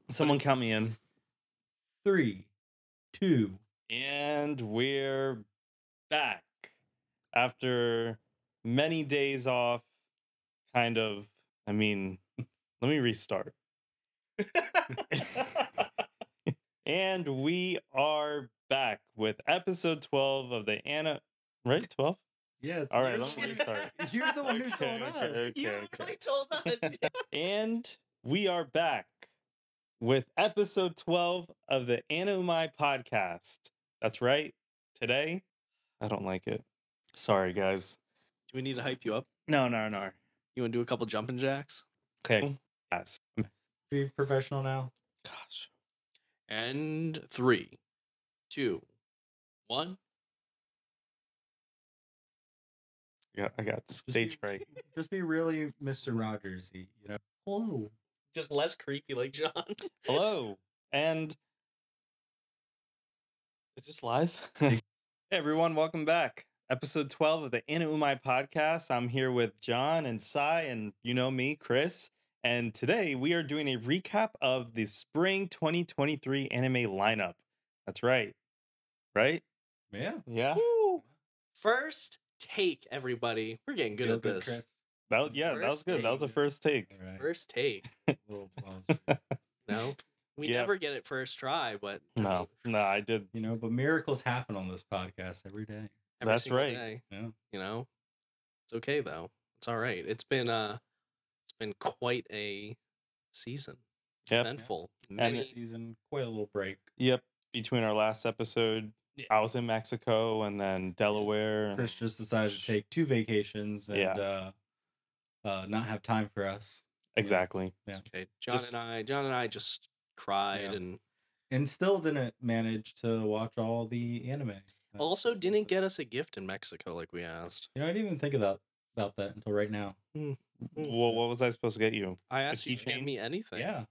Someone count me in. 3, 2. And we're back after many days off. Kind of. I mean, let me restart. And we are back with episode 12 of the Anna. Right? 12? Yes. All right, let me restart. You're the one who told us. You literally told us. And we are back with episode 12 of the Anumai podcast. That's right. Today, I don't like it. Sorry, guys. Do we need to hype you up? No. You want to do a couple jumping jacks? Okay. Yes. Be professional now. Gosh. And 3, 2, 1. Yeah, I got stage fright. Just be really Mr. Rogers-y, you know. Hello. Just less creepy like John. Hello. And is this live? Hey, everyone, welcome back. Episode 12 of the Anumai podcast. I'm here with John and Sai and you know me, Chris. And today we are doing a recap of the spring 2023 anime lineup. That's right. Right? Yeah. Yeah. Woo! First take, everybody. We're getting good Feel at good, this. Chris. That was good. That was a first take. All right. First take. Little applause. No, we Yeah. never get it first try, but No, I did. You know, but miracles happen on this podcast every day. every That's single right. day, Yeah. you know, it's okay though. It's all right. It's been quite a season. Yep. Eventful. And Many Season, quite a little break. Yep. Between our last episode, Yeah. I was in Mexico and then Delaware. Chris just decided to take 2 vacations and not have time for us. Exactly. Yeah. It's okay. Just- John and I just cried Yeah. and still didn't manage to watch all the anime. also didn't get us a gift in Mexico like we asked. You know, I didn't even think about that until right now. Well, what was I supposed to get you? I asked you to keychain? get me anything. Yeah. I'm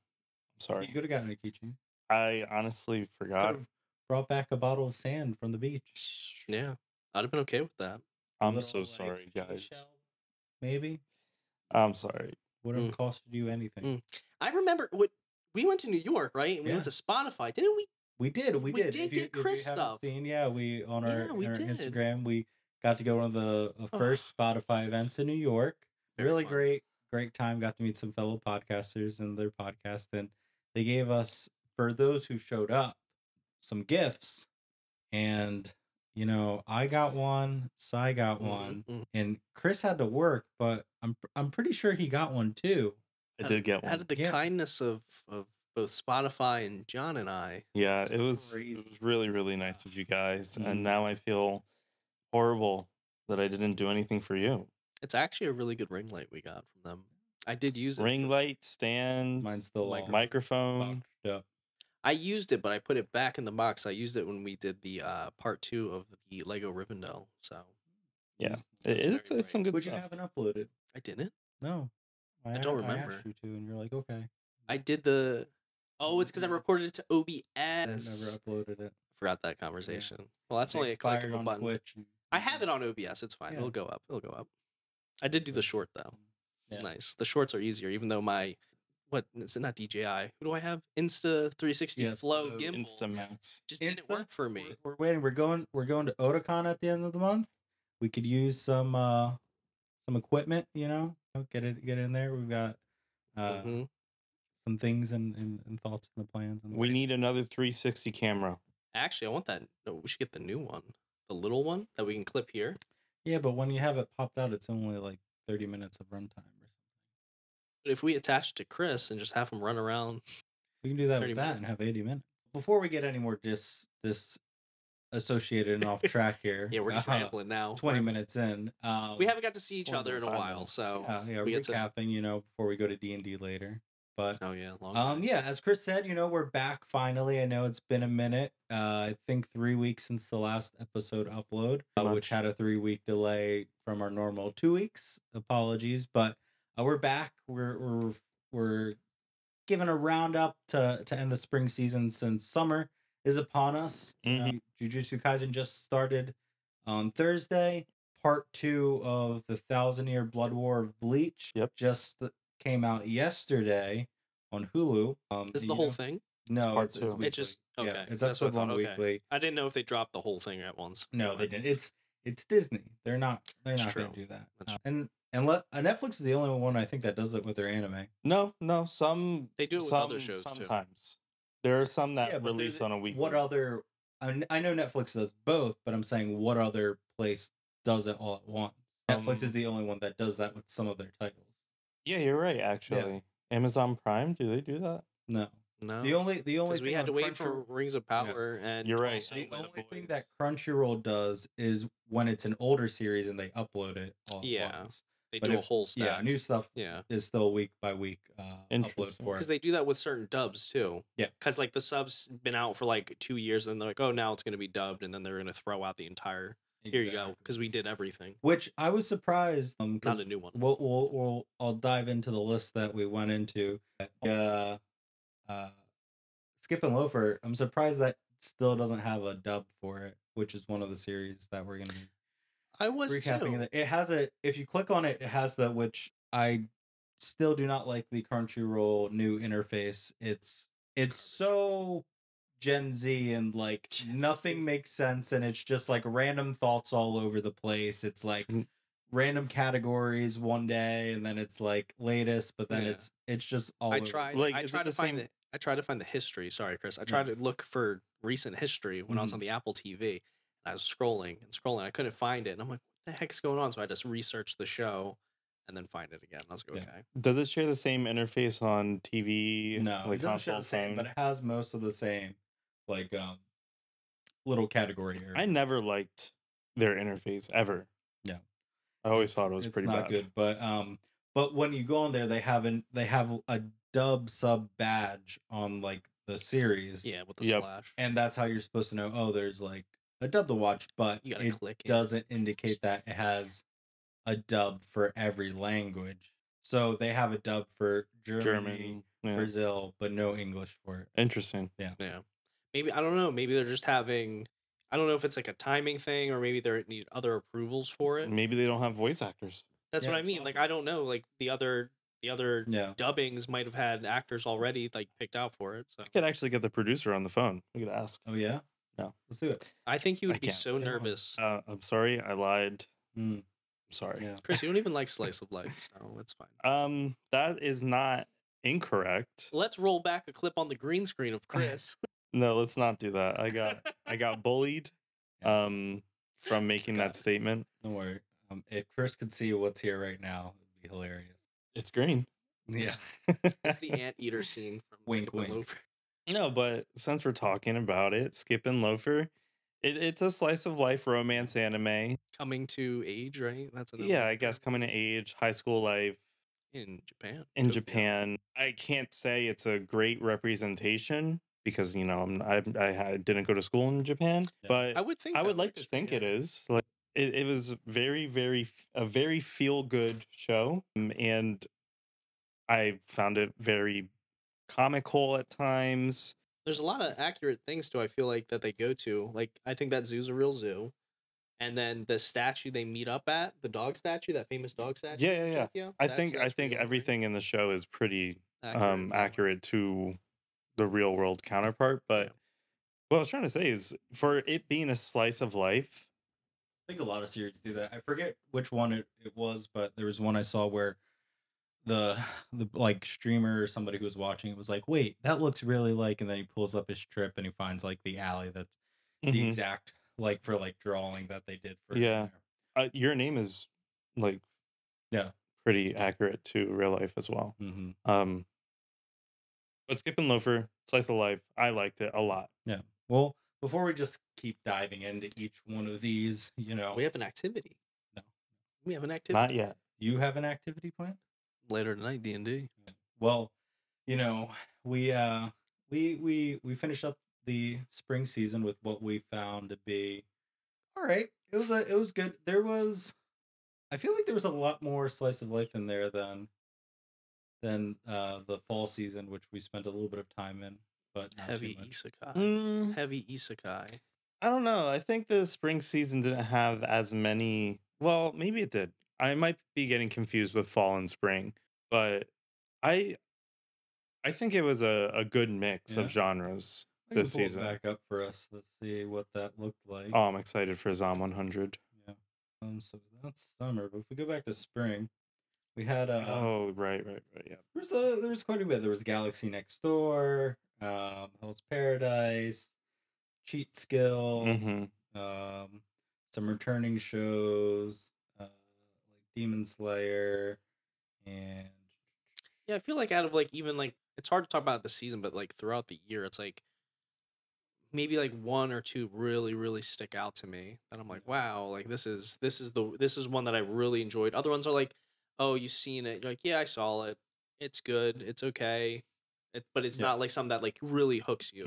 sorry. You could have gotten a keychain. I honestly forgot. Could have brought back a bottle of sand from the beach. Yeah. I'd have been okay with that. I'm Little, so like, sorry, guys. seashell, maybe. I'm sorry. Would have costed you anything. I remember what we went to New York, right? And we went to Spotify, didn't we? We did. We did get Chris stuff. Seen, yeah, we on our, Yeah, we on our did. Instagram, we got to go to one of the first Spotify events in New York. Very Really fun. great time. Got to meet some fellow podcasters and their podcast, and they gave us, for those who showed up, some gifts. And you know, I got one, Sai got one, Mhm. and Chris had to work, but I'm pretty sure he got one too. I did get How one. did the Yeah. kindness of both Spotify and John and I. Yeah, it was Crazy. really, really nice of you guys. Mhm. And now I feel horrible that I didn't do anything for you. It's actually a really good ring light we got from them. I did use it. Ring light, stand, Mine's still all microphone. boxed up. I used it, but I put it back in the box. I used it when we did the part 2 of the Lego Rivendell. So Yeah, very it's some good But you stuff. haven't uploaded. I didn't. No. I don't I remember. asked you to, and you're like, okay. I did the. Oh, it's because I recorded it to OBS. I never uploaded it. Forgot that conversation. Well, that's It only a click of expired a on button. Twitch. And, I have it on OBS. It's fine. Yeah. It'll go up. It'll go up. I did do the short though. It's Yeah. nice. The shorts are easier, even though my what is it? Not DJI. Who do I have? Insta 360 Yes, Flow the gimbal Instamax. just didn't Insta? work for me. We're waiting. We're going to Otakon at the end of the month. We could use some equipment, you know. Get in there. We've got Mhm. some things and thoughts and the plans. And We need another 360 camera. Actually, I want that. No, we should get the new one, the little one that we can clip here. yeah, but when you have it popped out, it's only like 30 minutes of runtime or something. But if we attach it to Chris and just have him run around, We can do that 30 with that and minutes. have 80 minutes. Before we get any more associated and off track here. yeah, we're just rambling now. 20 minutes in. We haven't got to see each other in a 25 while, minutes. so Yeah, we get to. recapping, you know, before we go to D&D later. But Oh yeah, long. yeah, as Chris said, you know, we're back finally. I know it's been a minute. I think 3 weeks since the last episode upload, which had a 3-week delay from our normal 2 weeks. Apologies, but we're back. We're giving a roundup to end the spring season since summer is upon us. Jujutsu Kaisen just started on Thursday. Part 2 of the 1,000-Year Blood War of Bleach Yep. just came out yesterday. on Hulu. Is the whole thing? No, part it's two. weekly. It just okay. Yeah, it's That's what I episode thought. one Okay. weekly. I didn't know if they dropped the whole thing at once. No, they didn't. It's Disney. They're not going true. to do that. That's And Netflix is the only one I think that does it with their anime. No, some They do it with other shows too. sometimes. There are some that Yeah, but release on a weekly. What other? I know Netflix does both, but I'm saying what other place does it all at once? Netflix is the only one that does that with some of their titles. Yeah, you're right. Actually, Amazon Prime, do they do that? No. No. The only Because thing we had to on wait for Rings of Power, and You're right. also The with only thing Boys. that Crunchyroll does is when it's an older series and they upload it all Yeah. at once. they But do a whole stack. Yeah, new stuff Yeah. is still week by week upload Interesting. for it. Because they do that with certain dubs too. Yeah. Because like the sub's been out for like 2 years, and they're like, oh, now it's going to be dubbed, and then they're going to throw out the entire. Here you go, Exactly. because we did everything. Which I was surprised. Not a new one. I'll dive into the list that we went into. Skip and Loafer. I'm surprised that still doesn't have a dub for it, which is one of the series that we're going to be I was recapping. too. It has if you click on it, it has the, which I still do not like, the Crunchyroll new interface. It's so Gen Z and like nothing makes sense, and it's just like random thoughts all over the place. It's like random categories one day, and then it's like latest, but then it's just all I over. tried. Like, I is it tried the to find same- I tried to find the history. Sorry, Chris. I tried to look for recent history when I was on the Apple TV. And I was scrolling and scrolling. I couldn't find it, and I'm like, "What the heck's going on?" So I just researched the show, and then find it again. I was like, "Okay." Does it share the same interface on TV? No, like it doesn't share console, the same, phone? but it has most of the same, like little category areas. I never liked their interface ever. Yeah. I always thought it was it's pretty not bad. good. But when you go on there, they have a dub sub badge on like the series. Yeah, with the Yep. slash. And that's how you're supposed to know, oh, there's like a dub to watch, but You gotta it click it. doesn't indicate that it has a dub for every language. So they have a dub for Germany, German. Yeah. Brazil, but no English for it. Interesting. Yeah. Maybe I don't know. Maybe they're just having. I don't know if it's like a timing thing, or maybe they need other approvals for it. Maybe they don't have voice actors. That's Yeah, what I it's mean. Like I don't know. Like the other Yeah. dubbings might have had actors already like picked out for it. So I could actually get the producer on the phone. We could ask. Oh yeah? No. Let's do it. I think you would I be can't. so Come on. nervous. I'm sorry, I lied. Mm, I'm sorry. yeah. Chris, you don't even like slice of life, so it's fine. That is not incorrect. Let's roll back a clip on the green screen of Chris. No, let's not do that. I got bullied from making that statement. Don't worry. If Chris could see what's here right now, it'd be hilarious. It's green. Yeah. It's the anteater scene from Wink, Skip and wink. Loafer. No, but since we're talking about it, Skip and Loafer, it's a slice of life romance anime. Coming to age, right? That's another Yeah, word I guess for it. coming to age, high school life In Japan. in Tokyo. Japan. I can't say it's a great representation because I didn't go to school in Japan, Yeah. but I would think I that would like to works, think yeah. it is. Like it was a very feel good show, and I found it very comical at times. There's a lot of accurate things too. I feel like that they go to. Like I think that zoo's a real zoo, and then the statue they meet up at, the dog statue, that famous dog statue. Yeah, in yeah. Tokyo, I that's think real, right? everything in the show is pretty Accurate, yeah. accurate to the real world counterpart. But Yeah. what I was trying to say is, for it being a slice of life, I think a lot of series do that. I forget which one it was, but there was one I saw where the like streamer or somebody who was watching it was like, wait, that looks really like, and then he pulls up his strip and he finds like the alley that's the Mhm. exact like for like drawing that they did for Yeah. there. Your name is like Yeah. pretty accurate to real life as well. Mm-hmm. But Skip and Loafer, slice of life, I liked it a lot. Yeah. Well, before we just keep diving into each one of these, We have an activity. No. We have an activity. Not yet. you have an activity planned? Later tonight, D&D. Well, we finished up the spring season with what we found to be all right. It was good. I feel like there was a lot more slice of life in there than the fall season, which we spent a little bit of time in, but not Heavy too much. isekai. Heavy isekai. I don't know. I think the spring season didn't have as many. Well, maybe it did. I might be getting confused with fall and spring, but I I think it was a good mix Yeah. of genres I can this pull it season. back up for us. Let's see what that looked like. Oh, I'm excited for Zom 100. Yeah. So that's summer, but if we go back to spring, we had Oh, right, yeah. there was quite a bit. There was Galaxy Next Door, Hell's Paradise, Cheat Skill, some returning shows, like Demon Slayer, and Yeah, I feel like out of like even like it's hard to talk about the season, but like throughout the year, it's like maybe like one or two really stick out to me that I'm like, wow, like this is one that I really enjoyed. Other ones are like, oh, you've seen it, you're like, yeah, I saw it, it's good, it's okay, but it's not like something that like really hooks you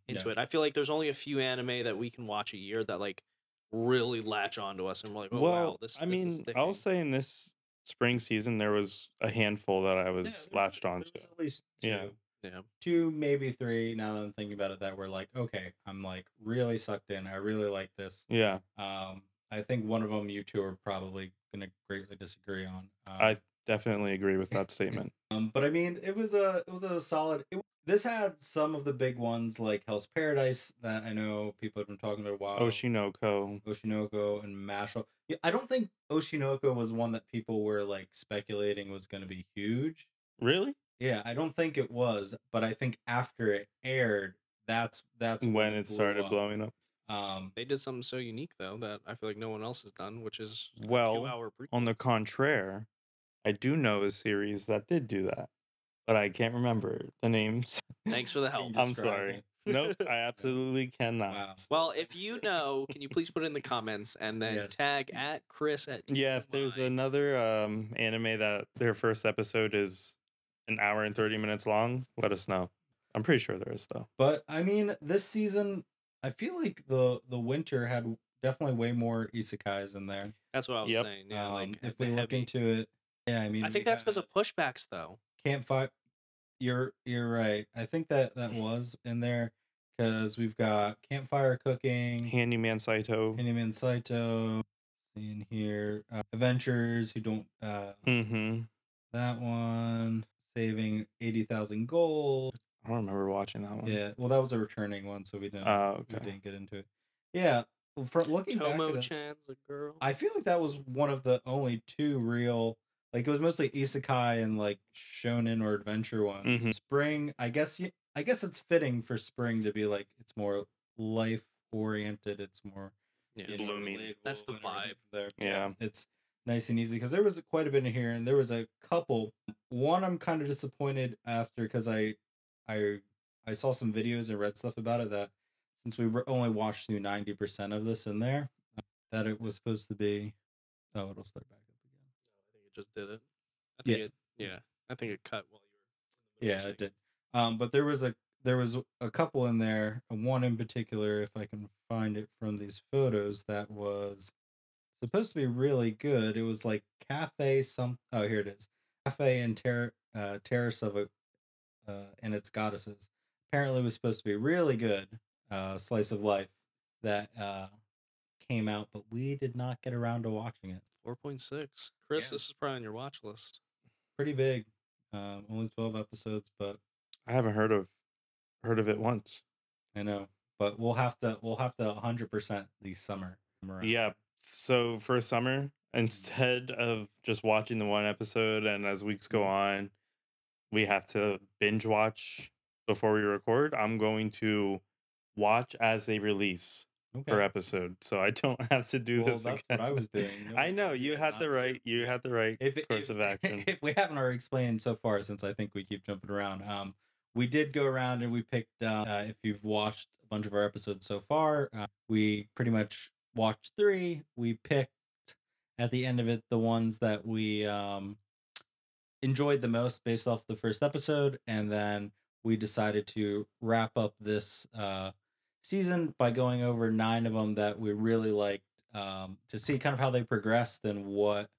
into it. I feel like there's only a few anime that we can watch a year that like really latch onto us, and we're like, oh wow, this. I mean, I'll say in this spring season there was a handful that I was latched onto. There's at least two. Yeah. 2, maybe 3. Now that I'm thinking about it, that were like, okay, I'm like really sucked in. I really like this. Yeah. I think one of them you two are probably gonna greatly disagree on. I definitely agree with that statement. But I mean, it was a solid. This had some of the big ones like Hell's Paradise that I know people have been talking about a while. Oshinoko, and Mashle. Yeah, I don't think Oshinoko was one that people were like speculating was going to be huge. Really? Yeah, I don't think it was, but I think after it aired, that's when it started blowing up. They did something so unique though that I feel like no one else has done, which is a 2-hour prequel. On the contraire, I do know a series that did do that, but I can't remember the names. Thanks for the help. I'm sorry. Nope, I absolutely cannot. Wow. Well, if you know, can you please put it in the comments and then tag at Chris at Yeah, if there's another anime that their first episode is an hour and 30 minutes long, let us know. I'm pretty sure there is though. But I mean, this season, I feel like the winter had definitely way more isekais in there. That's what I was saying. Yeah, like if we look into it, yeah, I mean, I think that's because of pushbacks though. Campfire. You're right. I think that was in there because we've got Campfire Cooking, Handyman Saito, seeing here, Adventures Who Don't. That one, Saving 80,000 Gold. I don't remember watching that one. Yeah, well, that was a returning one, so we didn't. We didn't get into it. Yeah, for looking back at this, Chan's a girl. I feel like that was one of the only 2 real. Like it was mostly isekai and like shonen or adventure ones. Spring, I guess it's fitting for spring to be like it's more life oriented. It's more blooming. That's the vibe there. Yeah, it's nice and easy because there was quite a bit in here, and there was a couple. One I'm kind of disappointed after because I saw some videos and read stuff about it that since we only watched through 90% of this in there, that it was supposed to be. Oh, it'll start back. Just did it. I think it cut while you were. It did. But there was a couple in there. One in particular, if I can find it from these photos, that was supposed to be really good. It was like cafe Oh, here it is. Cafe and Terrace of and its goddesses. Apparently, it was supposed to be really good. Slice of life that came out, but we did not get around to watching it. 4.6. Chris, this is probably on your watch list. Pretty big. Only 12 episodes, but I haven't heard of it once. I know, but we'll have to 100% the summer. Yeah. So for summer, instead of just watching the one episode and as weeks go on, we have to binge watch before we record, I'm going to watch as they release. Per episode, so I don't have to do this again. That's what I was doing. I know you had the right course of action. If we haven't already explained so far, since I think we keep jumping around, we did go around and we picked. If you've watched a bunch of our episodes so far, we pretty much watched 3. We picked at the end of it the ones that we enjoyed the most based off the first episode, and then we decided to wrap up this season by going over 9 of them that we really liked, to see kind of how they progressed and what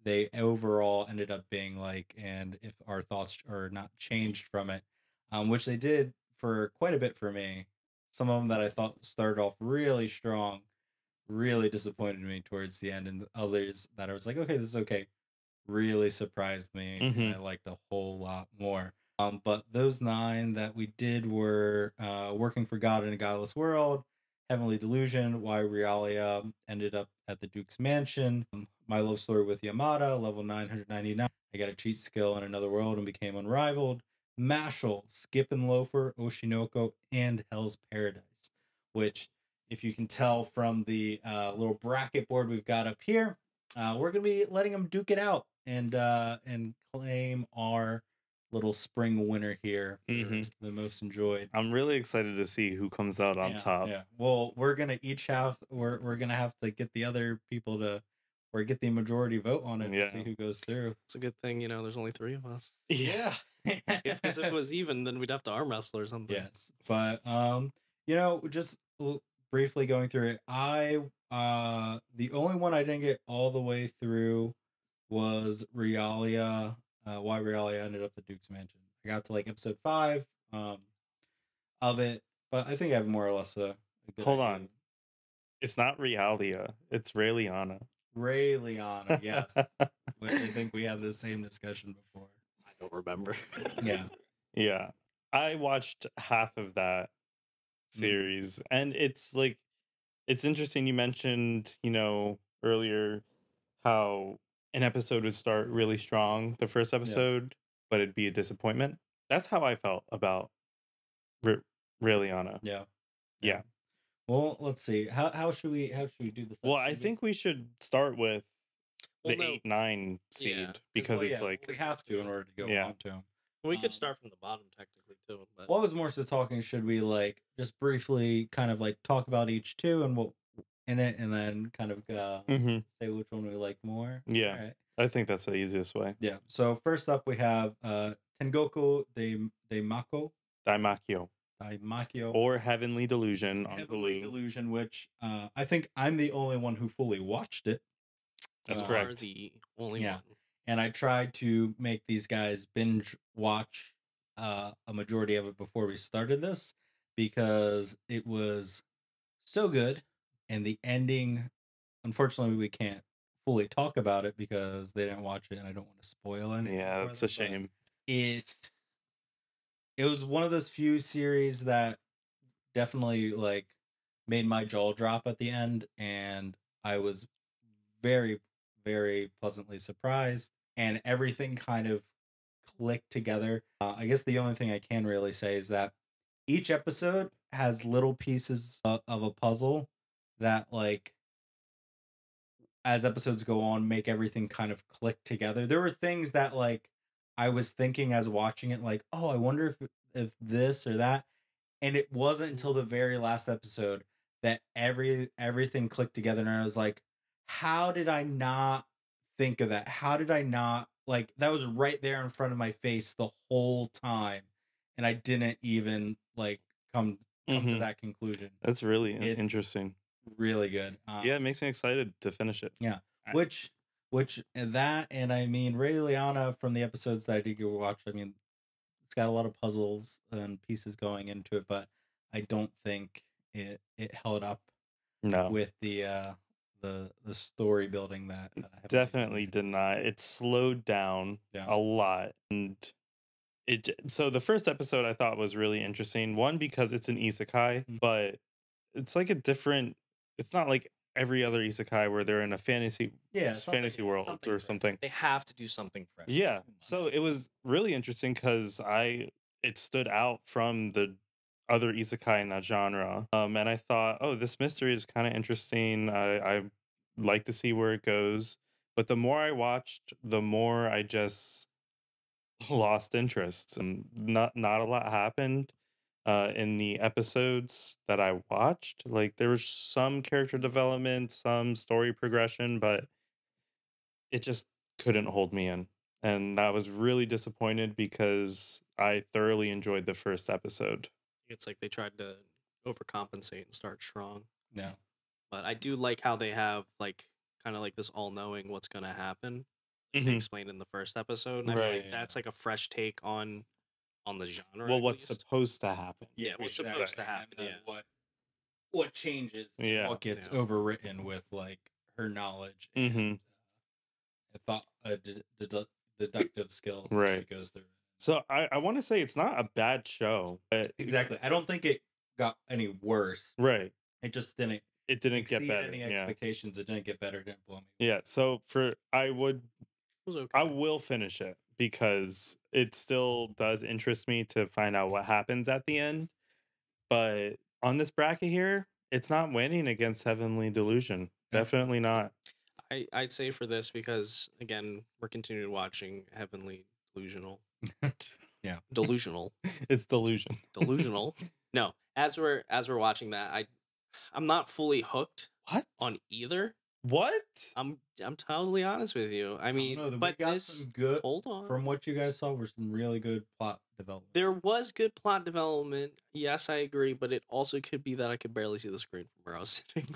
they overall ended up being like, and if our thoughts are not changed from it, which they did for quite a bit for me. Some of them that I thought started off really strong really disappointed me towards the end, and others that I was like, okay, this is okay, really surprised me, and I liked a whole lot more. But those 9 that we did were Working for God in a Godless World, Heavenly Delusion, Why Realia Ended Up at the Duke's Mansion, My Love Story with Yamada, level 999, I Got a Cheat Skill in Another World and Became Unrivaled, Mashle, Skip and Loafer, Oshinoko, and Hell's Paradise, which, if you can tell from the little bracket board we've got up here, we're going to be letting them duke it out and claim our little spring winner here for the most enjoyed. I'm really excited to see who comes out on top. Yeah. Well, we're gonna each have we're gonna have to get the other people to or get the majority vote on it to see who goes through. It's a good thing, there's only 3 of us. Yeah. If it was even, then we'd have to arm wrestle or something. Yes. But just briefly going through it, the only one I didn't get all the way through was Realia. Why Realia Ended Up the Duke's Mansion. I got to like episode 5 of it, but I think I have more or less a good Hold idea. on. It's not Realia. It's Raeliana. Raeliana, yes. Which I think we had the same discussion before. I don't remember. Yeah. Yeah. I watched half of that series, and it's like, it's interesting. You mentioned, earlier how an episode would start really strong, the first episode, but it'd be a disappointment. That's how I felt about Raeliana. Yeah. Well, let's see. How should we do this? Well, I think we should start with the 8-9 seed because it's like we have to in order to go on to them. We could start from the bottom technically too. But... What was more so talking? Should we like just briefly kind of like talk about each 2 and what in it, and then kind of say which one we like more? Yeah. All right. I think that's the easiest way. Yeah. So first up, we have Tengoku Diamaki, or Heavenly Delusion on Heavenly Hulu. Delusion, which I think I'm the only one who fully watched it. That's correct. The only one. And I tried to make these guys binge watch a majority of it before we started this because it was so good, and the ending, unfortunately, we can't fully talk about it because they didn't watch it, and I don't want to spoil anything. Yeah, that's a shame. It was one of those few series that definitely like made my jaw drop at the end, and I was very, very pleasantly surprised, and everything kind of clicked together. I guess the only thing I can really say is that each episode has little pieces of a puzzle that, like, as episodes go on, make everything kind of click together. There were things that, like, I was thinking as watching it, like, oh, I wonder if this or that, and it wasn't until the very last episode that everything clicked together, and I was like, how did I not think of that? How did I not, like, that was right there in front of my face the whole time, and I didn't even like come to that conclusion. That's really interesting. Really good. Yeah, it makes me excited to finish it. Yeah, which that, and I mean Raeliana, from the episodes that I did go watch, I mean, it's got a lot of puzzles and pieces going into it, but I don't think it held up. No, with the story building that definitely did not. It slowed down a lot, and so the first episode I thought was really interesting. One, because it's an isekai, but it's like a different. It's not like every other isekai where they're in a fantasy world or something. They have to do something fresh. Yeah, so it was really interesting because it stood out from the other isekai in that genre, and I thought, oh, this mystery is kind of interesting. I like to see where it goes, but the more I watched, the more I just lost interest, and not a lot happened in the episodes that I watched. Like, there was some character development, some story progression, but it just couldn't hold me in. And I was really disappointed because I thoroughly enjoyed the first episode. It's like they tried to overcompensate and start strong. Yeah. But I do like how they have, like, kind of like this all-knowing what's going to happen. They explained in the first episode. And I feel like that's like a fresh take on the genre. Well, what's supposed to happen. Yeah, what's supposed to happen. Yeah. What changes. Yeah. What gets overwritten with, like, her knowledge and deductive skills that she goes through. So I want to say it's not a bad show, but Exactly. I don't think it got any worse. right. It just didn't It didn't get exceed better. any Yeah. expectations. It didn't get better. It didn't blow me. Yeah. So I It was okay. I will finish it because it still does interest me to find out what happens at the end. But on this bracket here, it's not winning against Heavenly Delusion. Yeah. Definitely not. I'd say for this because again we're continuing watching Heavenly Delusional. Yeah. Delusional. It's Delusion. Delusional. No, as we're watching that, I'm not fully hooked What? on either. What? I'm totally honest with you. I mean, but we got this some good. hold on. From what you guys saw, were some really good plot development. There was good plot development. Yes, I agree, but it also could be that I could barely see the screen from where I was sitting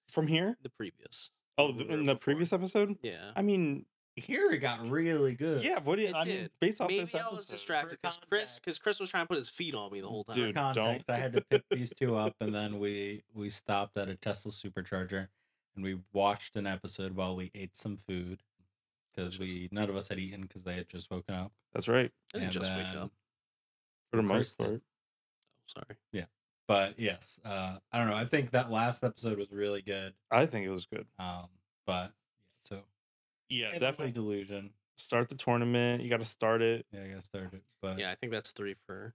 From here? the previous. Oh, we in were the before. previous episode? Yeah. I mean, Here it got really good. yeah. What do you? It I mean, did. based off Maybe this I episode, was distracted For because Chris was trying to put his feet on me the whole time. Dude, For context, don't. I had to pick these two up, and then we stopped at a Tesla supercharger, and we watched an episode while we ate some food because none of us had eaten because they had just woken up. That's right. I didn't And just wake then- up. For the Of most course part. Oh, sorry. But yes, I don't know. I think that last episode was really good. I think it was good. But so Yeah, Heavenly definitely. Delusion. Start the tournament. You got to start it. Yeah, I gotta start it. But Yeah, I think that's 3 for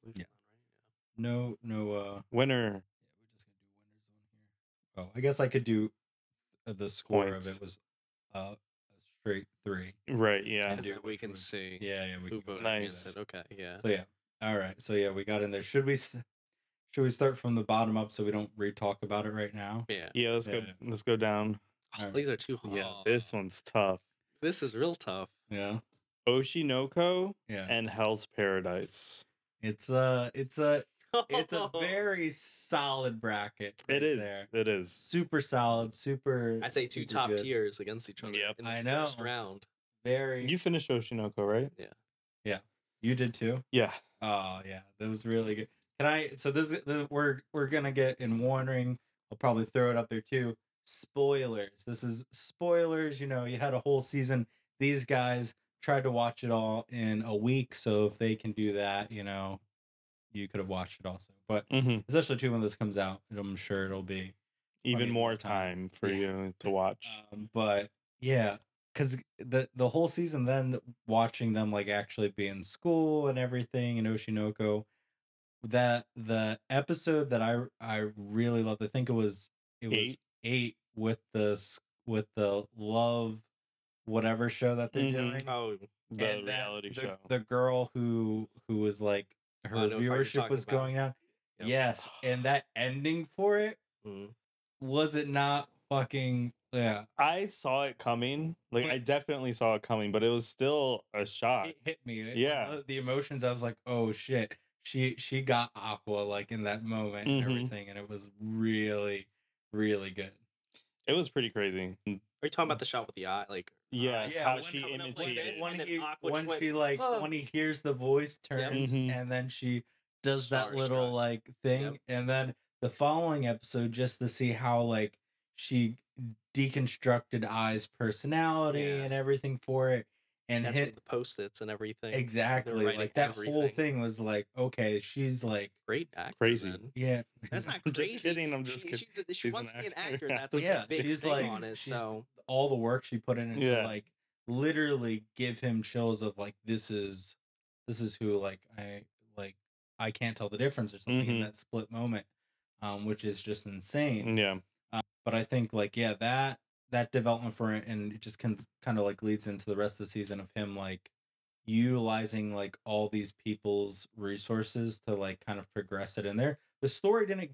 Heavenly Delusion. no. Winner. Yeah, we're just gonna do winners on here. Oh, I guess I could do the score Points. of it was a straight 3. Right. Yeah. And So do that we which can one. see Yeah, we who can voted vote. against it. Okay, yeah. So yeah, all right. So yeah, we got in there. Should we start from the bottom up so we don't re-talk about it right now? Yeah. Yeah. Let's go. Yeah. Let's go down. Alright. These are too hard. Yeah. This one's tough. This is real tough. Yeah, Oshinoko yeah. and Hell's Paradise. It's a very solid bracket. It right is. there. It is. Super solid. Super. I'd say 2 super top good. tiers against each other. Yep. In the I know. first round. Very. You finished Oshinoko, right? You did too. Yeah. Oh yeah, that was really good. Can I? So we're gonna get in warning. I'll probably throw it up there too. Spoilers. This is spoilers. You had a whole season. These guys tried to watch it all in a week. So if they can do that, you could have watched it also. But Mm-hmm. especially too when this comes out, I'm sure it'll be Even plenty more time for Yeah. you to watch. But yeah, because the whole season, then watching them like actually be in school and everything in Oshinoko, that the episode that I really loved, I think it was 8 with the love whatever show that they're Mhm. doing. Oh, The And that- reality the, show. the girl who was like her I know what fight you're viewership talking was about. going down. Yep. Yes, and that ending for it, mhm. was it not fucking yeah. I saw it coming. Like But- I definitely saw it coming, but it was still a shock. It hit me. Yeah. The emotions. I was like, oh shit. She got Aqua like in that moment Mhm. and everything, and it was really, really good. It was pretty crazy. Are you talking about the shot with the eye? Like, Yes, yeah, how when she coming up like imitated. this, it. one- and then Aqua When just went, she like "Oh." when he hears the voice turns Mhm. and then she does that little Starstruck. like thing, Yep. and then the following episode just to see how like she deconstructed Ai's personality Yeah. and everything for it, and that's hit with the post-its and everything. exactly writing like that whole everything. thing was like okay, she's like Great actor. Crazy. man. yeah, That's not I'm crazy. just kidding, I'm just kidding. She She's wants an to be an actor. actor. That's Yeah, like yeah, a big she's thing like on it. she's So all the work she put in it Yeah. to like literally give him chills of like this is who like I can't tell the difference or something in Mhm. that split moment, which is just insane. Yeah. But I think like yeah that development for it, and it just kind of like leads into the rest of the season of him like utilizing like all these people's resources to like kind of progress it in there. The story didn't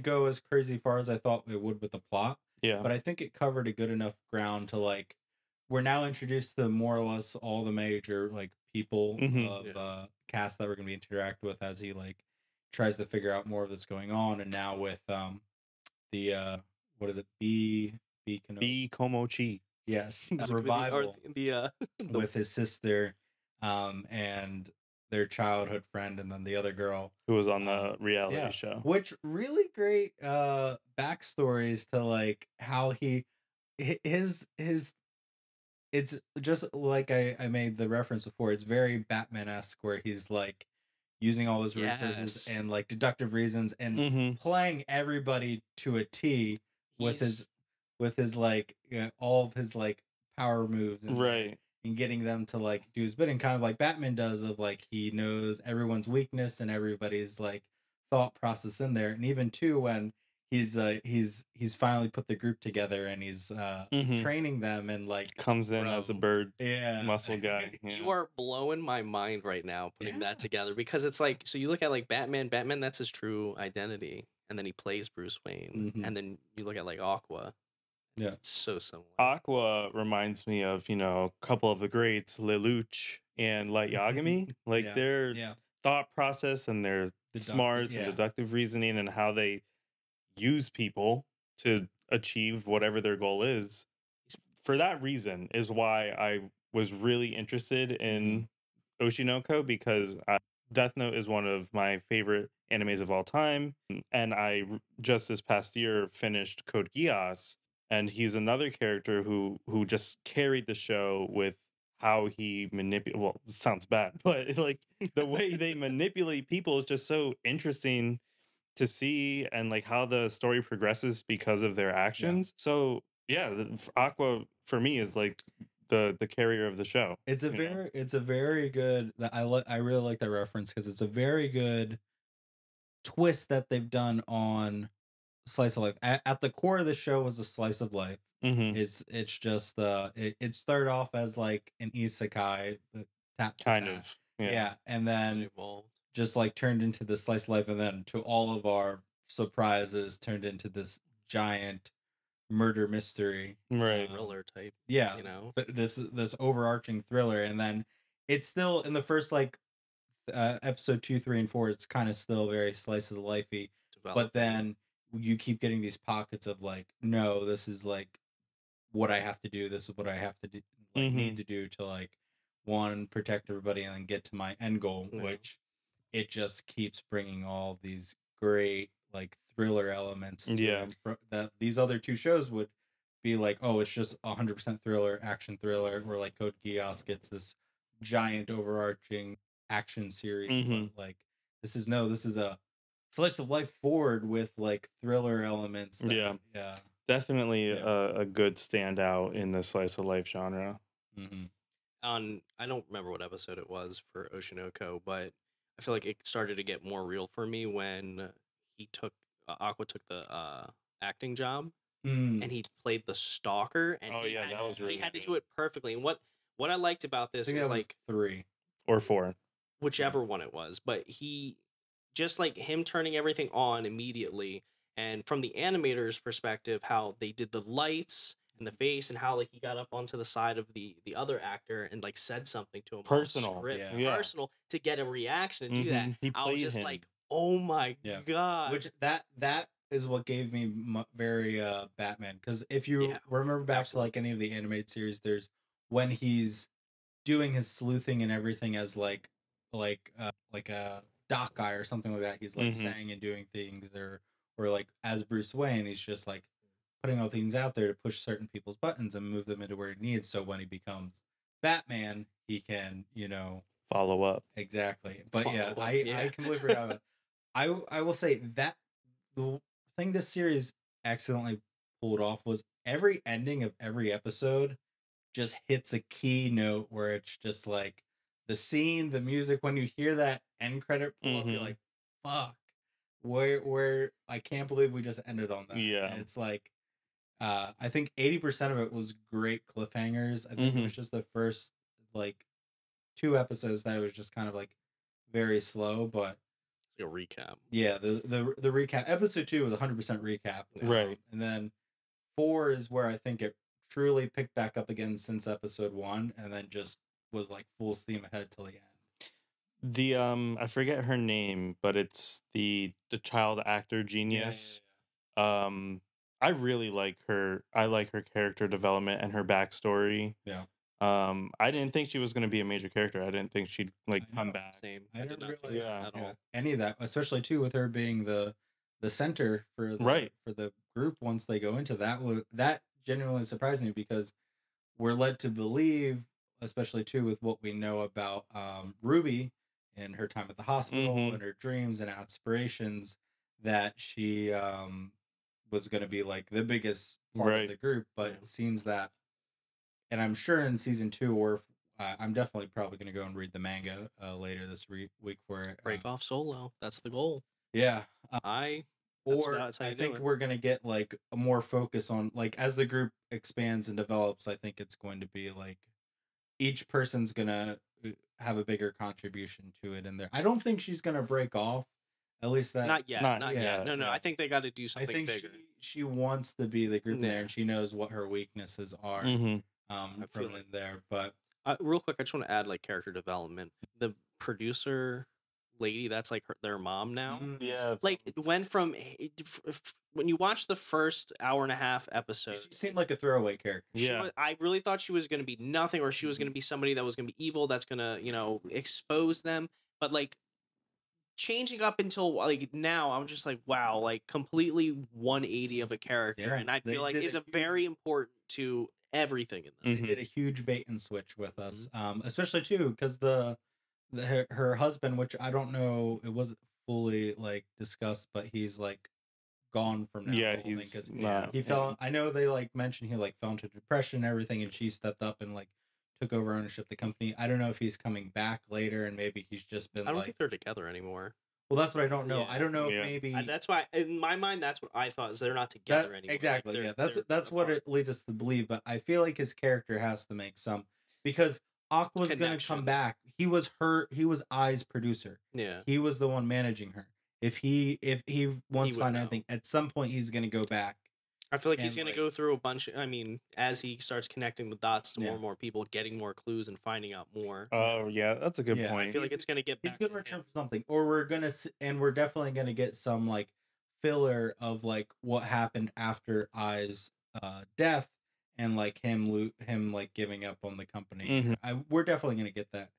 go as crazy far as I thought it would with the plot, Yeah. but I think it covered a good enough ground to like we're now introduced to more or less all the major like people Mhm. of cast that we're gonna be interacting with as he like tries to figure out more of this going on, and now with the what is it B Kenobi? Be Komochi. Yes, Or revival the with his sister and their childhood friend, and then the other girl, Who was on the reality yeah. show. which really great backstories to like how his it's just like I made the reference before. It's very Batman-esque, where he's like using all his resources Yes. and like deductive reasons and Mm-hmm. playing everybody to a T with his like all of his like power moves and Right. and getting them to like do his bidding, kind of like Batman does, of like he knows everyone's weakness and everybody's like thought process in there. And even too when he's finally put the group together and he's Mm-hmm. training them and like Comes in as a bird yeah muscle guy. Yeah. You are blowing my mind right now putting that together, because it's like, so you look at like Batman, that's his true identity, and then he plays Bruce Wayne, Mhm. and then you look at like Aqua. Yeah. It's so similar. Aqua reminds me of, a couple of the greats, Lelouch and Light Yagami. Like Yeah. their Yeah. thought process and their smarts and yeah. deductive reasoning and how they use people to achieve whatever their goal is. For that reason is why I was really interested in Oshinoko, because Death Note is one of my favorite animes of all time. And just this past year finished Code Geass, and he's another character who just carried the show with how he manipulate. Well, it sounds bad, but like the way they manipulate people is just so interesting to see, and like how the story progresses because of their actions. So yeah, Aqua for me is like the carrier of the show. It's a very good that I really like that reference because it's a very good twist that they've done on slice of life. At the core of the show was a slice of life. Mm-hmm. It's just it started off as like an isekai, the tap Kind of. Yeah. and then Evolved. just like turned into the slice of life, and then to all of our surprises turned into this giant murder mystery, Right. Thriller type. yeah, You know, but this overarching thriller. And then it's still in the first like episode 2, 3, and 4, it's kind of still very slice of the lifey, but then you keep getting these pockets of like, no, this is like what I have to do, this is what I have to do, like need to do to like one, protect everybody, and then get to my end goal, which it just keeps bringing all these great like thriller elements to that these other two shows would be like, oh, it's just 100% thriller, action thriller, where like Code Geass gets this giant overarching action series, but like this is a slice of life forward with like thriller elements. Yeah. Definitely a good standout in the slice of life genre. I don't remember what episode it was for Oshinoko, but I feel like it started to get more real for me when Aqua took the acting job, and he played the stalker, and that was really he had to do it perfectly. And what I liked about this is like 3 or 4, whichever one it was, but he just like him turning everything on immediately, and from the animator's perspective, how they did the lights and the face, and how like he got up onto the side of the other actor and like said something to him, personal, personal, to get a reaction and do that. I was just like, oh my god, which that is what gave me very Batman, because if you remember back to like any of the animated series, there's when he's doing his sleuthing and everything as like a doc guy or something like that, he's like saying and doing things, or like as Bruce Wayne, he's just like putting all things out there to push certain people's buttons and move them into where he needs, so when he becomes Batman, he can, follow up. Exactly. But I completely forgot about it. I will say that the thing this series accidentally pulled off was every ending of every episode just hits a key note where it's just like the scene, the music, when you hear that end credit pull up, you're like, fuck, where I can't believe we just ended on that. And it's like I think 80% of it was great cliffhangers. I think it was just the first like 2 episodes that it was just kind of like very slow, but it's like a recap. Yeah, the recap. Episode 2 was 100% recap, right? And then 4 is where I think it truly picked back up again since episode 1, and then just was like full steam ahead till the end. The I forget her name, but it's the child actor genius. I really like her. I like her character development and her backstory. I didn't think she was going to be a major character. I didn't think she'd like come back. Same. I did not realize at all any of that, especially too with her being the center for the group once they go into that. That genuinely surprised me, because we're led to believe, especially too with what we know about Ruby and her time at the hospital and her dreams and aspirations, that she was going to be like the biggest part of the group. But it seems that, and I'm sure in season 2, or I'm definitely probably going to go and read the manga later this week for it. Break off solo. That's the goal. Yeah. I think we're going to get like a more focus on, like, as the group expands and develops, I think it's going to be like each person's going to have a bigger contribution to it in there. I don't think she's going to break off. At least that not yet. No. I think they got to do something bigger. I think she wants to be the group in there, and she knows what her weaknesses are. From in there. But real quick, I just want to add like character development. The producer lady, that's like their mom now. Like it went from when you watch the first hour and a half episode, she seemed like a throwaway character. I really thought she was going to be nothing, or she was going to be somebody that was going to be evil, that's going to expose them. But like changing up until like now, I'm just like, wow, like completely 180 of a character, and I feel like is a very important to everything in this. They did a huge bait and switch with us, especially too because her husband, which I don't know, it wasn't fully like discussed, but he's like gone from now. Yeah, he's not. He fell. I know they like mentioned he like fell into depression and everything, and she stepped up and like took over ownership of the company. I don't know if he's coming back later, and maybe he's just been. I don't think they're together anymore. Well, that's what I don't know. I don't know if maybe that's why in my mind that's what I thought, is they're not together anymore. Exactly. Like that's what it leads us to believe. But I feel like his character has to make some, because Aqua's going to come back. He was Ai's producer. Yeah. He was the one managing her. If he wants to find anything, at some point he's going to go back. I feel like he's going to go through a bunch. I mean, as he starts connecting the dots to more and more people, getting more clues and finding out more. Oh yeah, that's a good point. I feel like it's going to get. He's going to return for something, or we're definitely going to get some like filler of like what happened after Ai's death, and like him like giving up on the company. We're definitely going to get that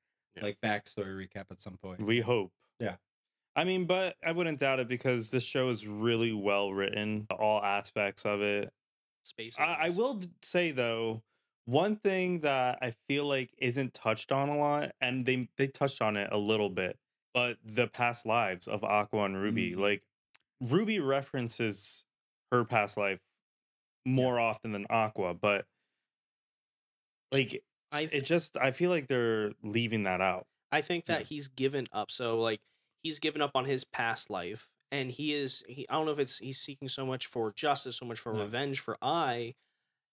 like backstory recap at some point. We hope. Yeah. I mean, but I wouldn't doubt it, because this show is really well written, all aspects of it. I will say, though, one thing that I feel like isn't touched on a lot, and they touched on it a little bit, but the past lives of Aqua and Ruby. Like, Ruby references her past life more often than Aqua, but like, I feel like they're leaving that out. I think that he's given up. So, like, he's given up on his past life, and I don't know if he's seeking so much for justice, so much for revenge for Ai,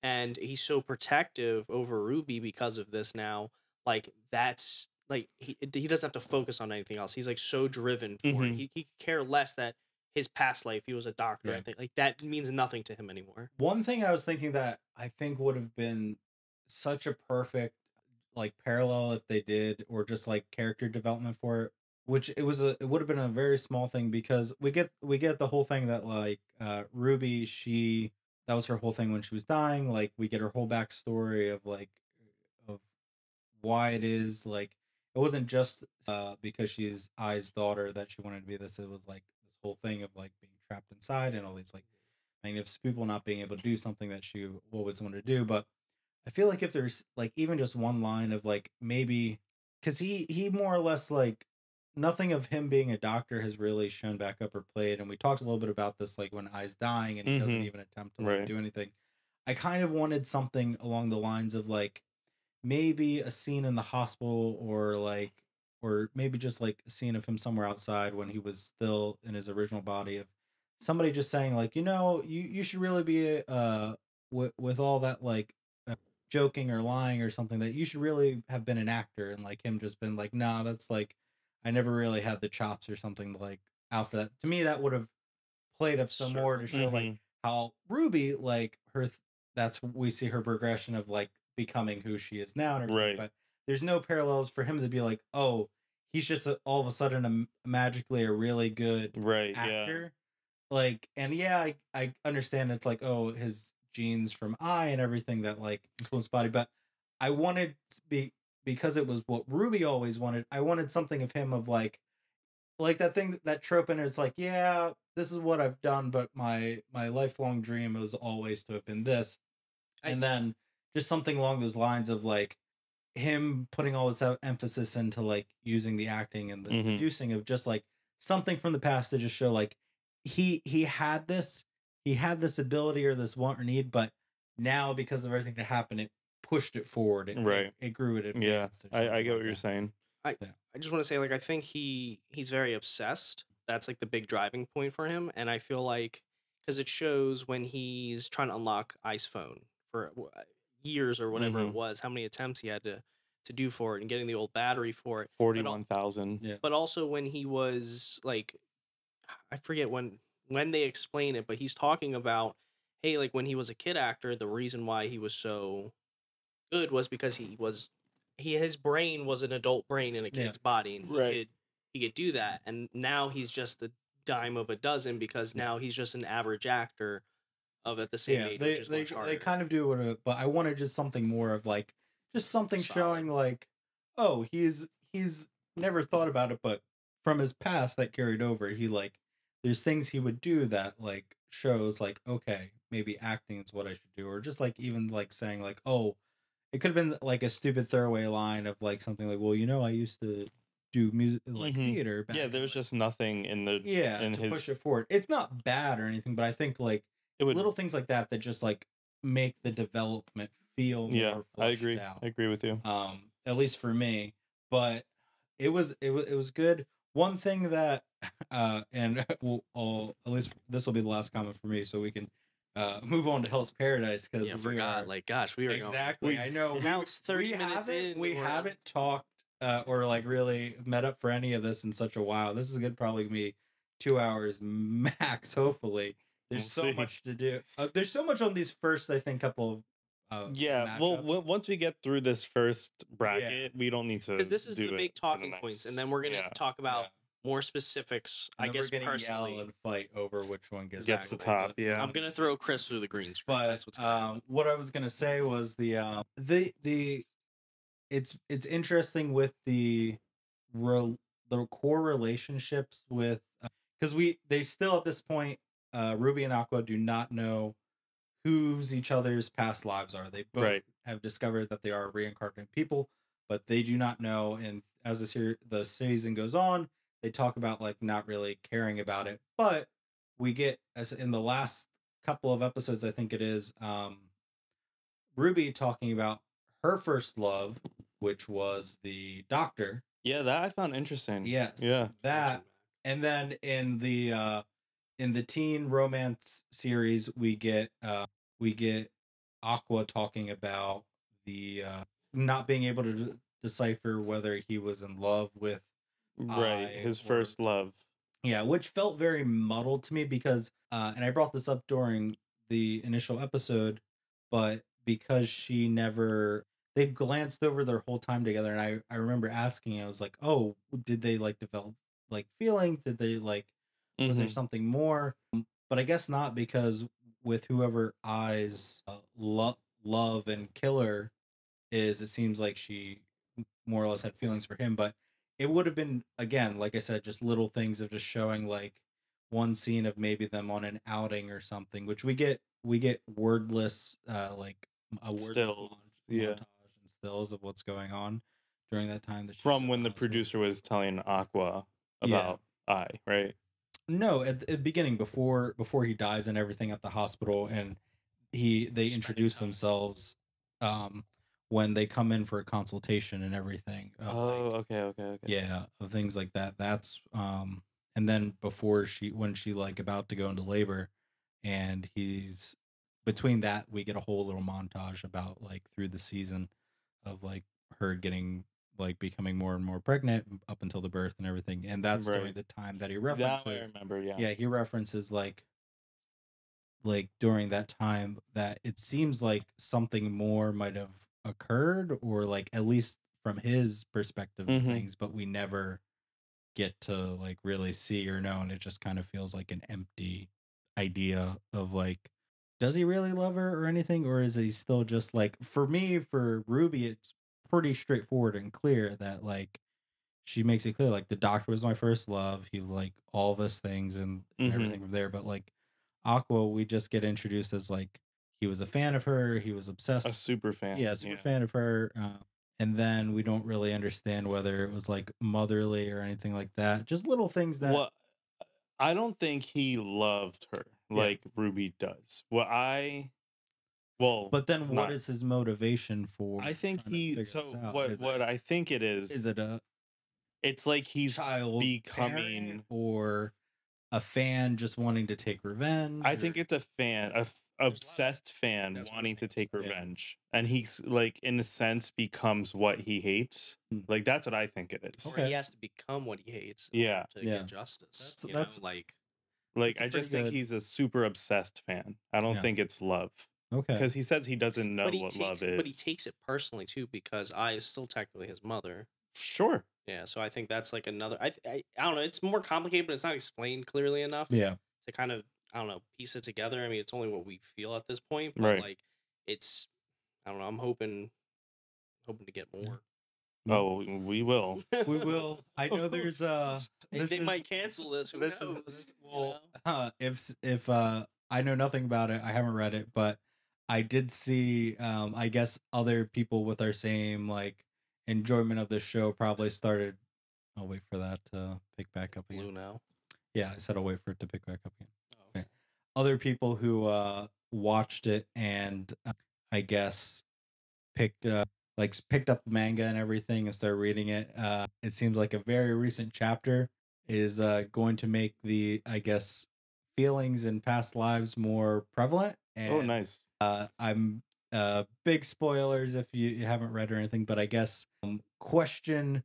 and he's so protective over Ruby because of this now. Like, that's like he doesn't have to focus on anything else. He's like so driven for it. He care less that his past life, he was a doctor. I think like that means nothing to him anymore. One thing I was thinking that I think would have been such a perfect like parallel if they did, or just like character development for it, which it would have been a very small thing, because we get the whole thing that like Ruby, that was her whole thing when she was dying. Like, we get her whole backstory of why it is like it wasn't just because she's Ai's daughter that she wanted to be this. It was like this whole thing of like being trapped inside and all these like magnificent people not being able to do something that she always wanted to do. But I feel like if there's like even just one line of like, maybe because he more or less like, nothing of him being a doctor has really shown back up or played. And we talked a little bit about this, like when Ai's dying and he doesn't even attempt to like, do anything. I kind of wanted something along the lines of like maybe a scene in the hospital, or maybe just like a scene of him somewhere outside when he was still in his original body, of somebody just saying like, you should really be with all that like joking or lying or something, that you should really have been an actor, and like him just been like, nah, that's like, I never really had the chops or something. Like, after that, to me, that would have played up some more to show like how Ruby, like that's we see her progression of like becoming who she is now, and everything. But there's no parallels for him to be like, oh, he's just all of a sudden magically a really good actor. Like, and I understand it's like, oh, his genes from Ai and everything that like influenced body, but I wanted to be, because it was what Ruby always wanted. I wanted something of him of like that thing, that trope, and it's like, yeah, this is what I've done, but my lifelong dream was always to have been this. And then just something along those lines of like him putting all this emphasis into like using the acting and the deducing of just like something from the past to just show like he had this ability or this want or need, but now because of everything that happened, it pushed it forward. It grew it advanced. Yeah, I get what you're saying. I just want to say, like, I think he's very obsessed. That's like the big driving point for him, and I feel like because it shows when he's trying to unlock Ice Phone for years or whatever it was, how many attempts he had to do for it, and getting the old battery for it, 41,000. Yeah. But also when he was like, I forget when they explain it, but he's talking about, hey, like when he was a kid actor, the reason why he was so good was because his brain was an adult brain in a kid's body, and he could do that. And now he's just a dime of a dozen because now he's just an average actor of at the same age, which is much harder. They kind of do what, but I wanted just something more of like just something showing like, oh, he's never thought about it, but from his past that carried over, he like there's things he would do that like shows like, okay, maybe acting is what I should do, or just like even like saying like, oh, it could have been like a stupid throwaway line of like something like, well, I used to do music like theater back there's just nothing in the push it forward. It's not bad or anything, but I think like little things like that just like make the development feel more fleshed out. I agree with you. At least for me, but it was good. One thing that and at least this will be the last comment for me, so we can move on to Hell's Paradise, because I forgot. Like, gosh, we were exactly. I know. Now it's 30 minutes in. We haven't talked or like really met up for any of this in such a while. This is good. Probably gonna be 2 hours max. Hopefully, there's so much to do. There's so much on these first, I think, couple of. Well, once we get through this first bracket, we don't need to, because this is the big talking points, and then we're gonna talk about more specifics. And I guess we're gonna personally, yell and fight over which one gets the top. Yeah, I'm gonna throw Chris through the green screen. But that's what's happening. What I was gonna say was it's interesting with the core relationships with because they still at this point Ruby and Aqua do not know whose each other's past lives are. They both have discovered that they are reincarnated people, but they do not know. And as the season goes on, they talk about like not really caring about it. But we get, as in the last couple of episodes, I think it is, Ruby talking about her first love, which was the doctor. Yeah, that I found interesting. Yes. Yeah. That, and then in the teen romance series, we get Aqua talking about the not being able to decipher whether he was in love with his first love. Yeah, which felt very muddled to me because and I brought this up during the initial episode, but because they glanced over their whole time together, and I remember asking, I was like, oh, did they like develop like feelings? Did they like was there something more? But I guess not, because with whoever Ai's love and killer is, it seems like she more or less had feelings for him. But it would have been, again, like I said, just little things of just showing like one scene of maybe them on an outing or something, which we get wordless like a wordless montage and stills of what's going on during that time. From when the producer was telling Aqua about Ai, right? No, at the beginning, before he dies and everything at the hospital, and they introduce themselves when they come in for a consultation and everything. Okay. Yeah, of things like that. That's and then when she like about to go into labor, and he's between that, we get a whole little montage about like through the season of like her getting like becoming more and more pregnant up until the birth and everything, and that's during the time that he references. That I remember, yeah, he references like during that time that it seems like something more might have occurred, or like at least from his perspective of things, but we never get to like really see or know, and it just kind of feels like an empty idea of like, does he really love her or anything, or is he still just like, for Ruby, it's pretty straightforward and clear that like she makes it clear like the doctor was my first love, he like all these things and everything from there. But like Aqua, we just get introduced as like he was a fan of her. He was A obsessed. super fan. Yeah, super fan of her. And then we don't really understand whether it was like motherly or anything like that. Just little things that. Well, I don't think he loved her Yeah. like Ruby does. Well, But then what not. is his motivation for? I think trying to he. figure So this out? what I think it is. Is it a It's like he's child becoming. parent or a fan just wanting to take revenge? I think it's a fan, obsessed fan That's what wanting to it is. take Yeah. revenge, and he's like, in a sense, becomes what he hates. Hmm. Like that's what I think it is. Or he has to become what he hates in Yeah. order to Yeah. get justice. That's- like Like That's a I just pretty think good- he's a super obsessed fan. I don't Yeah. think it's love, okay. because he says he doesn't know what love is. But he takes it personally too, because I is still technically his mother. Sure. Yeah, so I think that's like another. I don't know. It's more complicated, but it's not explained clearly enough. Yeah. To kind of, I don't know, piece it together. I mean, it's only what we feel at this point, but Right. like it's, I don't know. I'm hoping to get more. Oh, we will. We will. I know there's They might cancel this. Who this knows? is you well know? if I know nothing about it, I haven't read it, but I did see I guess other people with our same like enjoyment of the show probably started. I'll wait for that to pick back up Blue again. now. Yeah, I said I'll wait for it to pick back up again. Oh, okay. Other people who watched it and I guess picked up the manga and everything and started reading it. It seems like a very recent chapter is going to make the, I guess, feelings in past lives more prevalent. And, Oh, nice. I'm big spoilers if you haven't read or anything, but I guess question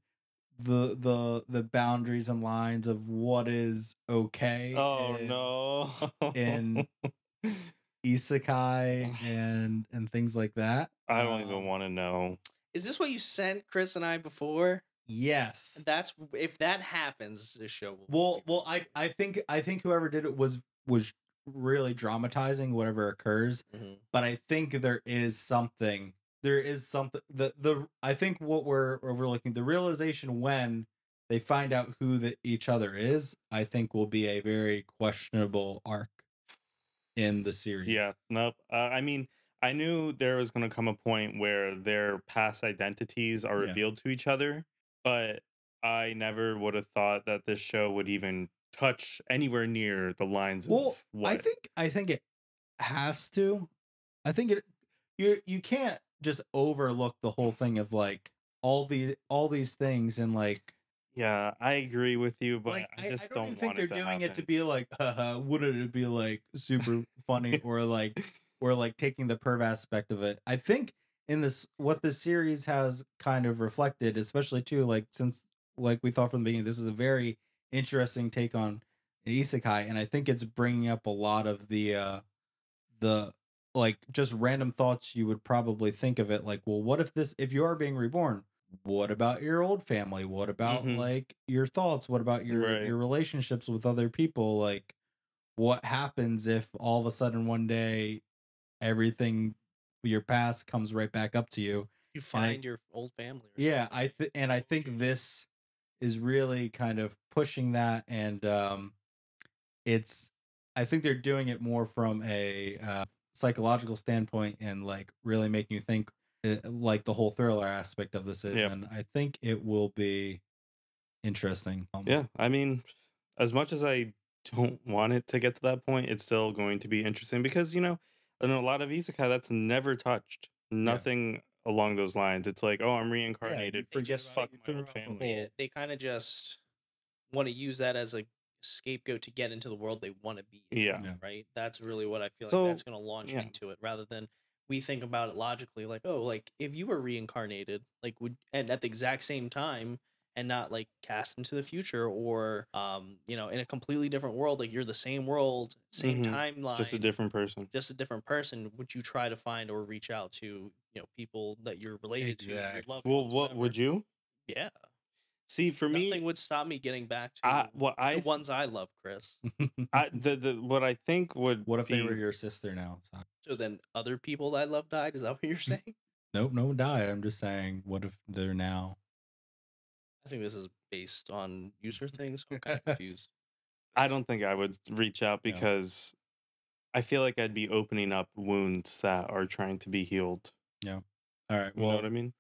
the boundaries and lines of what is okay. Oh no. in isekai and things like that. I don't even want to know. Is this what you sent Chris and I before? Yes. That's if that happens, this show will. Well, I think whoever did it was really dramatizing whatever occurs, Mhm. but I think there is something. The I think what we're overlooking, the realization when they find out who each other is, I think will be a very questionable arc in the series. Yeah. Nope. I mean, I knew there was going to come a point where their past identities are Yeah. revealed to each other, but I never would have thought that this show would even touch anywhere near the lines of what. I think it has to. I think you can't just overlook the whole thing of like all these things and like. Yeah, I agree with you, but Like, I just don't even want think they're it to doing it to happen. be like, wouldn't it be like super funny or like taking the perv aspect of it. I think in this, what the series has kind of reflected, especially too, like since like we thought from the beginning, this is a very interesting take on isekai, and I think it's bringing up a lot of the like just random thoughts you would probably think of it like, well, what if you are being reborn? What about your old family? What about Mhm. like your thoughts? What about your Right. relationships with other people? Like what happens if all of a sudden one day everything your past comes right back up to you? You find your old family. Or Yeah, something. I think this is really kind of pushing that, and it's I think they're doing it more from a psychological standpoint and like really making you think like the whole thriller aspect of this is, Yeah. and I think it will be interesting. Yeah, I mean, as much as I don't want it to get to that point, it's still going to be interesting because, in a lot of isekai, that's never touched. Nothing along those lines. It's like, oh, I'm reincarnated. They Forget just fuck my threw old out the family. whole- They kind of just want to use that as a scapegoat to get into the world they want to be in, Yeah. Yeah. right? That's really what I feel So, like that's going to launch yeah. into it, rather than we think about it logically, like, oh, like if you were reincarnated, like would and at the exact same time and not like cast into the future or in a completely different world, like you're the same world, same Mhm. timeline, Just a different person. would you try to find or reach out to people that you're related to, your Exactly. loved Well, ones, what whatever? would you? Yeah. See, for Nothing me, would stop me getting back to I the ones I love, Chris. what I think would What if be, they were your sister now? So, So then other people that I love died? Is that what you're saying? nope, no one died. I'm just saying, what if they're now? I think this is based on user things. I'm kind of confused. I don't think I would reach out No. because I feel like I'd be opening up wounds that are trying to be healed. Yeah. All right. You know Well, what I mean?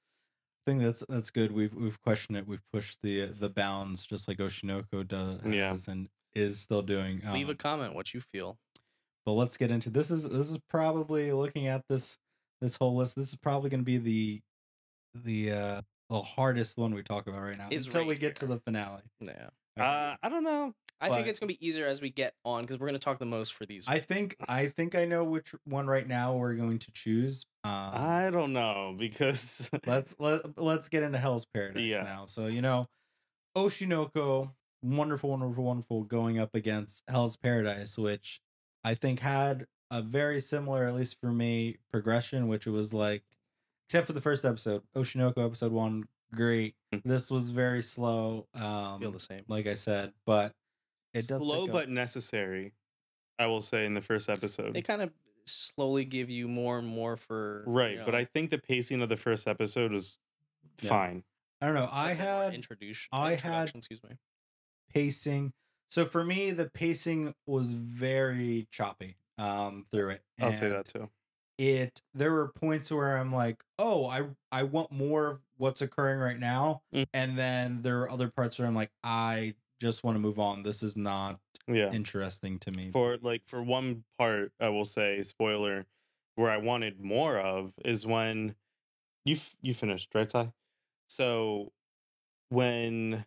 I think that's good. We've questioned it. We've pushed the bounds, just like Oshinoko has and is still doing. Leave a comment what you feel. But let's get into this. Is probably, looking at this whole list, this is probably going to be the hardest one we talk about right now until we get to the finale. Yeah. I don't know. I think it's gonna be easier as we get on because we're gonna talk the most for these. I think I know which one right now we're going to choose. I don't know, because let's get into Hell's Paradise now. So, Oshinoko, wonderful, going up against Hell's Paradise, which I think had a very similar, at least for me, progression, which was like, except for the first episode, Oshinoko episode 1, great. This was very slow. Feel the same, like I said, but it does slow but necessary. I will say in the first episode, they kind of slowly give you more and more for right. But I think the pacing of the first episode was fine. I don't know. I had excuse me, pacing. So for me, the pacing was very choppy through it. I'll say that too. There were points where I'm like, oh, I want more of what's occurring right now. And then there are other parts where I'm like, I just want to move on. This is not interesting to me. For one part, I will say, spoiler, where I wanted more of is when you finished, right, Sai? So when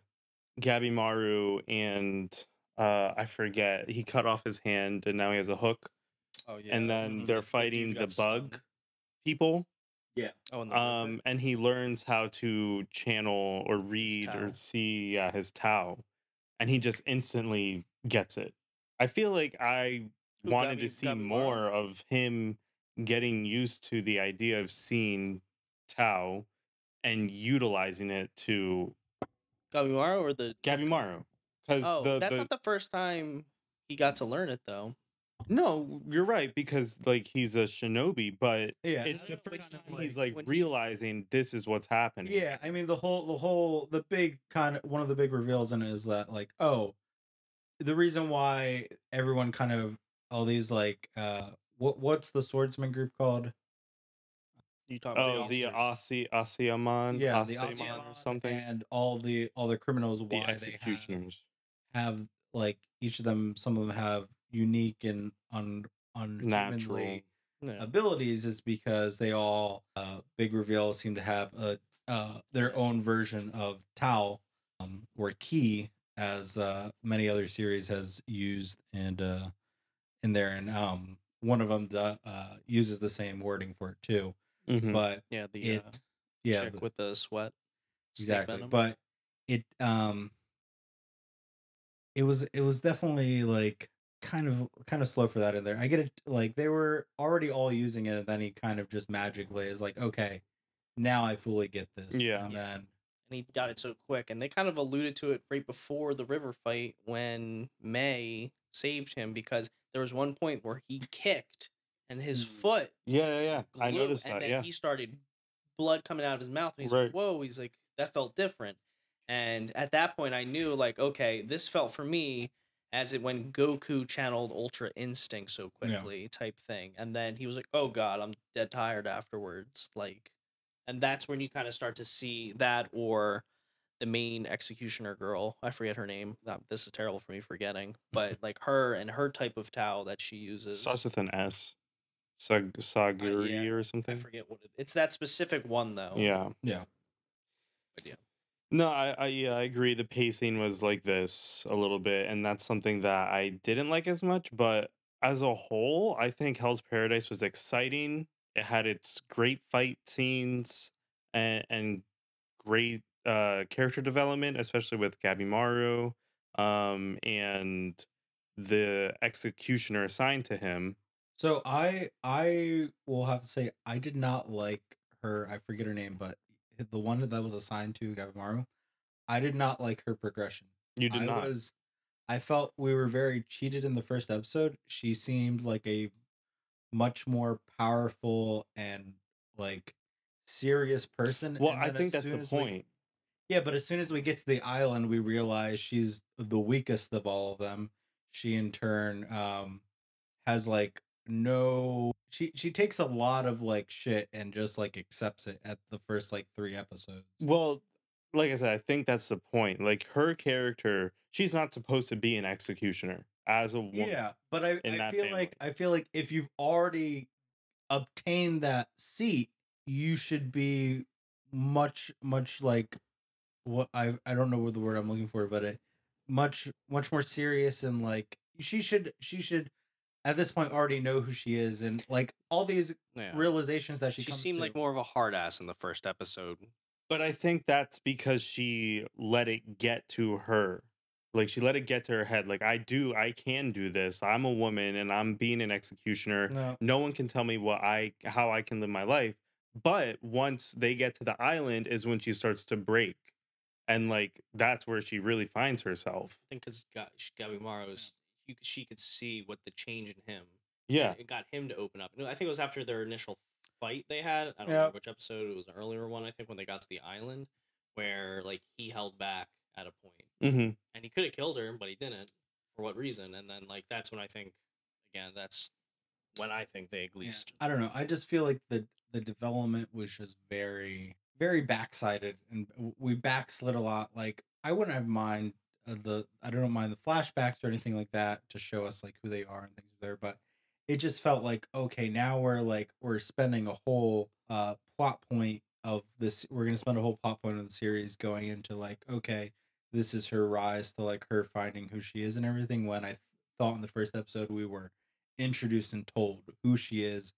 Gabimaru and I forget, he cut off his hand and now he has a hook. Oh yeah. And then they're fighting the bug people. Yeah. Oh, and he learns how to channel or read or see his Tao, and he just instantly gets it. I feel like I wanted to see more of him getting used to the idea of seeing Tao and utilizing it to Gabimaru or the Gabimaru. Because that's not the first time he got to learn it, though. No, you're right, because like he's a shinobi, but it's the first time he's like realizing this is what's happening. Yeah, I mean the big kind of one of the big reveals in it is that, like, oh, the reason why everyone kind of all these like what's the swordsman group called? You talking about the Asiaman, yeah, the Asiaman or something, and all the criminals, the executioners have like each of them, some of them have unique and unhumanly abilities, is because they all big reveal seem to have their own version of Tao, or Ki, as many other series has used, and in there, and one of them uses the same wording for it too. But the chick with the sweat, exactly. But it was definitely like kind of slow for that in there. I get it, like they were already all using it, and then he kind of just magically is like, okay, now I fully get this. And he got it so quick, and they kind of alluded to it right before the river fight when May saved him, because there was one point where he kicked and his foot I noticed and that. then he started blood coming out of his mouth, and he's like, whoa, he's like, that felt different. And at that point I knew, like, okay, this felt for me as it when Goku channeled Ultra Instinct so quickly, type thing. And then he was like, oh god, I'm dead tired afterwards, like, and that's when you kind of start to see that, or the main executioner girl, I forget her name. This is terrible for me forgetting, but like her and her type of Tao that she uses. Starts with an S. Saguri or something. I forget what it's that specific one though. Yeah. But yeah. No, I agree. The pacing was like this a little bit, and that's something that I didn't like as much. But as a whole, I think Hell's Paradise was exciting. It had its great fight scenes and great character development, especially with Gabimaru, and the executioner assigned to him. So I will have to say I did not like her. I forget her name, but the one that was assigned to Gabimaru, I did not like her progression. You did not. I felt we were very cheated in the first episode. She seemed like a much more powerful and like serious person. Well, I think that's the point. But as soon as we get to the island, we realize she's the weakest of all of them. She in turn has like no, she takes a lot of like shit and just like accepts it at the first like 3 episodes. Well, like I said, I think that's the point. Like her character, she's not supposed to be an executioner as a woman. Yeah, but in I that feel family. like if you've already obtained that seat, you should be much like what I don't know what the word I'm looking for, but much more serious, and like she should at this point already know who she is, and like all these Yeah. realizations that she comes seemed to. like more of a hard ass in the first episode. But I think that's because she let it get to her. Like she let it get to her head. Like I can do this. I'm a woman and I'm being an executioner. No. No one can tell me how I can live my life. But once they get to the island is when she starts to break. And like that's where she really finds herself. I think because Gabimaro's, she could see what the change in him. Yeah. It got him to open up. I think it was after their initial fight they had. I don't remember which episode. It was an earlier one, I think, when they got to the island, where like he held back at a point. Mm-hmm. And he could have killed her, but he didn't. For what reason? And then like that's when I think, again, that's when I think they at least. I don't know. I just feel like the development was just very backsided, and we backslid a lot. Like I wouldn't have mind I don't mind the flashbacks or anything like that to show us like who they are and things there, but it just felt like, okay, now we're spending a whole plot point of this. We're gonna spend a whole plot point of the series going into like, okay, this is her rise to like her finding who she is and everything. When I thought in the first episode we were introduced and told who she is,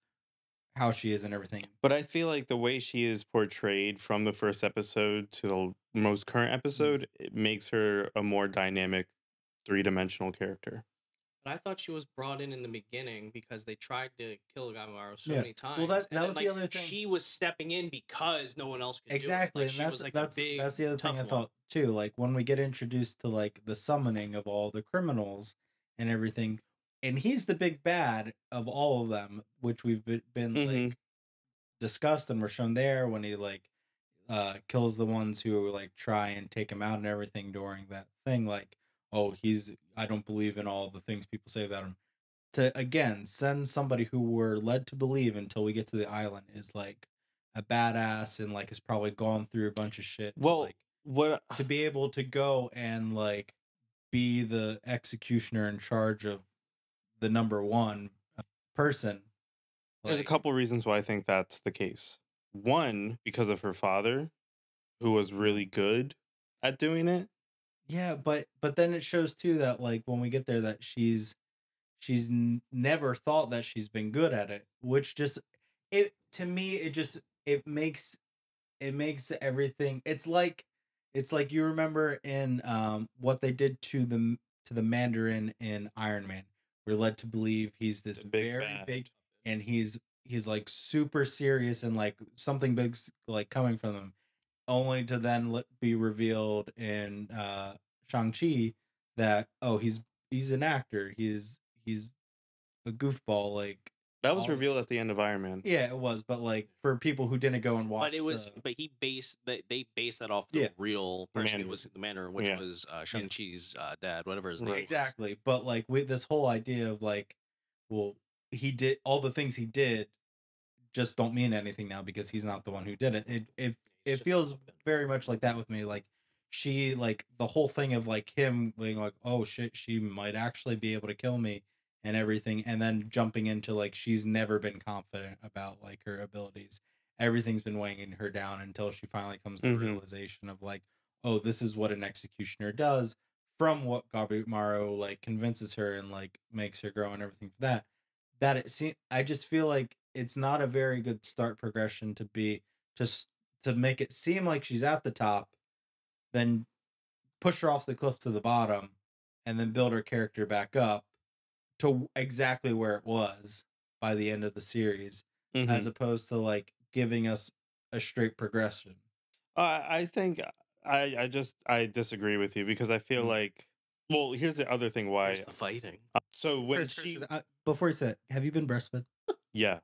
how she is, and everything. But I feel like the way she is portrayed from the first episode to the most current episode, it makes her a more dynamic, 3-dimensional character. But I thought she was brought in the beginning because they tried to kill Gabimaru so many times. Well, that was like, the other thing. She was stepping in because no one else could exactly. do it. Like, and was like that's big, the other thing I one. thought too. Like when we get introduced to like the summoning of all the criminals and everything, and he's the big bad of all of them, which we've been like discussed and were shown there when he like kills the ones who like try and take him out and everything during that thing. Like, oh, I don't believe in all the things people say about him. To again send somebody who we're led to believe until we get to the island is like a badass and like has probably gone through a bunch of shit. Well, to be able to go and like be the executioner in charge of the number one person. There's a couple reasons why I think that's the case. One, because of her father, who was really good at doing it. Yeah, but then it shows too that like when we get there that she's never thought that she's been good at it, which just to me it makes everything. It's like you remember in what they did to the Mandarin in Iron Man. We're led to believe he's this big, and he's like super serious and like something big's like coming from him, only to then be revealed in Shang-Chi that he's an actor, he's a goofball. Like that was revealed at the end of Iron Man. Yeah, it was, but like for people who didn't go and watch, but it was but they based that off the real person who was the Mandarin, which was Shang-Chi's dad, whatever his name was. Exactly. But like with this whole idea of like, well, he did all the things he did just don't mean anything now because he's not the one who did it. It feels very much like that with me. Like she, like the whole thing of like him being like, oh shit, she might actually be able to kill me and everything, and then jumping into like she's never been confident about like her abilities. Everything's been weighing her down until she finally comes to the realization of like, oh, this is what an executioner does, from what Gabimaru like convinces her and like makes her grow and everything for that. That it seems, I just feel like it's not a very good start progression to be to make it seem like she's at the top, then push her off the cliff to the bottom, and then build her character back up to exactly where it was by the end of the series, as opposed to like giving us a straight progression. I think I disagree with you because I feel like, well, here's the other thing why. There's the fighting. So when Chris, before you said, have you been breastfed? Yeah.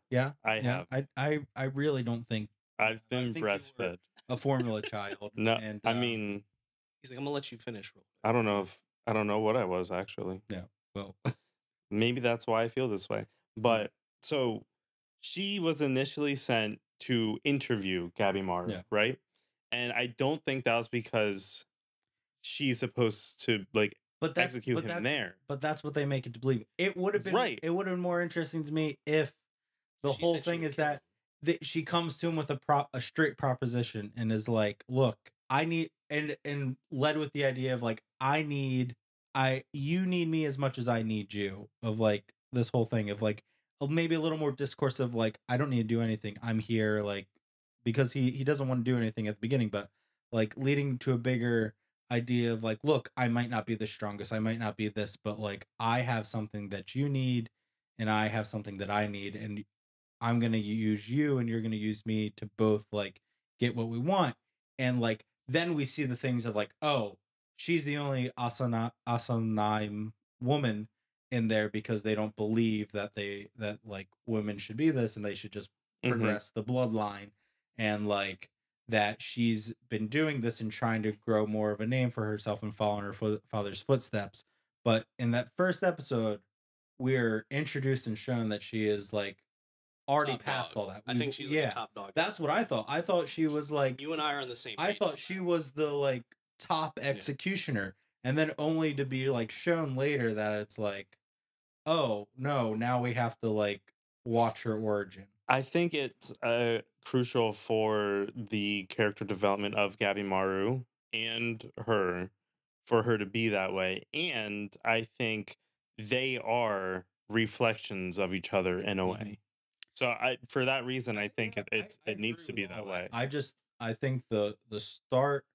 I have. I really don't think I've been breastfed. A formula child. No, and I mean, he's like, I'm gonna let you finish. I don't know what I was actually. Yeah. Well, maybe that's why I feel this way. But So she was initially sent to interview Gabby Maru, Yeah. right? And I don't think that was because she's supposed to like execute him there. But that's what they make it to believe. It would have been Right. It would have been more interesting to me if the She whole said she thing would is kill that she comes to him with a straight proposition and is like, "Look, I need," and led with the idea of like, you need me as much as I need you." Of like this whole thing of like maybe a little more discourse of like, "I don't need to do anything. I'm here," like because he doesn't want to do anything at the beginning, but like leading to a bigger idea of like, "Look, I might not be the strongest. I might not be this, but like I have something that you need and I have something that I need, and I'm gonna use you and you're gonna use me to both like get what we want." And like then we see the things of like, oh, she's the only Asanai woman in there because they don't believe that that like women should be this and they should just progress the bloodline, and like that she's been doing this and trying to grow more of a name for herself and follow in her father's footsteps. But in that first episode, we're introduced and shown that she is like already Top past dog. all that. I think she's like a top dog. That's what I thought. I thought she was like, You and I are on the same I page thought on she that. was the like top executioner, and then only to be like shown later that it's like, oh no, now we have to like watch her origin. I think it's crucial for the character development of Gabby Maru and her for her to be that way. And I think they are reflections of each other in a way. So for that reason, I think it needs to be that way. I think the start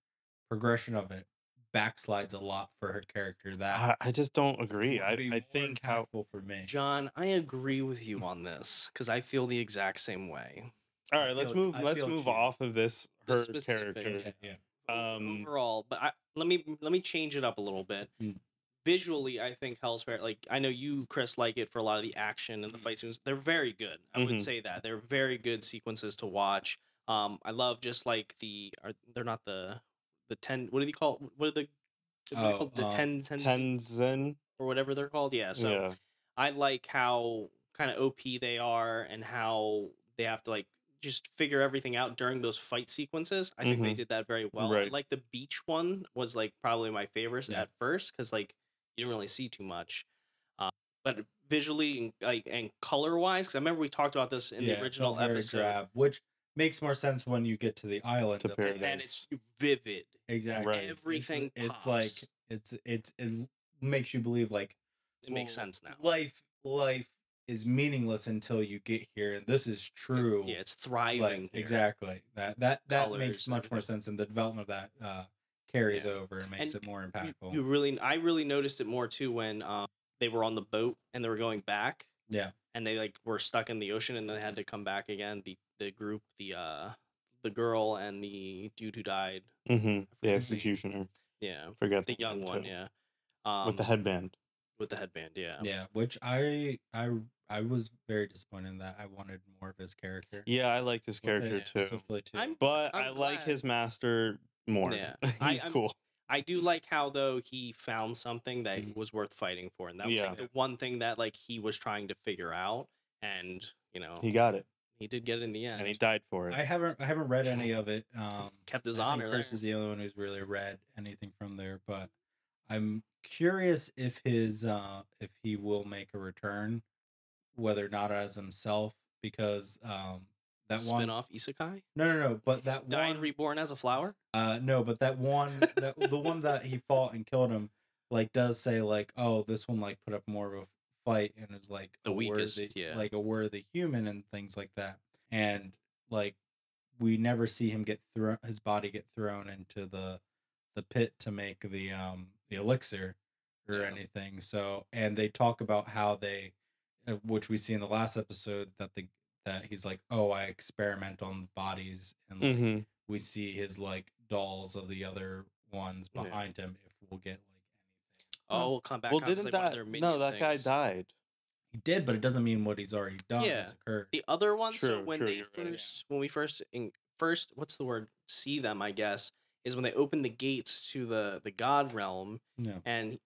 progression of it backslides a lot for her character. That I just don't agree. would be I more think how impactful for me. John, I agree with you on this because I feel the exact same way. all right, let's move you. off of this The her specific- character. Yeah. Overall, but let me change it up a little bit. Visually, I think Hell's Fair, like I know you, Chris, like it for a lot of the action and the fight scenes. They're very good. I would say that they're very good sequences to watch. I love just like they're not the 10. What do you call? What are the called? The 10 Tenzen or whatever they're called. Yeah. So yeah. I like how kind of OP they are and how they have to like just figure everything out during those fight sequences. I think they did that very well. Right. I like the beach one was like probably my favorite Yeah. at first because like you didn't really see too much, but visually and color wise, because I remember we talked about this in the original episode, drab, which makes more sense when you get to the island To of Paradise. and it's vivid. exactly Right. Everything it's pops. like it makes you believe like It makes sense now. Life is meaningless until you get here, and this is true. Yeah, it's thriving. Like, here. exactly. That Colors, makes much more everything. sense, and the development of that carries over and makes And it more impactful. I really noticed it more too when they were on the boat and they were going back. Yeah. And they like were stuck in the ocean and they had to come back again. The group, the girl and the dude who died. The executioner. Yeah. Forget the young one. too. Yeah. With the headband. With the headband. Yeah. Yeah. Which I was very disappointed in that. I wanted more of his character. Yeah, I liked his character too. Especially too. But I'm I like glad. his master more. Yeah. He's cool. I do like how though he found something that was worth fighting for, and that was like the one thing that like he was trying to figure out, and you know he got it. He did get it in the end, and he died for it. I haven't read any of it. Kept his I honor. think Chris is the only one who's really read anything from there, but I'm curious if if he will make a return, whether or not as himself, because that spin-off isekai. No, but that died one reborn as a flower. No, but that one the one that he fought and killed him, like does say like, oh, this one like put up more of a fight and is like the weakest, like a worthy human and things like that, and like we never see him his body get thrown into the pit to make the elixir or anything. So, and they talk about how they, which we see in the last episode, that he's like, oh, I experiment on bodies, and like we see his like dolls of the other ones behind him. If we'll get like anything. Oh, we'll come back. Well, didn't that guy died? He did, but it doesn't mean what he's already done has occurred. The other one, True, so when true, they you're first, when we first what's the word? See them, I guess, is when they open the gates to the god realm, and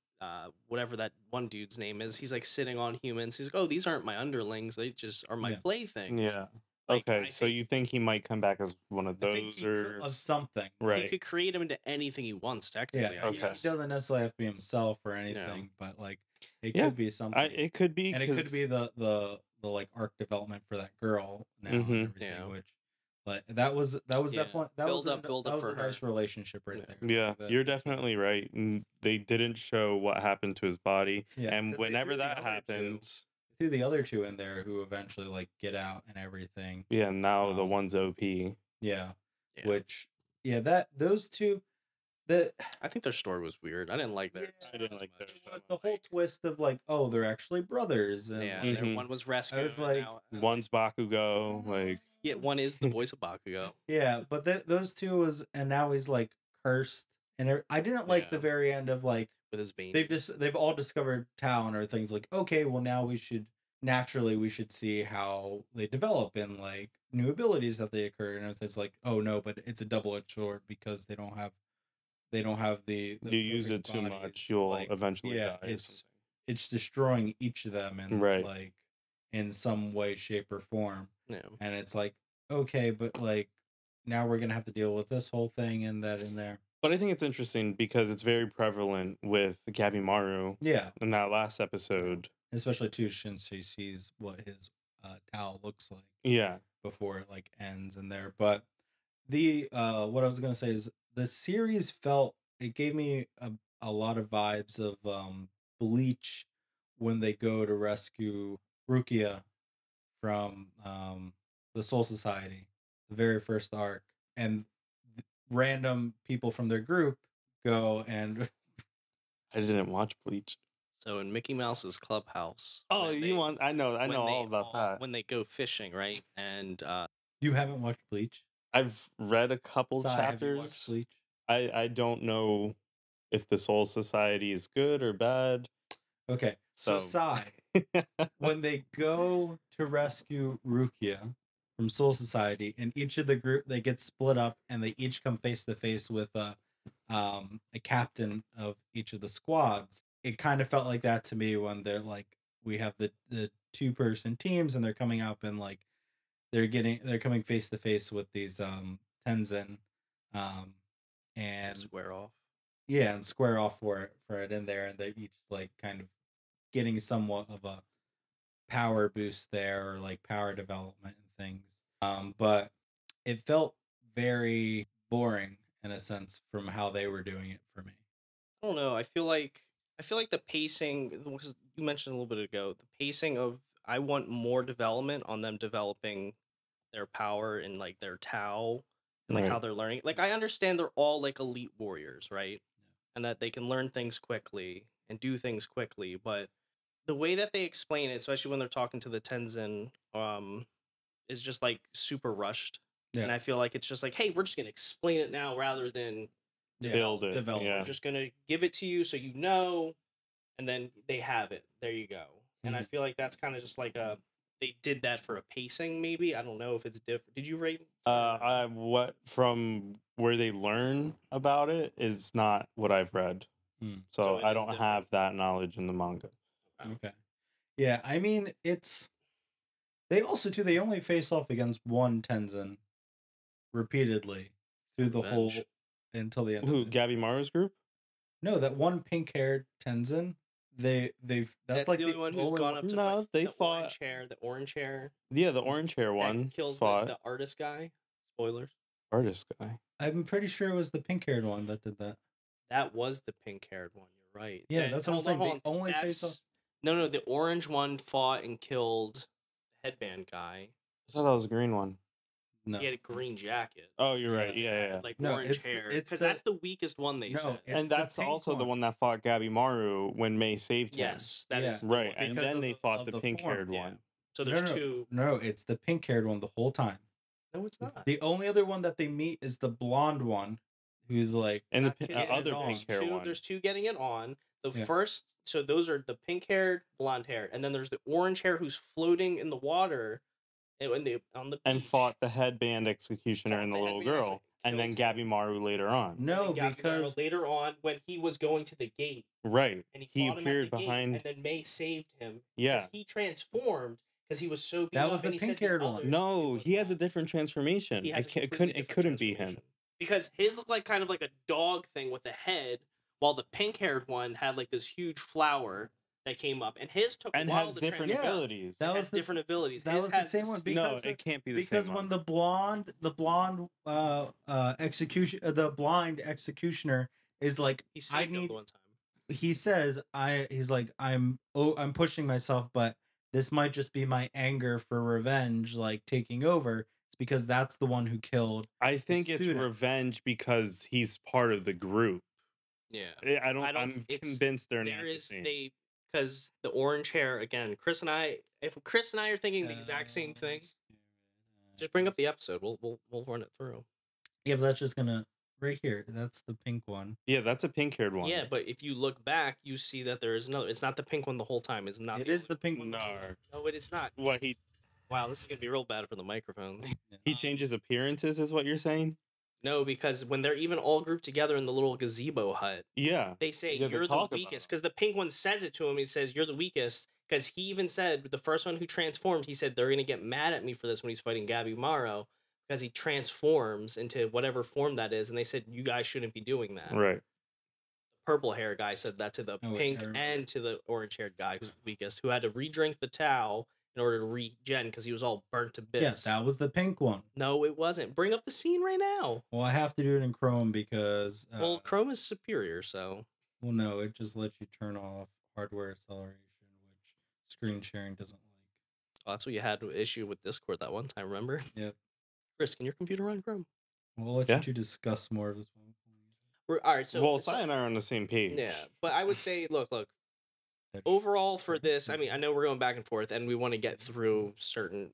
whatever that one dude's name is. He's like sitting on humans. He's like, oh, these aren't my underlings. They just are my playthings. Yeah. Like, Okay, so you think he might come back as one of I think those, he or of something. He right? could create him into anything he wants, Yeah, technically. I Okay. he guess. doesn't necessarily have to be himself or anything, but like it could be something. It could be, and it could be the like arc development for that girl now and everything, Yeah. which, but that was definitely that Build was up a for nice her. relationship right Yeah. there. Yeah, Like, you're the two. definitely right. They didn't show what happened to his body, Yeah, 'cause and they whenever threw the that other two- happens, threw the other two in there who eventually like get out and everything. yeah, now the Um, one's OP. Yeah, Yeah. which that those two. I think their story was weird. I didn't like their. I didn't like much. their The whole twist of like, oh, they're actually brothers, and Yeah, like, one was rescued. I was and like, now, One's Bakugo, like yeah, one is the voice of Bakugo. yeah, but those two was, and now he's like cursed, and I didn't like the Yeah. very end of like With his vein. they've all discovered Tao and everything's like, okay, well now we should see how they develop and like new abilities that they occur, and it's like, oh no, but it's a double-edged sword because they don't have the you use it perfect too bodies, much, you'll like, eventually yeah, die. Or it's something. it's destroying each of them in Right. like in some way, shape, or form. Yeah. And it's like, okay, but like now we're gonna have to deal with this whole thing and that in there. But I think it's interesting because it's very prevalent with Gabimaru Yeah, in that last episode. especially too since she sees what his Tao looks like Yeah, before it like ends in there. But the what I was gonna say is the series it gave me a lot of vibes of Bleach when they go to rescue Rukia from the Soul Society, the very first arc, and random people from their group go and I didn't watch Bleach. So in Mickey Mouse's clubhouse. Oh, when you they- want? I know when all they about that. When they go fishing, right? And you haven't watched Bleach? I've read a couple Sai, have you watched chapters. Bleach? I don't know if the Soul Society is good or bad. Okay, so Sai, when they go to rescue Rukia from Soul Society, and each of the group they get split up, and they each come face to face with a captain of each of the squads. It kind of felt like that to me when they're like, we have the 2-person teams, and they're coming up and like they're coming face to face with these Tenzin, and square off. yeah, and square off for it in there, and they're each like kind of getting somewhat of a power boost there, or like power development and things. But it felt very boring in a sense from how they were doing it for me. I don't know. I feel like the pacing, because you mentioned a little bit ago, the pacing of, I want more development on them developing their power and like their Tao and like Right. how they're learning. Like, I understand they're all like elite warriors, right? And that they can learn things quickly and do things quickly, but the way that they explain it, especially when they're talking to the Tenzin, is just like super rushed. Yeah. And I feel like it's just like, hey, we're just gonna explain it now rather than Build it. develop Yeah. we're just gonna give it to you so you know, and then they have it. There you go. And I feel like that's kind of just like they did that for a pacing, maybe. I don't know if it's different. Did you rate? What from where they learn about it is not what I've read. Hmm. So So it I is don't different. have that knowledge in the manga. Okay. Yeah, I mean, they also too, they only face off against one Tenzin repeatedly through the whole Revenge. until the end. Who, of it. Gabimaru's group? No, that one pink-haired Tenzin. That's like the only one who's gone up to No, fight they the fought- orange hair, the orange hair Yeah, the orange hair one that kills fought the artist guy. Spoilers. artist guy. I'm pretty sure it was the pink-haired one that did that. That was the pink-haired one. You're right. Yeah, that's what I'm saying. hold They on. only face That's- off. No, the orange one fought and killed the headband guy. I thought that was a green one. No, He had a green jacket. Oh, you're right. Yeah. Yeah, yeah. Like No, orange it's the- hair. it's Because the- that's the weakest one they No, said. it's And the that's pink also the one. one that fought Gabimaru when May saved him. Yes, that Yeah. is the Right, one. and Because then of they the- fought of the the pink-haired form, yeah. one. So there's no, two. No, it's the pink-haired one the whole time. No, it's not. The only other one that they meet is the blonde one, who's like, And the Not kidding. other on. pink hair two, one. There's two getting it on. The Yeah. first, so those are the pink haired, blonde hair, and then there's the orange hair who's floating in the water, on the And beach. fought the headband executioner and the Fought little headband girl. exec- and then Gabby Maru later on. No, And Gabimaru because later on, when he was going to the gate, Right. and he He fought him appeared at the behind. gate, and then May saved him. Yeah. Because he transformed because he was so beat That up, was the and he said pink-haired one. others- No, it he was has a not. different transformation. He has a It completely different couldn't be him. transformation. Because his looked like kind of like a dog thing with a head, while the pink-haired one had like this huge flower that came up, and his took And a while has to different transform. abilities. That It was has the different abilities. that His was the has same one. this- Because No, it can't be the because same when one. the blind executioner is like, He I saved him need. the one time. He says, he's like, I'm pushing myself, but this might just be my anger for revenge, like taking over. It's because that's the one who killed. I think it's student. revenge because he's part of the group. Yeah. I'm it's- convinced they're There not is the same. because the orange hair again. Chris and I, if Chris and I are thinking the exact same thing, just bring up the episode. We'll run it through. Yeah, but that's just gonna right here. That's the pink one. Yeah, that's a pink-haired one. Yeah, but if you look back, you see that there is another. It's not the pink one the whole time. It's not. It is the pink one. No. No, it is not. What he Wow, this is gonna be real bad for the microphones. changes appearances is what you're saying? No, because when they're even all grouped together in the little gazebo hut, Yeah. they say Yeah, they you're the talk about weakest. it. Because the pink one says it to him. He says you're the weakest. Because he even said the first one who transformed, he said they're gonna get mad at me for this when he's fighting Gabby Maro because he transforms into whatever form that is, and they said you guys shouldn't be doing that. Right. Purple hair guy said that to the Oh, wait, pink I remember. and to the orange haired guy who's the weakest, who had to re-drink the Tao in order to regen because he was all burnt to Yeah, bits. that was the pink one. No, it wasn't. Bring up the scene right now. Well, I have to do it in Chrome because Well, Chrome is superior, so well, no, it just lets you turn off hardware acceleration, which screen sharing doesn't like. well, that's what you had to issue with Discord that one time. Remember? Yep. Chris, can your computer run Chrome? We'll let Yeah. you two discuss more of this one. All right. So, well, Sai and I are on the same page. yeah, but I would say, look. That's- Overall, for this, I mean, I know we're going back and forth, and we want to get through certain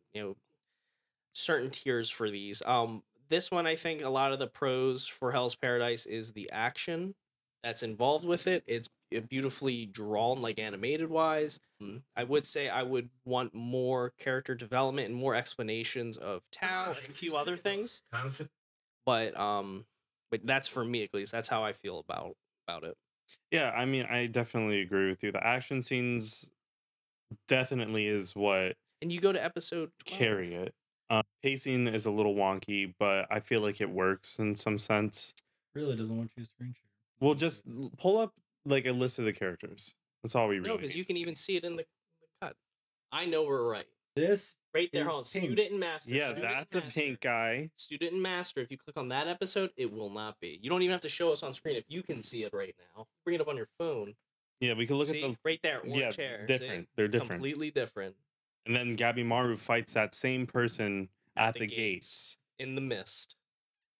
tiers for these. This one, I think a lot of the pros for Hell's Paradise is the action that's involved with it. It's beautifully drawn, like animated wise. I would say I would want more character development and more explanations of Tao and a few other things. But that's for me at least. That's how I feel about it. Yeah, I mean, I definitely agree with you. The action scenes definitely is what And you go to episode 12. carry it. Pacing is a little wonky, but I feel like it works in some sense. Really doesn't want you to screen share. We'll just pull up like a list of the characters. That's all we really No, because need you to can see. even see it in the cut. I know we're right. This Right there, is hold on. pink. Student and master. Yeah, student and that's a master. pink guy. Student and master. If you click on that episode, it will not be. You don't even have to show us on screen if you can see it right now. Bring it up on your phone. Yeah, we can look See? at the right there, orange yeah, hair. See? different. They're different. Completely different. And then Gabby Maru fights that same person at the gates. In the mist.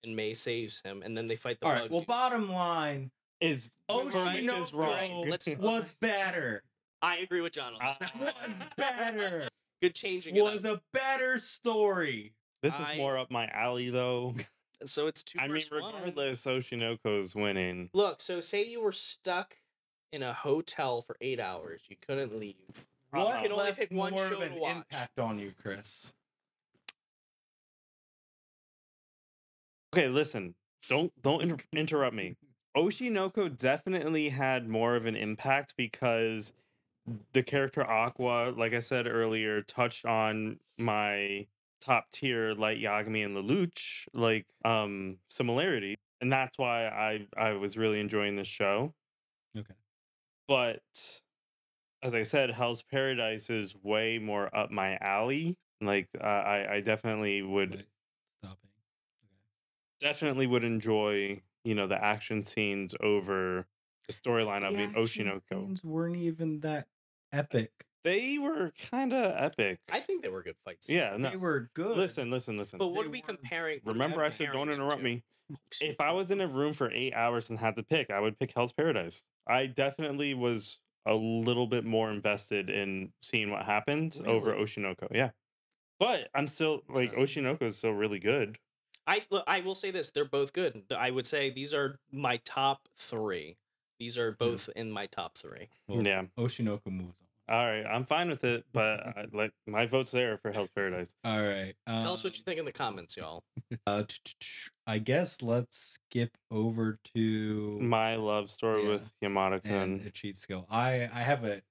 And May saves him, and then they fight the All bug right. Well, dudes. bottom line, Is Oshi is wrong. Let's- was better. I agree with John on this. Was better. Good changing it Was up. a better story. This is I- more up my alley, though. So it's two I mean, versus one. regardless, Oshinoko's winning. Look, so say you were stuck in a hotel for 8 hours. You couldn't leave. Uh-oh. What You can only left pick one more show of an to watch. impact on you, Chris? Okay, listen. Don't interrupt me. Oshinoko definitely had more of an impact because the character Aqua, like I said earlier, touched on my top tier Light Yagami and Lelouch similarity, and that's why I was really enjoying this show. Okay. But as I said, Hell's Paradise is way more up my alley. Like I definitely would Wait, stopping. definitely would enjoy, the action scenes over the storyline of The the action Oshinoko. scenes weren't even that epic. They were kind of epic. I think they were good fights. Yeah, no. They were good. Listen. But what They are we weren't- comparing? what are we Remember, I said comparing don't them interrupt to? me. Oh, If I was in a room for 8 hours and had to pick, I would pick Hell's Paradise. I definitely was a little bit more invested in seeing what happened over Really? Oshinoko. Yeah. But I'm still like Oshinoko is still really good. I will say this: they're both good. I would say these are my top three. These are both in my top three. Well, Yeah. Oshinoko moves on. All right, I'm fine with it, but like my vote's there for Hell's Paradise. All right. Tell us what you think in the comments, y'all. I guess let's skip over to My love story Yeah. with Yamada and Kun. a cheat skill. I have a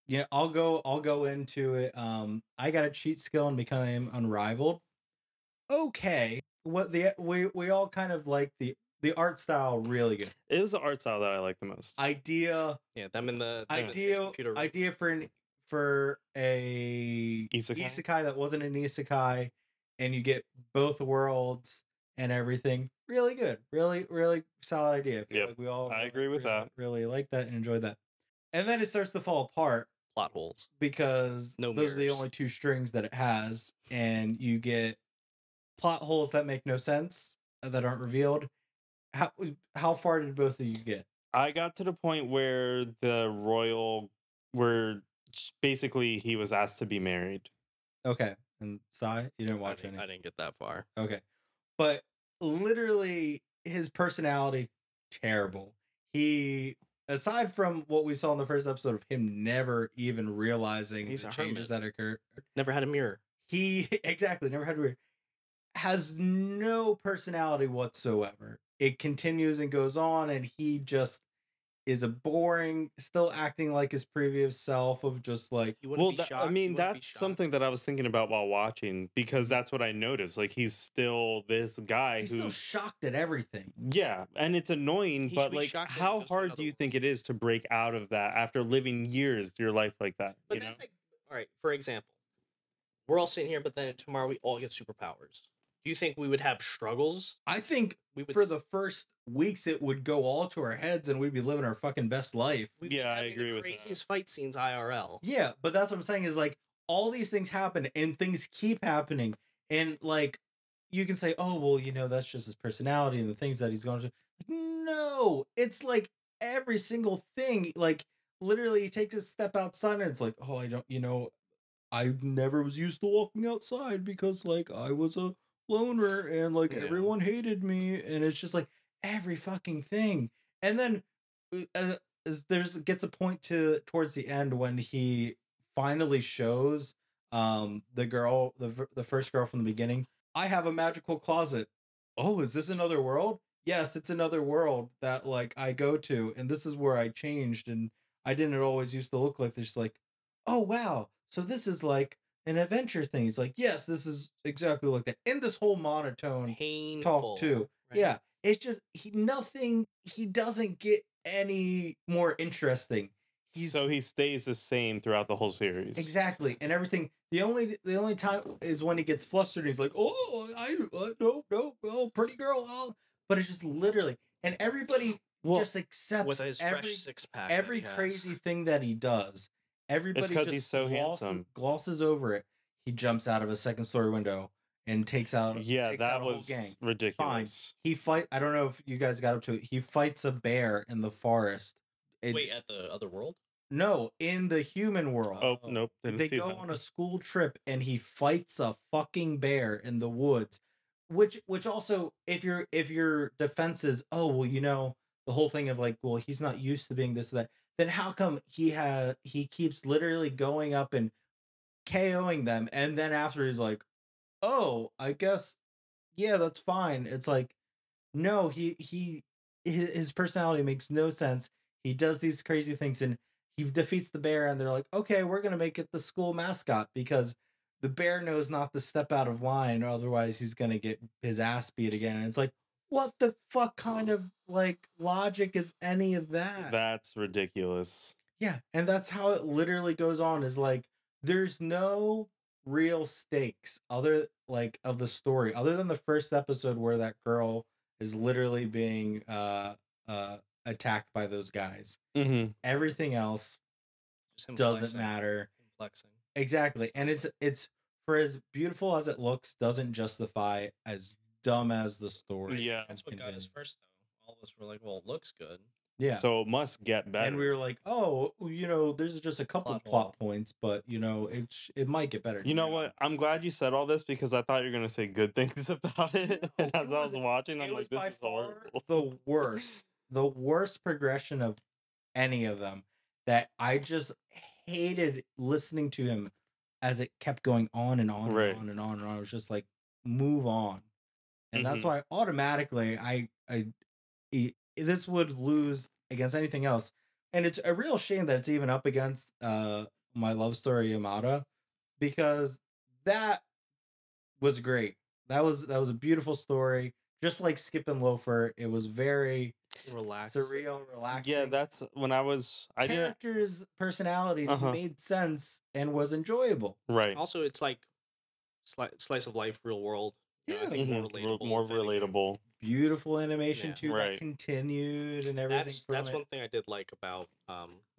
yeah. I'll go into it. I got a cheat skill and became unrivaled. Okay, what we all kind of like the art style really good. It was the art style that I like the most. Yeah, them in the computer room. Idea for a isekai that wasn't an isekai, and you get both worlds and everything. Really good, really solid idea. I feel like we all I agree with that. Really like that and enjoyed that. And then it starts to fall apart Plot holes. because No those are the mirrors. only two strings that it has, and you get plot holes that make no sense that aren't revealed. How far did both of you get? I got to the point where basically he was asked to be married. Okay, and Sai, you didn't watch any. I didn't get that far. Okay, but literally his personality terrible. He, aside from what we saw in the first episode of him never even realizing He's the a changes hermit. that occur, Never had a mirror. he exactly never had to. Has no personality whatsoever. It continues and goes on, and he just is a boring, still acting like his previous self of just like. You wouldn't Well, be that- shocked. I You mean, wouldn't be that's shocked. something that I was thinking about while watching because that's what I noticed. Like he's still this guy He's still who's shocked at everything. yeah, and it's annoying. He But should be like, shocked that he how goes to hard another do you world. think it is to break out of that after living years your life like that? But you know? that's like, all right. For example, we're all sitting here, but then tomorrow we all get superpowers. Do you think we would have struggles? I think We would for the first weeks it would go all to our heads and we'd be living our fucking best life. we'd be Yeah, I having agree the with that. craziest fight scenes IRL. Yeah, but that's what I'm saying is like all these things happen and things keep happening. And like you can say, oh, well, you know, that's just his personality and the things that he's going to. No, it's like every single thing. Like literally he takes a step outside and it's like, oh, I don't, you know, I never was used to walking outside because like I was a loner and like Yeah. everyone hated me. And it's just like every fucking thing. And then gets a point towards the end when he finally shows the girl, the first girl from the beginning, I have a magical closet. Oh, is this another world? Yes, it's another world that like I go to, and this is where I changed, and I didn't always used to look like this. Like, oh wow, so this is like an adventure thing. He's like, yes, this is exactly like that. In this whole monotone Painful. talk too. right? Yeah, it's just he doesn't get any more interesting. So he stays the same throughout the whole series. Exactly, and everything. The only time is when he gets flustered. And he's like, "Oh, no, pretty girl." Oh. But it's just literally, and everybody just accepts With his every fresh six pack. every crazy thing that he does. Everybody It's 'cause just he's so handsome. glosses over it. He jumps out of a second story window and takes out. Yeah, takes out that a whole was gang. ridiculous. He fight. I don't know if you guys got up to it. He fights a bear in the forest. Wait, at the other world? No, in the human world. Oh nope, didn't They see go that. on a school trip and he fights a fucking bear in the woods. Which also, if your defense is, oh well, you know, the whole thing of like, well, he's not used to being this or that, then how come he keeps literally going up and KOing them, and then after he's like, oh, I guess, yeah, that's fine. It's like, no, his personality makes no sense. He does these crazy things and he defeats the bear, and they're like, okay, we're gonna make it the school mascot because the bear knows not to step out of line, or otherwise he's gonna get his ass beat again. And it's like, what the fuck kind of like logic is any of that? That's ridiculous. Yeah, and that's how it literally goes on. Is like there's no real stakes other like of the story other than the first episode where that girl is literally being attacked by those guys. Mm-hmm. Everything else Just him doesn't flexing. matter. Him flexing. Exactly. And it's for as beautiful as it looks, doesn't justify as dumb as the story. Yeah. That's what got us continues. first, though. All of us were like, well, it looks good. Yeah. So it must get better. And we were like, oh, you know, there's just a couple plot points, but you know, it might get better. You know what? I'm glad you said all this because I thought you were gonna say good things about it. No, and as it I was watching, I'm It was like, by this is far horrible. the worst progression of any of them, that I just hated listening to him as it kept going on and on Right. and on and on and on. I was just like, move on. and that's Mhm. why automatically this would lose against anything else. And it's a real shame that it's even up against My Love Story Yamada, because that was great. That was a beautiful story. Just like Skip and Loafer, it was very Relax. surreal, relaxing. Yeah, that's when I didn't. Characters' personalities made sense and was enjoyable. Right. Also, it's like slice of life, real world. You know, I Yeah. think more Mhm. relatable. More if anything. relatable. Beautiful animation Yeah. too, that Right. continued and everything. That's one thing I did like about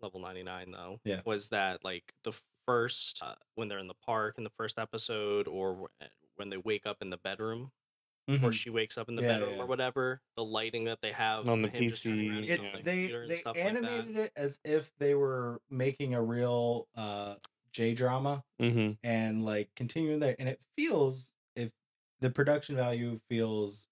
level 99 though. Yeah. Was that like the first when they're in the park in the first episode, or when they wake up in the bedroom, or she wakes up in the bedroom or whatever, the lighting that they have on the him just turning around PC. and the computer and They stuff animated like it as if they were making a real J drama Mm-hmm. and like continuing there, and it feels, if the production value feels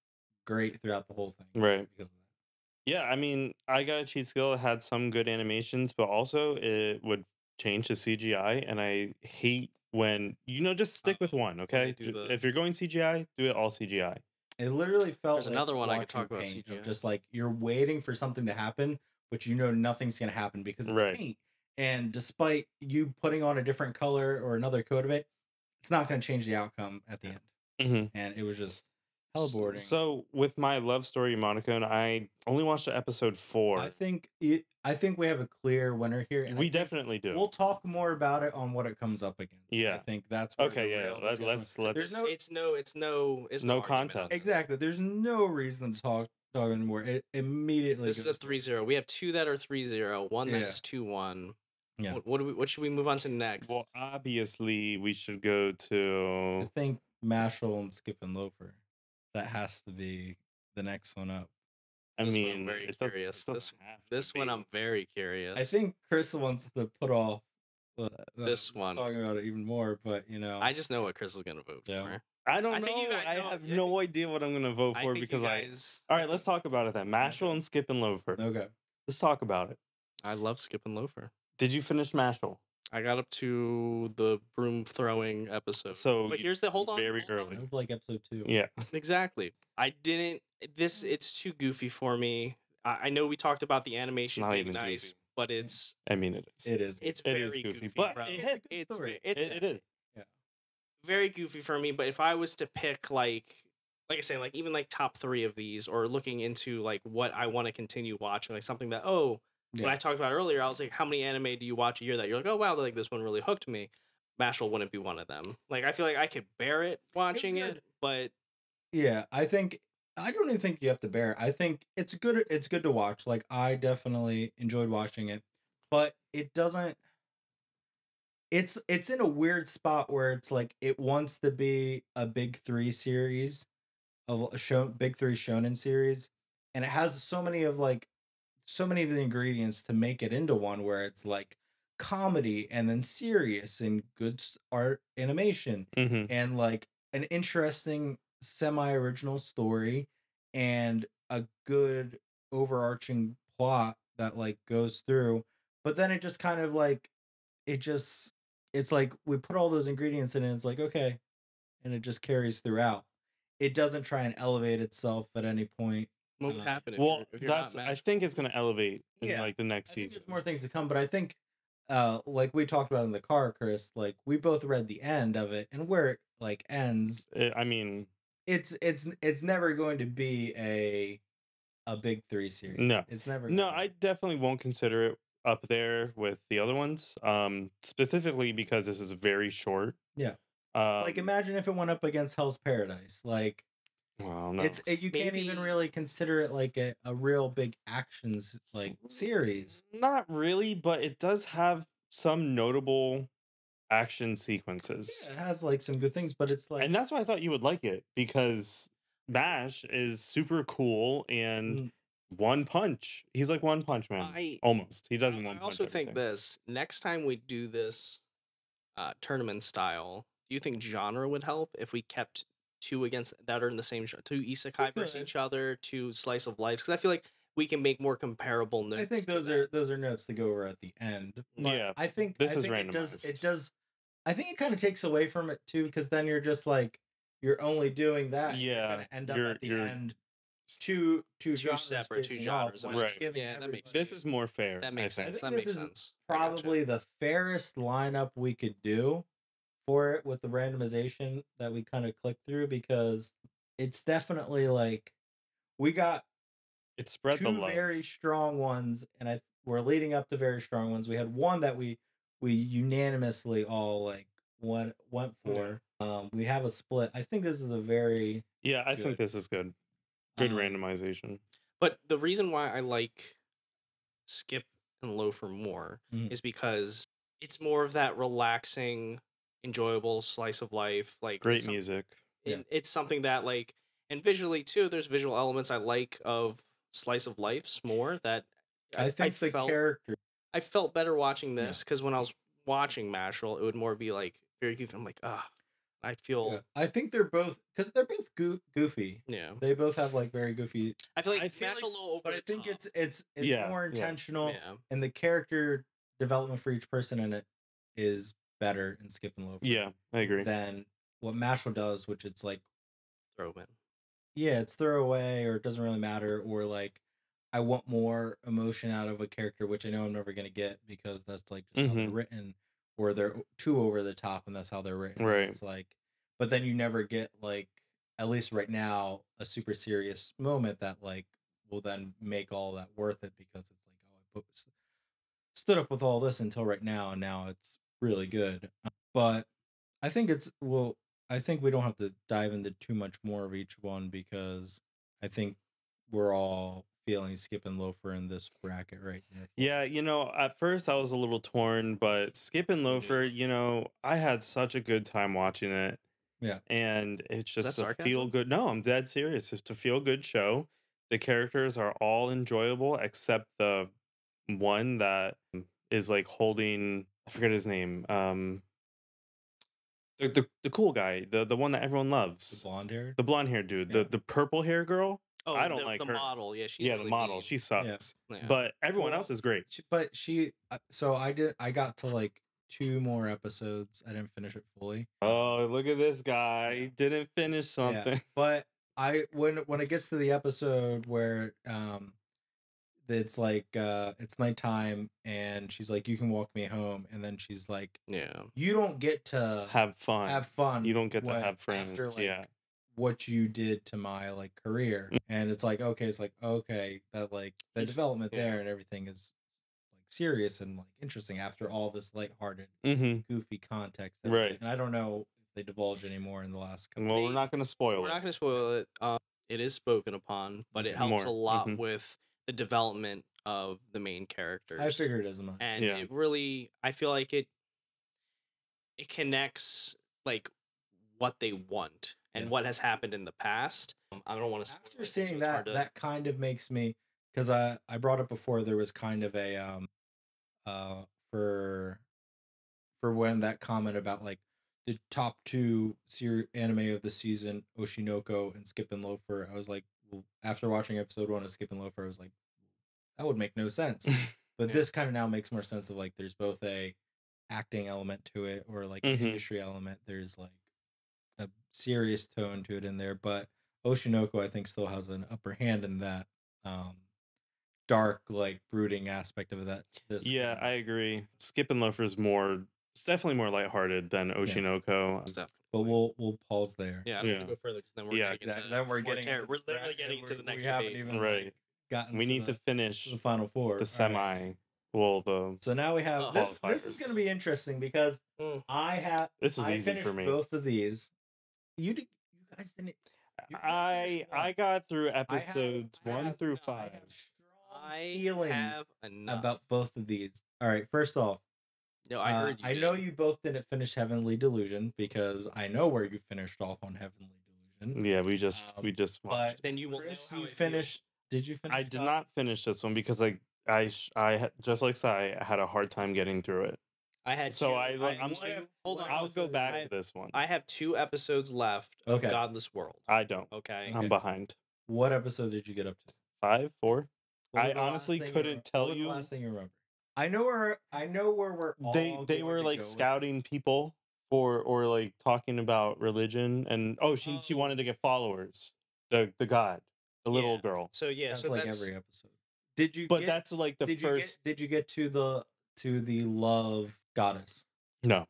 great throughout the whole thing, Right. because of that. Yeah, I mean, I got a cheat skill. It had some good animations, but also it would change to CGI, and I hate when just stick with one. Okay, if you're going CGI, do it all CGI. It literally felt There's like another one I could watching talk about paint, CGI. of just like you're waiting for something to happen, but nothing's gonna happen because it's Right. paint. And despite you putting on a different color or another coat of it, it's not gonna change the outcome at the end. Mm-hmm. And it was just hellboarding. So with My Love Story Monocone, I only watched episode 4. I think we have a clear winner here. And We definitely do. We'll talk more about it on what it comes up against. Yeah. I think that's where Okay, the yeah. real Let's discussion- There's it's no no argument contest. on this. exactly. There's no reason to talk anymore. It immediately. This is a 3-0. We have 2 that are 3-0, one Yeah. that's 2-1. Yeah. What should we move on to next? Well, obviously, we should go I to. think Mashle and Skip and Loafer. That has to be the next one up. This one I'm mean, very it doesn't- curious. it doesn't have to This one be. I'm very curious. I think Chris wants to put off This one. talking about it even more, but I just know what Chris is gonna vote Yeah. for. I don't I know. think you guys I know- have I no idea what I'm going to vote I for think because you guys. All right, let's talk about it then. Mashle and Skip and Loafer. Okay. Let's talk about it. I love Skip and Loafer. Did you finish Mashle? I got up to the broom throwing episode. So but here's the hold on. very hold on. early. That was like episode 2. Yeah. Exactly. I didn't. It's too goofy for me. I know we talked about the animation not being even nice, goofy. but it's I mean, it is. It is. it's It very is goofy, bro. but it- It's a good it's story. It is. very goofy for me. But if I was to pick like I say, like even like top 3 of these, or looking into like what I want to continue watching, like something that when I talked about earlier, I was like, how many anime do you watch a year that you're like, oh wow, like this one really hooked me? Mashle wouldn't be one of them. Like I feel like I could bear it watching it, but Yeah, I don't even think you have to bear it. I think it's good. It's good to watch. Like I definitely enjoyed watching it, but it doesn't. It's in a weird spot where it's like it wants to be a big 3 series of big 3 shonen series, and it has so many of the ingredients to make it into one where it's like comedy and then serious and good art animation Mm-hmm. and like an interesting semi-original story and a good overarching plot that like goes through, but then it just kind of like it's like we put all those ingredients in and it's like okay, and it just carries throughout. It doesn't try and elevate itself at any point. what would happen if Well, if you're not I think it's going to elevate in Yeah, like the next I think season. there's more things to come, but I think like we talked about in the car, Chris, like we both read the end of it, and where it like ends, I mean, it's never going to be a big 3 series. No. It's never no, gonna be. I definitely won't consider it up there with the other ones. Specifically because this is very short. Yeah. Um, Like imagine if it went up against Hell's Paradise. Like well, no. you can't even Maybe- really consider it like a real big actions like series. Not really, but it does have some notable action sequences. Yeah, it has like some good things, but it's like And that's why I thought you would like it, because Bash is super cool and Mm. One Punch. He's like One Punch Man. Almost. He doesn't I one punch. also think everything. this next time we do this tournament style, do you think genre would help if we kept 2 against that are in the same genre, 2 isekai versus could. each other, 2 slice of life? Because I feel like we can make more comparable notes. I think to those that. are notes to go over at the end. But Yeah, I think this I is think it does randomized. I think it kind of takes away from it too, because then you're just like you're only doing that, and Yeah, you're gonna end up you're- at the you're- end two genres separate, two facing off genres, when right. giving Yeah, that makes everybody- This is more fair. That makes I think. sense. think That this makes is sense. I gotcha. probably the fairest lineup we could do for it with the randomization that we kind of clicked through, because it's definitely like we got It spread the two love. very strong ones, and we're leading up to very strong ones. We had one that we unanimously all like went for. We have a split. I think this is a very Yeah, I think good. this is good. Good Um, randomization. But the reason why I like Skip and Loafer more Mhm. is because it's more of that relaxing, enjoyable slice of life. Like Great it's some- music. Yeah. It's something that like, and visually too. There's visual elements I like of slice of lifes more. That I think the character. I felt better watching this because when I was watching Mashle, it would more be like very goofy. I'm like, I feel. Yeah. I think they're both goofy. Yeah. They both have like very goofy. I feel like I feel Mashle like a little over But I the think top. it's Yeah, more yeah. intentional, Yeah. and the character development for each person in it is better in Skip and Loafer. Yeah, I agree. Than what Mashle does, which it's like, Throw in. yeah, it's throwaway, or it doesn't really matter, or like I want more emotion out of a character, which I know I'm never gonna get because that's like just how they're written, or they're too over the top and that's how they're written. Right. It's like, but then you never get like, at least right now, a super serious moment that like will then make all that worth it, because it's like, oh, stood up with all this until right now, and now it's really good. But I think I think we don't have to dive into too much more of each one, because I think we're all feeling Skip and Loafer in this bracket right now. Yeah, at first I was a little torn, but Skip and Loafer, I had such a good time watching it. Yeah. And it's that just a sarcasm? feel good. No, I'm dead serious. It's a feel good show. The characters are all enjoyable except the one that is like holding, I forget his name. The cool guy, the one that everyone loves. The blonde hair dude, Yeah. the purple hair girl. Oh, I don't like the her. model. Yeah, she's Yeah, really the model. mean. She sucks. Yeah. But everyone Well, else is great. But so I got to like 2 more episodes. I didn't finish it fully. Oh, look at this guy. Yeah. He didn't finish something. Yeah. But when it gets to the episode where it's like it's nighttime and she's like, you can walk me home, and then she's like, Yeah. you don't get to Have fun. You don't get to when- have friends. after like Yeah. what you did to my like career. And it's like, okay, that like the He's- development yeah. there and everything is like serious and like interesting after all this lighthearted Mm-hmm. goofy context. Right. And I don't know if they divulge anymore in the last couple. Well, we're not going to spoil We're it. not going to spoil it. It is spoken upon, but it helps More. a lot Mhm. with the development of the main characters. I figured as much. and Yeah. it really, I feel like it connects like what they want and Yeah. what has happened in the past. I don't want to. After seeing that, that kind of makes me, because I brought up before, there was kind of a for when that comment about like the top 2 anime of the season, Oshinoko and Skip and Loafer, I was like, well, after watching episode 1 of Skip and Loafer, I was like, that would make no sense. But Yeah. this kind of now makes more sense of like, there's both a acting element to it, or like an Mhm. industry element. There's like a serious tone to it in there, but Oshinoko, I think, still has an upper hand in that dark, like brooding aspect of that. Yeah, I agree. Skip and Loafer is it's definitely more lighthearted than Oshinoko. But we'll pause there. Yeah, I don't Yeah. want to go further because then we're Yeah, getting Exactly. into Then we're more getting into we're this literally bracket, getting to the next we haven't debate. even Right. like, gotten. We to need to finish the final 4. the All semi. right. Well, the So now we have Oh. this is going to be interesting because Mm. this is I easy finished for me. both of these. You guys didn't. You guys finished one. I got through I have- episodes I 1 have- through I 5. have strong I feelings have enough. about both of these. All right, first off, No, I heard you. I know you both didn't finish Heavenly Delusion, because I know where you finished off on Heavenly Delusion. Yeah, we just watched. But Then you will Chris, know how you I feel. finished. Did you finish? I did Top? not finish this one because just like Sai, I had a hard time getting through it. I had So two, I'm hold on. I'll go back I- to this one. I have 2 episodes left of Okay. Godless World. I don't. Okay. I'm behind. What episode did you get up to? 5, 4. What was I the last honestly thing you couldn't remember? tell What was you. the last thing you remember? I know where we're all They going were to like go. scouting people or like talking about religion, and she wanted to get followers. The god, the little girl. So yeah, That's so like that's every episode. Did you? But that's like the did first. Did you get to the love goddess? No.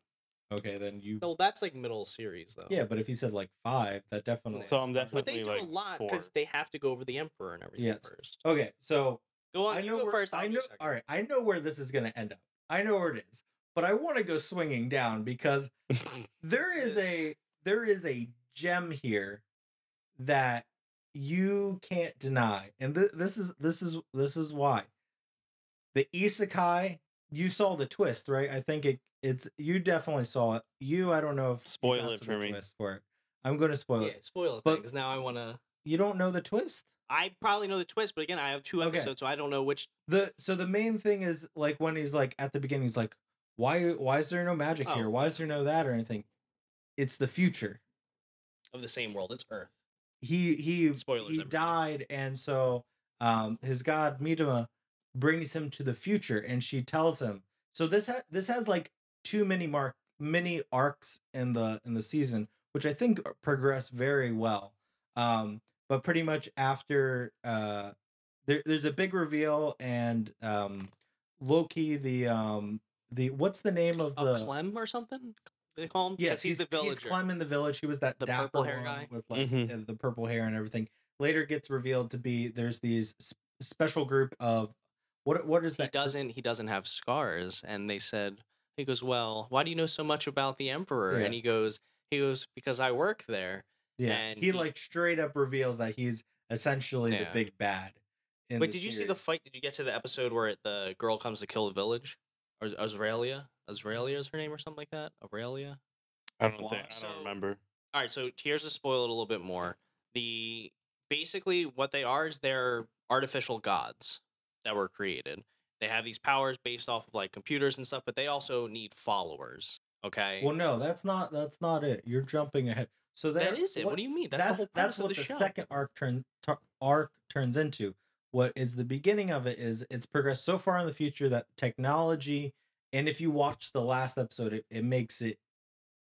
Okay, then you. well, that's like middle series though. Yeah, but if you said like 5, that definitely. So I'm But they definitely do like a lot 4. because they have to go over the emperor and everything Yes. first. Okay, so Go on, you go first. I I'll know. go second. All right, I know where this is gonna end up. I know where it is, but I want to go swinging down because there is a gem here that you can't deny, and this is why the isekai. You saw the twist, right? I think it's you definitely saw it. I don't know if you Spoil got it to for the me. twist for it. I'm going to spoil Yeah, it. spoil it But- because now I want to. You don't know the twist? I probably know the twist, but again, I have 2 Okay. episodes, so I don't know which. So the main thing is like when he's like at the beginning, he's like, why is there no magic Oh, here? Why is there no that or anything? It's the future. Of the same world, it's Earth. He Spoilers, he everybody. died, and so his god Midama brings him to the future, and she tells him. So this has like too many mini arcs in the season, which I think progress very well. But pretty much after there's a big reveal, and Loki, the what's the name of the Clem or something? They call him. Yes, he's the villager. He's Clem in the village. He was that The dapper purple hair one guy? with like Mhm. the purple hair and everything. Later gets revealed to be there's these special group of what is He that? doesn't. He doesn't have scars, and they said he goes, "Well, why do you know so much about the emperor?" Yeah. And he goes, "Because I work there." Yeah, and he like straight up reveals that he's essentially the Yeah. big bad. Wait, did you see the fight? Did you get to the episode where the girl comes to kill the village? Or Azraelia? Azraelia is her name or something like that? Aurelia? I don't So- remember. All right, so here's to spoil it a little bit more. Basically what they are is they're artificial gods that were created. They have these powers based off of like computers and stuff, but they also need followers. Okay. Well, no, that's not it. You're jumping ahead. So that is it. What do you mean? That's the whole premise that's what of the show. second arc turns into. What is the beginning of it is it's progressed so far in the future that technology, and if you watch the last episode, it makes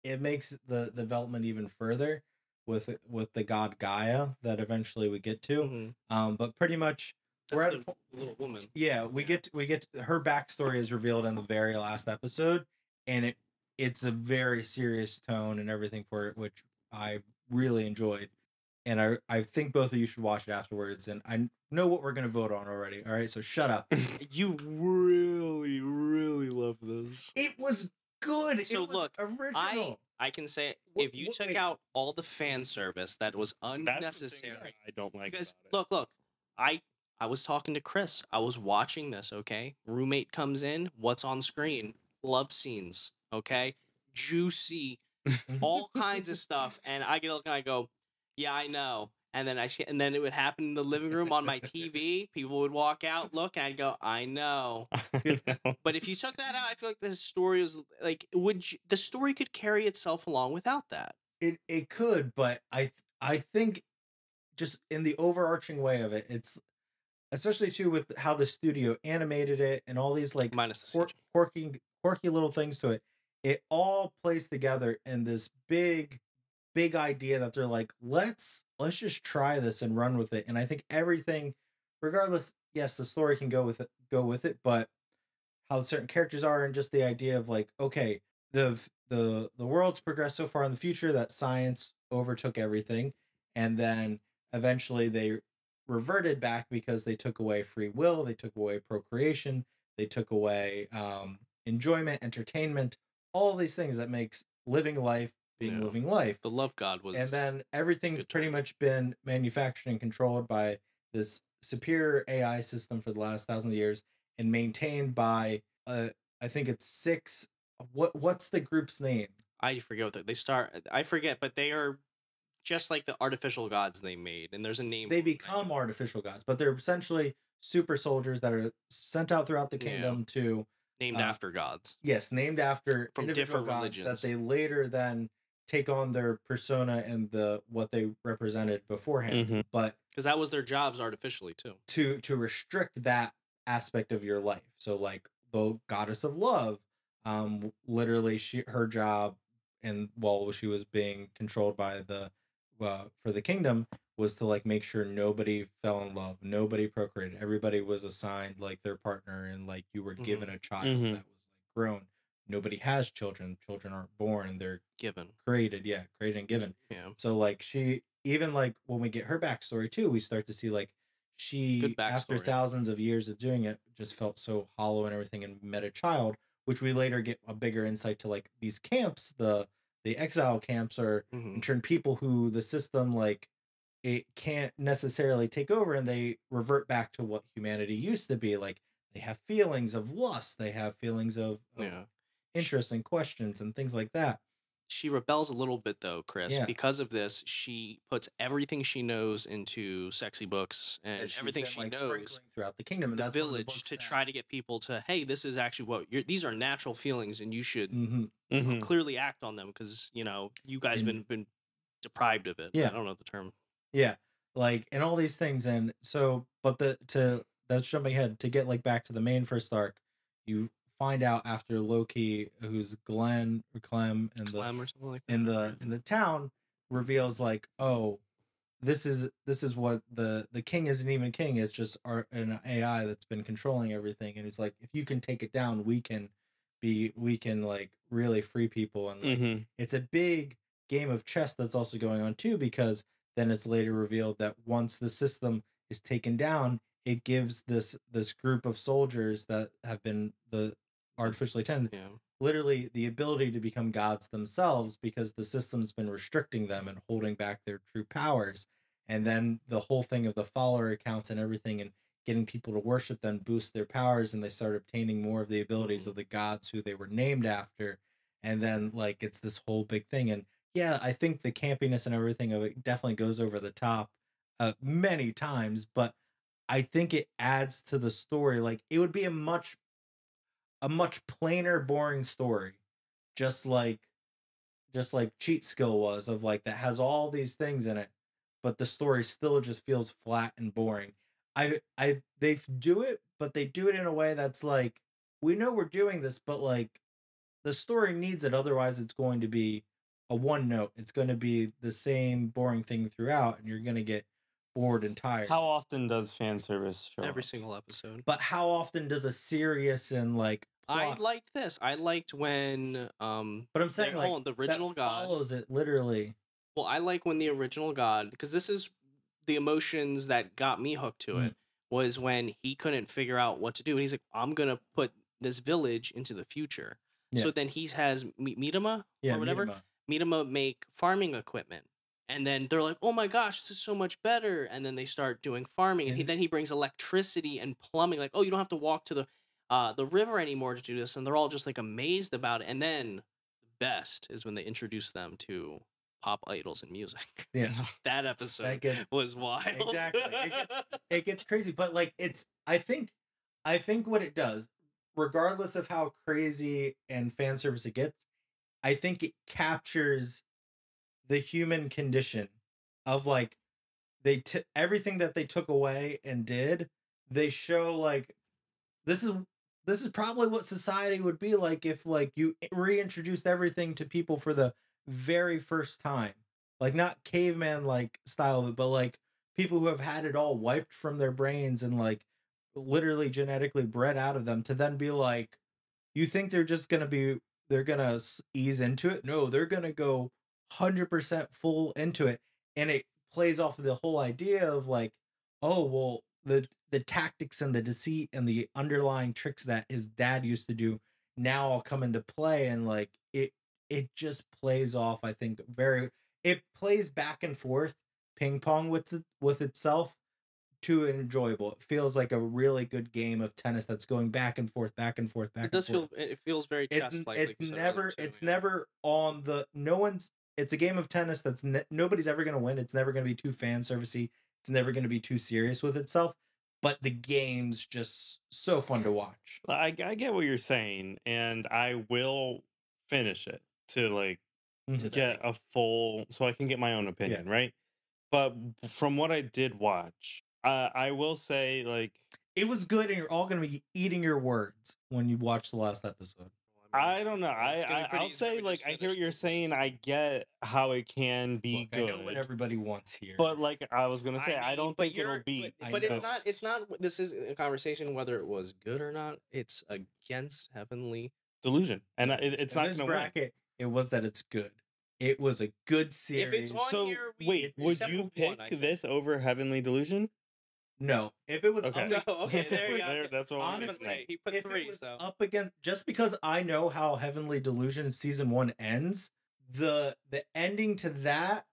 the development even further with the god Gaia that eventually we get to. Mhm. But pretty much we're That's at the little woman. yeah, we get her backstory is revealed in the very last episode, and it's a very serious tone and everything for it, which I really enjoyed. And I think both of you should watch it afterwards. And I know what we're gonna vote on already. All right, so shut up. You really, really love this. It was good. So it was look, original. I can say Wh- if you wh- took wait. out all the fan service that was That's the thing unnecessary. I don't like Because about it. look, I was talking to Chris. I was watching this, okay? Roommate comes in, what's on screen? Love scenes, okay? Juicy, all kinds of stuff. And I get a look and I go, yeah, I know. And then and then it would happen in the living room on my TV. People would walk out, look, and I'd go, I know. But if you took that out, I feel like this story was like, the story could carry itself along without that. It could, but I think just in the overarching way of it, it's especially too with how the studio animated it and all these like Minus the CG. quirky little things to it. It all plays together in this big idea that they're like, let's just try this and run with it. And I think everything, regardless, yes, the story can go with it, but how certain characters are and just the idea of like, okay, the world's progressed so far in the future that science overtook everything, and then eventually they reverted back because they took away free will, they took away procreation, they took away enjoyment, entertainment, all these things that makes living life being Yeah. living life. The love god was. And then everything's good pretty term. much been manufactured and controlled by this superior AI system for the last 1,000 years and maintained by I think it's 6. What's the group's name? I forget what they start. I forget, but they are just like the artificial gods they made, and there's a name. They for them. become artificial gods, but they're essentially super soldiers that are sent out throughout the kingdom to named after gods. yes, named after From individual different gods religions. that they later then take on their persona and what they represented beforehand. Mhm. But Because that was their jobs artificially too. to restrict that aspect of your life. So like the goddess of love, literally her job and while she was being controlled by the for the kingdom, was to like make sure nobody fell in love, nobody procreated, everybody was assigned like their partner, and like you were given a child that was like grown. Nobody has children. Children aren't born. They're Given. created. Yeah, created and given. Yeah. So like she, even like when we get her backstory too, we start to see like she, after thousands of years of doing it, just felt so hollow and everything, and met a child, which we later get a bigger insight to like these camps, the exile camps are in turn people who the system like it can't necessarily take over, and they revert back to what humanity used to be. Like they have feelings of lust, they have feelings of interest and questions and things like that. She rebels a little bit though, Chris. Because of this, she puts everything she knows into sexy books and everything she knows throughout the kingdom and the village to try to get people to, hey, this is actually what these are natural feelings, and you should clearly act on them because you know you guys been deprived of it. I don't know the term. Yeah, like and all these things, and so but that's jumping ahead to get like back to the main first arc. You find out after Loki, who's Glenn or Clem in the Clem or something like that, in the town, reveals like, oh, this is what the king isn't even king, it's just an AI that's been controlling everything, and it's like if you can take it down, we can like really free people, and like it's a big game of chess that's also going on too, because then it's later revealed that once the system is taken down, it gives this group of soldiers that have been the artificially tended literally the ability to become gods themselves, because the system's been restricting them and holding back their true powers. And then the whole thing of the follower accounts and everything and getting people to worship them boosts their powers, and they start obtaining more of the abilities of the gods who they were named after. And then like it's this whole big thing. And yeah, I think the campiness and everything of it definitely goes over the top many times, but I think it adds to the story. Like it would be a much plainer, boring story, just like Cheat Skill was, of like that has all these things in it, but the story still just feels flat and boring. They do it, but they do it in a way that's like, we know we're doing this, but like the story needs it, otherwise it's going to be a one note. It's going to be the same boring thing throughout, and you're going to get bored and tired. How often does fan service show Every up? single episode. But how often does a serious and like plot? I liked this. I liked when but I'm saying like the original god follows it literally. Well, I like when the original god, because this is the emotions that got me hooked to it, was when he couldn't figure out what to do, and he's like, I'm gonna put this village into the future. So then he has Midama or whatever. Midama make farming equipment. And then they're like, oh my gosh, this is so much better. And then they start doing farming. And then he brings electricity and plumbing. Like, oh, you don't have to walk to the river anymore to do this. And they're all just like amazed about it. And then the best is when they introduce them to pop idols and music. Yeah. That episode was wild. Exactly. It gets crazy. But like I think what it does, regardless of how crazy and fan service it gets, I think it captures the human condition of like everything that they took away and did. They show like this is probably what society would be like if like you reintroduced everything to people for the very first time, like not caveman like style, but like people who have had it all wiped from their brains and like literally genetically bred out of them, to then be like, you think they're gonna ease into it? No, they're gonna go 100% full into it. And it plays off of the whole idea of like, oh well, the tactics and the deceit and the underlying tricks that his dad used to do now all come into play, and like it just plays off, I think, it plays back and forth, ping pong with itself, to enjoyable. It feels like a really good game of tennis that's going back and forth. It feels very chess-like. It's never on the, it's a game of tennis that's nobody's ever going to win. It's never going to be too fan servicey. It's never going to be too serious with itself. But the game's just so fun to watch. I get what you're saying, and I will finish it to like get a full, so I can get my own opinion, right? But from what I did watch, I will say like it was good, and you're all going to be eating your words when you watch the last episode. I don't know. It's gonna be pretty I'll easy for say me to like just I hear finish what you're the saying. season. I get how it can be Look, I know what good, everybody wants here. but like I was gonna say, I mean, don't but think it'll you're- beat. But it's this. not. It's not. This is a conversation whether it was good or not. It's against Heavenly. Delusion, and it's In not this gonna win. bracket, it was that it's good. It was a good series. If it's on So here, wait, would except you for pick one, I think. this over Heavenly Delusion? No, if it was Okay. up, No, okay, if it there you was- go. There, that's what I I'm was gonna gonna say. say he put if it 3. was So up against, just because I know how Heavenly Delusion season 1 ends, the ending to that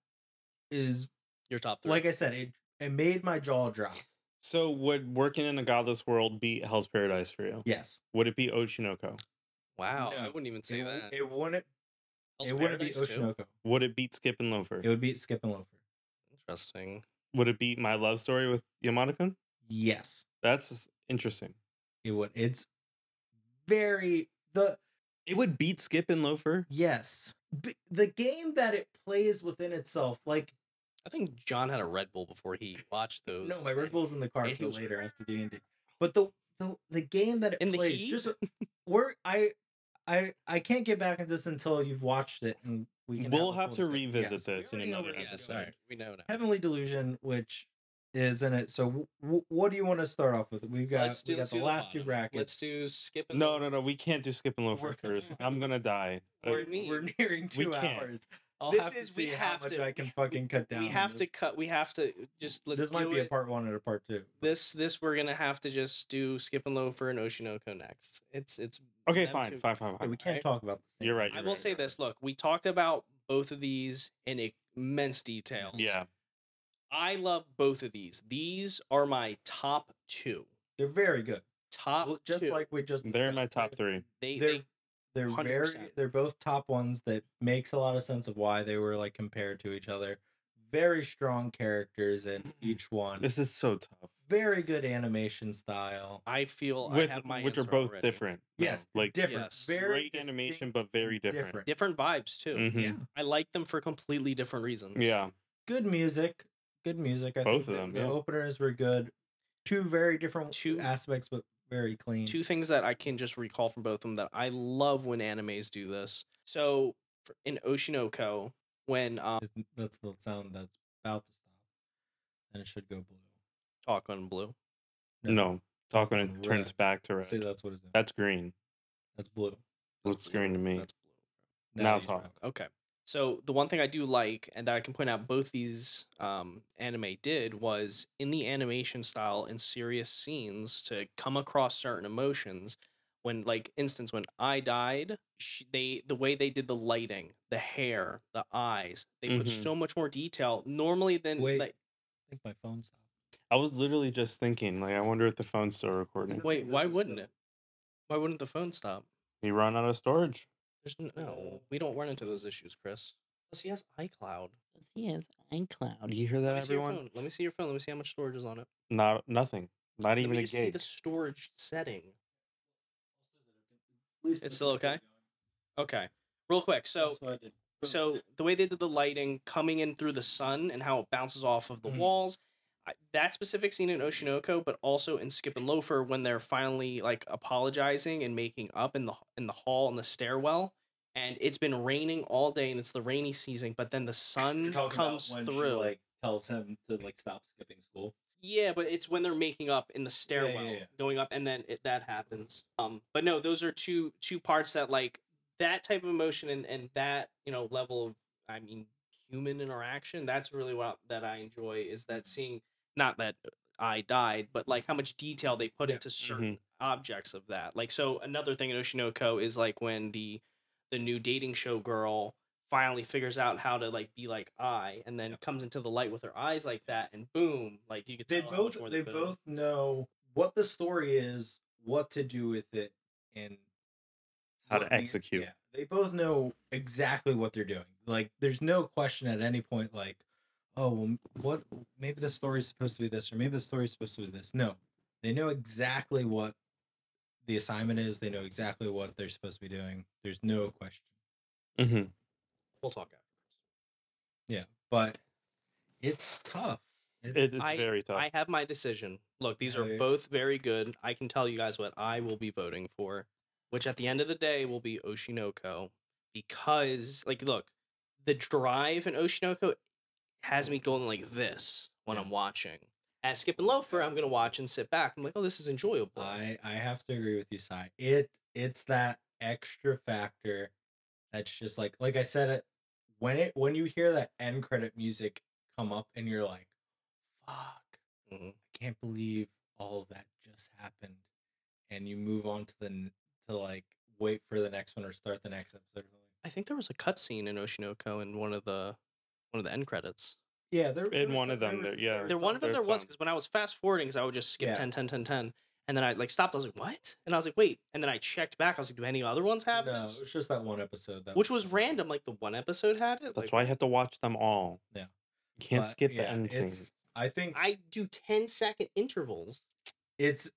is, your top 3. like I said, it made my jaw drop. So would working in a godless world beat Hell's Paradise for you? Yes. Would it be Oshinoko? Wow, I No, wouldn't even say that. It wouldn't. Hell's It wouldn't be Paradise too? Oshinoko. Would it beat Skip and Loafer? It would be Skip and Loafer. Interesting. Would it beat My Love Story with Yamada-kun? Yes, That's interesting. it would. It's very It would beat Skip and Loafer. yes. The game that it plays within itself, like I think John had a Red Bull before he watched those. no, my Red Bull's in the car And he for was- later after D&D. But the game that it In the plays, heat? just I can't get back into this until you've watched it, and we can. We'll a have full to discussion. revisit Yes, we this in already know another where this is Yes, episode. going. alright, we know now. Heavenly Delusion, which is in it. So what do you want to start off with? We've got Let's do the last two bottom. brackets. Let's do Skip and No, Loafer. no, no. We can't do Skip and Loafer We're- first. I'm gonna die. We're, me. we're nearing We 2 can't. hours. I'll This have to is- see we how have much to- I can fucking cut down. We on have to this. cut. We have to just let's This might do be a it. part 1 and a part 2. This we're gonna have to just do Skip and Loafer and Oshinoko next. It's Okay, them fine, two. fine, fine, Okay, fine. we can't right? talk about the same You're thing. right, I you're will right, say you're this. Look, we talked about both of these in immense detail. Yeah. I love both of these. These are my top 2. They're very good. Top Well, just 2. like we just They're in my discussed, top 3. They they're 100%. they're both top ones that makes a lot of sense of why they were like compared to each other. Very strong characters in each one. This is so tough. Very good animation style. I feel With I have my which are answer both already. different. though. Yes, like different. yes. Very great animation, distinct but very and different. Different vibes too. Mhm. Yeah. I like them for completely different reasons. Yeah. Good music. Good music. I Both think of them, the yeah. openers were good. 2 very different Two- aspects, but very clean. 2 things that I can just recall from both of them that I love when animes do this. So in Oshinoko, when That's the sound that's about to stop. And it should go blue. Talk on Blue. No. Talk when it Red. turns back to red. See, that's what it's in. That's green. That's blue. Looks green to me. That's blue. Now you talk. drive. Okay. So the one thing I do like, and that I can point out both these anime did, was in the animation style in serious scenes to come across certain emotions. When, like, instance, when I died, the way they did the lighting, the hair, the eyes, they put Mhm. so much more detail normally than Wait. like. I think my phone stopped. I was literally just thinking, like, I wonder if the phone's still recording. Wait, This why is wouldn't still- it? Why wouldn't the phone stop? He run out of storage. No, we don't run into those issues, Chris. Plus, he has iCloud. Yes, iCloud. You hear that, Let me see your everyone? phone. Let me see your phone. Let me see how much storage is on it. Nothing. Not Let even me a just see gig. the storage setting. It's still okay? Okay. Real quick. So the way they did the lighting coming in through the sun and how it bounces off of the Mhm. walls, that specific scene in Oshinoko, but also in Skip and Loafer when they're finally like apologizing and making up in the hall in the stairwell, and it's been raining all day and it's the rainy season, but then the sun comes through. tells him to like stop skipping school. Yeah, but it's when they're making up in the stairwell, yeah. going up, and then that happens. But no, those are two parts that like that type of emotion and that level of human interaction. That's really what that I enjoy is that seeing not that I died, but like how much detail they put Yeah. into certain objects of that. Like so, another thing in Oshinoko is like when the new dating show girl finally figures out how to like be like I, and then comes into the light with her eyes like that, and boom, like you could They tell how much both more they put in. both know what the story is, what to do with it, and How to what needs- execute. Yeah, they both know exactly what they're doing. Like, there's no question at any point, like, oh, well, what? Maybe the story's supposed to be this, or maybe the story's supposed to be this. No, they know exactly what the assignment is. They know exactly what they're supposed to be doing. There's no question. Mm-hmm. We'll talk afterwards. Yeah, but it's tough. It's very tough. I have my decision. Look, these are Okay. both very good. I can tell you guys what I will be voting for. which at the end of the day will be Oshinoko, because like look, the drive in Oshinoko has me going like this when I'm watching. At Skip and Loafer, I'm gonna watch and sit back. I'm like, oh, this is enjoyable. I have to agree with you, Sai. It's that extra factor that's just like I said it when you hear that end credit music come up and you're like, fuck, I can't believe all of that just happened, and you move on to like wait for the next one or start the next episode. I think there was a cutscene in Oshinoko in one of the end credits. Yeah, there in one of them. There was because when I was fast forwarding, because I would just skip 10, 10, 10, 10, and then I like stopped. I was like, what? And I was like, wait. And then I checked back. I was like, do any other ones have No, this? it's just that one episode. Which was random. Like the one episode had it. That's why I have to watch them all. Yeah, you can't skip the end scene. I think I do 10-second intervals. It's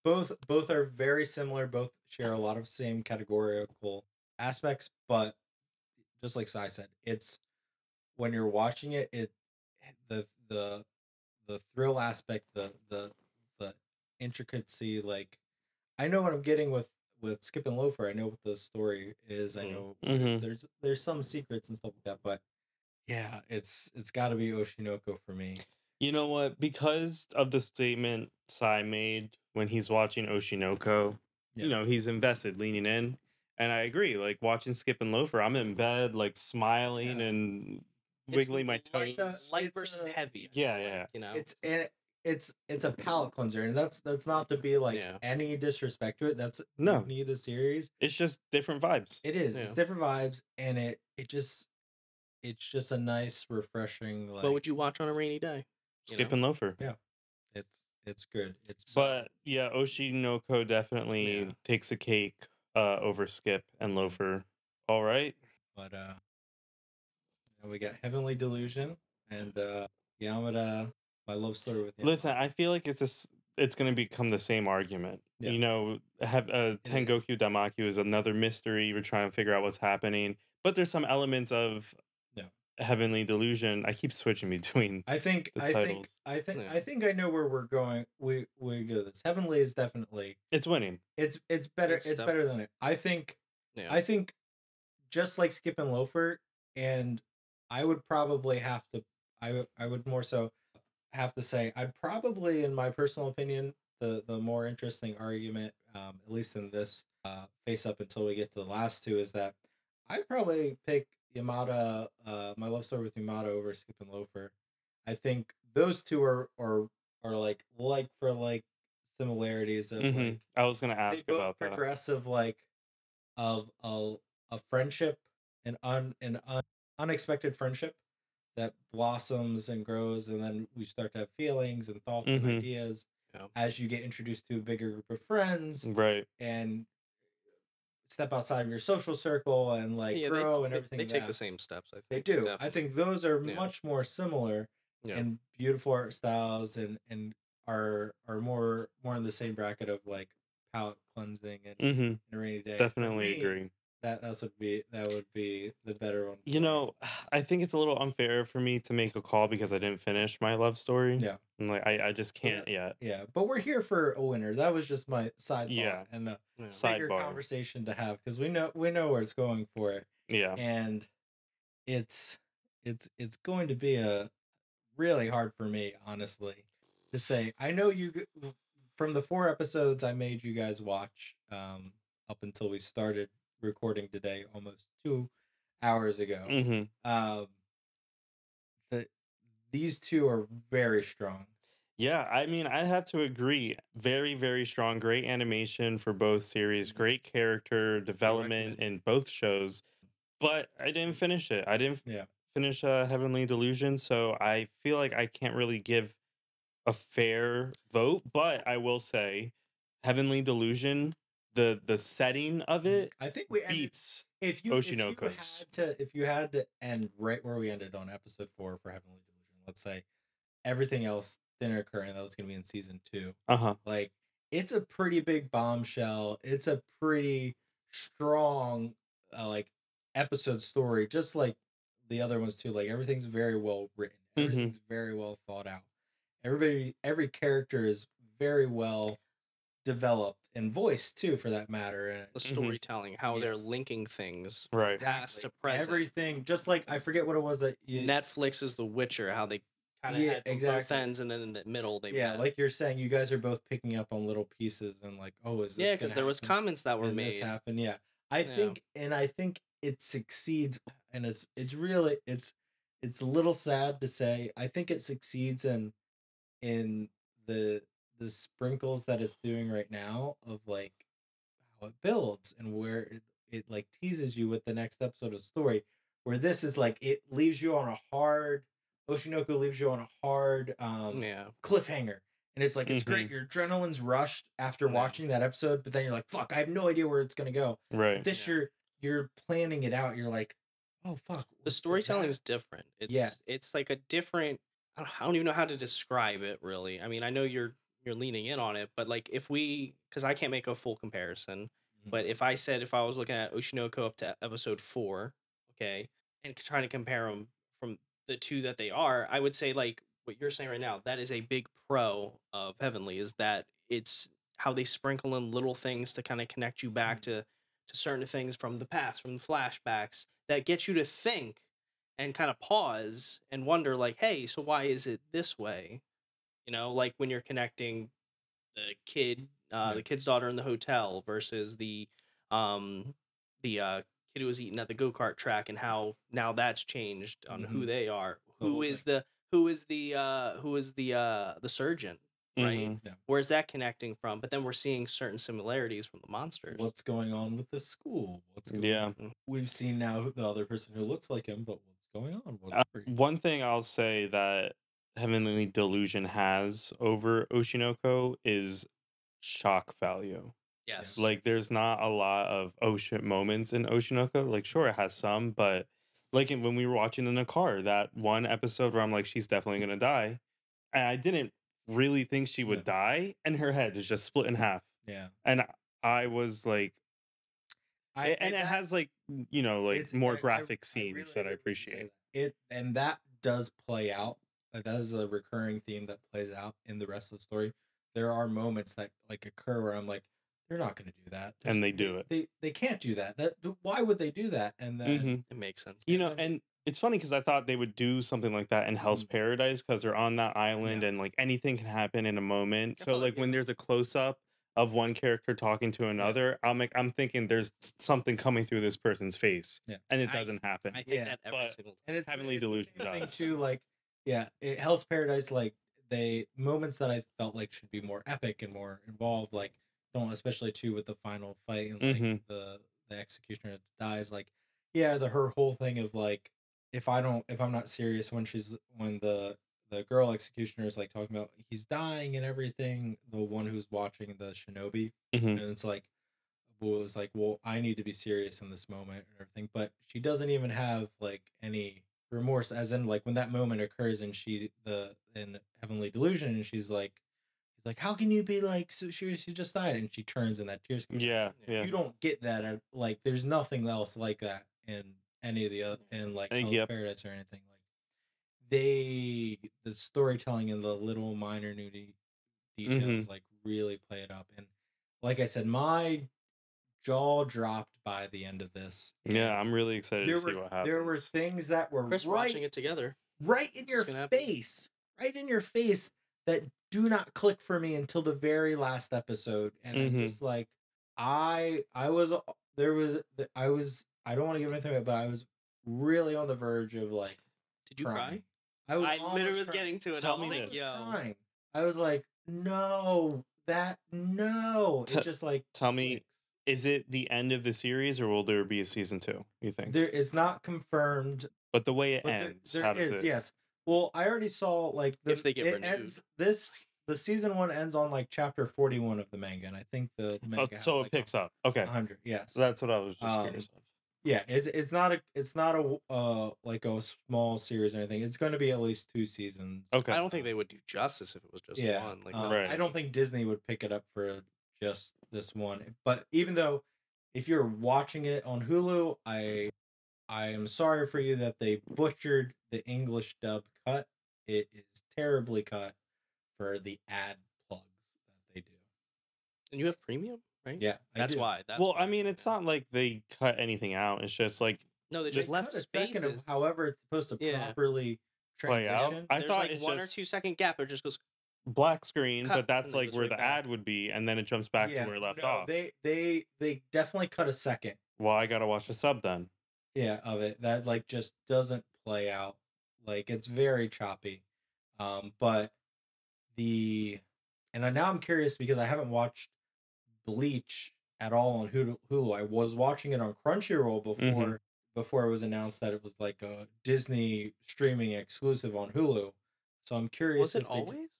both are very similar. Both share a lot of same categorical aspects, but just like Sai said, it's when you're watching it, the thrill aspect, the intricacy. Like, I know what I'm getting with Skip and Loafer. I know what the story is. I know there's some secrets and stuff like that, but yeah, it's got to be Oshinoko for me. You know what? Because of the statement Sai made when he's watching Oshinoko, you know, he's invested, leaning in. And I agree. Like, watching Skip and Loafer, I'm in bed, like, smiling and wiggling my toes. Light versus heavy. Yeah. You know? It's a palate cleanser, and that's not to be like any disrespect to it. That's neither series. It's just different vibes. It is. It's different vibes, and it's just a nice, refreshing. Like, what would you watch on a rainy day? Skip and Loafer. Yeah, it's good. But yeah, Oshinoko definitely takes a cake over Skip and Loafer. All right. But we got Heavenly Delusion and Yamada. My love story with Yamada. Listen, I feel like it's going to become the same argument. Yeah. You know, Tengoku Diamaki is another mystery. We're trying to figure out what's happening, but there's some elements of Heavenly Delusion. I keep switching between. I think I know where we're going. We go. This Heavenly is definitely it's winning. It's better. It's better than it. I think. Just like Skip and Loafer, and I would probably have to. I would more so have to say I'd probably, in my personal opinion, the more interesting argument, at least in this face up until we get to the last two, is that I'd probably pick Yamada, My Love Story with Yamada over Skip and Loafer. I think those two are like for like similarities of like I was gonna ask about that progressive like of a friendship, an unexpected friendship that blossoms and grows, and then we start to have feelings and thoughts and ideas as you get introduced to a bigger group of friends, right? And step outside of your social circle and like grow and everything. They take the same steps. I think they do. Definitely. I think those are much more similar and beautiful art styles, and are more in the same bracket of like palate cleansing and a rainy day. Definitely agree. That would be the better one. You know, I think it's a little unfair for me to make a call because I didn't finish My Love Story. Yeah, and like I just can't yet. Yeah, but we're here for a winner. That was just my side thought and a bigger conversation to have, because we know where it's going for it. Yeah, and it's going to be a really hard for me, honestly, to say. I know you from the 4 episodes I made you guys watch up until we started recording today, almost 2 hours ago. These two are very strong. Yeah, I mean, I have to agree. Very, very strong. Great animation for both series. Great character development in both shows. But I didn't finish it. I didn't finish Heavenly Delusion, so I feel like I can't really give a fair vote. But I will say, Heavenly Delusion, the setting of it, I think we beats Oshinoko's. If you had to end right where we ended on episode 4 for Heavenly Delusion, let's say everything else didn't occur and that was going to be in season 2. Like, it's a pretty big bombshell. It's a pretty strong like episode story, just like the other ones too. Like, everything's very well written. Everything's very well thought out. Every character is very well developed. and voice too, for that matter. And The storytelling, how they're Yes. linking things Right. past to present. Everything, just like I forget what it was that Netflix is The Witcher, how they kind of had from both ends, and then in the middle they met. like you're saying, you guys are both picking up on little pieces and like, oh, is this because there was comments that were made. This happened, I think it succeeds, and it's really it's a little sad to say. I think it succeeds in the sprinkles that it's doing right now of like how it builds and where it like teases you with the next episode of story, where this is like it leaves you on a hard Oshinoko leaves you on a hard cliffhanger, and it's like it's great, your adrenaline's rushed after watching that episode, but then you're like, fuck, I have no idea where it's gonna go. Right. But this you're planning it out, you're like, oh fuck, the storytelling is different. It's like a different, I don't even know how to describe it really. I mean, I know you're leaning in on it, but like because I can't make a full comparison, but if I was looking at Oshinoko up to episode 4, okay, and trying to compare them from the two that they are, I would say like what you're saying right now, that is a big pro of Heavenly, is that it's how they sprinkle in little things to kind of connect you back to certain things from the past, from the flashbacks, that get you to think and kind of pause and wonder like, hey, so why is it this way? You know, like when you're connecting the kid's daughter in the hotel versus the kid who was eating at the go-kart track, and how now that's changed on who they are. Who is the surgeon, right? Where's that connecting from? But then we're seeing certain similarities from the monsters. What's going on with the school? What's going on? We've seen now the other person who looks like him, but what's going on? One thing I'll say that Heavenly Delusion has over Oshinoko is shock value. Yes. Like there's not a lot of oh shit moments in Oshinoko. Like sure it has some, but like when we were watching in the car, that one episode where I'm like, she's definitely gonna die, and I didn't really think she would die, and her head is just split in half. Yeah. And I was like, it has like, you know, like more graphic scenes that I appreciate. It, and that does play out. That is a recurring theme that plays out in the rest of the story. There are moments that like occur where I'm like, they're not going to do that. And they do it. They can't do that. Why would they do that? And then it makes sense. You know, and it's funny because I thought they would do something like that in Hell's Paradise, because they're on that island and like anything can happen in a moment. So like when there's a close up of one character talking to another, I'm thinking there's something coming through this person's face, and it doesn't happen. I think that every single time. And it's Heavenly Delusion does too. Like Hell's Paradise, like they moments that I felt like should be more epic and more involved, like especially too with the final fight and like the executioner dies, like her whole thing of like, if I'm not serious when the girl executioner is like talking about he's dying and everything, the one who's watching the shinobi, and it's like, well, I need to be serious in this moment and everything, but she doesn't even have like any remorse, as in like when that moment occurs and in Heavenly Delusion, and he's like, how can you be like, so she just died, and she turns and that tears come yeah you don't get that like there's nothing else like that in any of the other in like Hell's Paradise or anything. Like the storytelling and the little minor details like really play it up, and like I said, my jaw dropped by the end of this. I'm really excited to see what happens. There were things that were watching it together right in your face that do not click for me until the very last episode, and I'm just like, I don't want to give anything away, but I was really on the verge of like, did you cry? I literally was getting to it. Tell me this. Crying. I was like, no. It just like, tell me, is it the end of the series, or will there be a season 2? You think there is not confirmed, but the way it ends, there how does it? Yes. Well, I already saw like if they get renewed. Ends, the season 1 ends on like chapter 41 of the manga, and I think the manga so it like picks up. Okay, 100. Yes, so that's what I was just curious of. Yeah, it's not a like a small series or anything. It's going to be at least 2 seasons. Okay, I don't think they would do justice if it was just one. Like I don't think Disney would pick it up for just this one. But even though, if you're watching it on Hulu, I am sorry for you that they butchered the English dub cut. It is terribly cut for the ad plugs that they do. And you have premium, right? Yeah, That's why. That's Well, why I mean, it's not like they cut anything out. It's just like No, they just just left cut a second of spaces. however it's supposed to Yeah. properly play out. transition. I There's thought like it's 1 or just 2 second gap. It just goes. black screen, cut, but that's and then it like goes where right the back. ad would be, and then it jumps back to where it left off. They definitely cut a second. Well, I gotta watch the sub then. Yeah, of it that like just doesn't play out. Like it's very choppy. But now I'm curious because I haven't watched Bleach at all on Hulu. I was watching it on Crunchyroll before it was announced that it was like a Disney streaming exclusive on Hulu. So I'm curious. Was it always?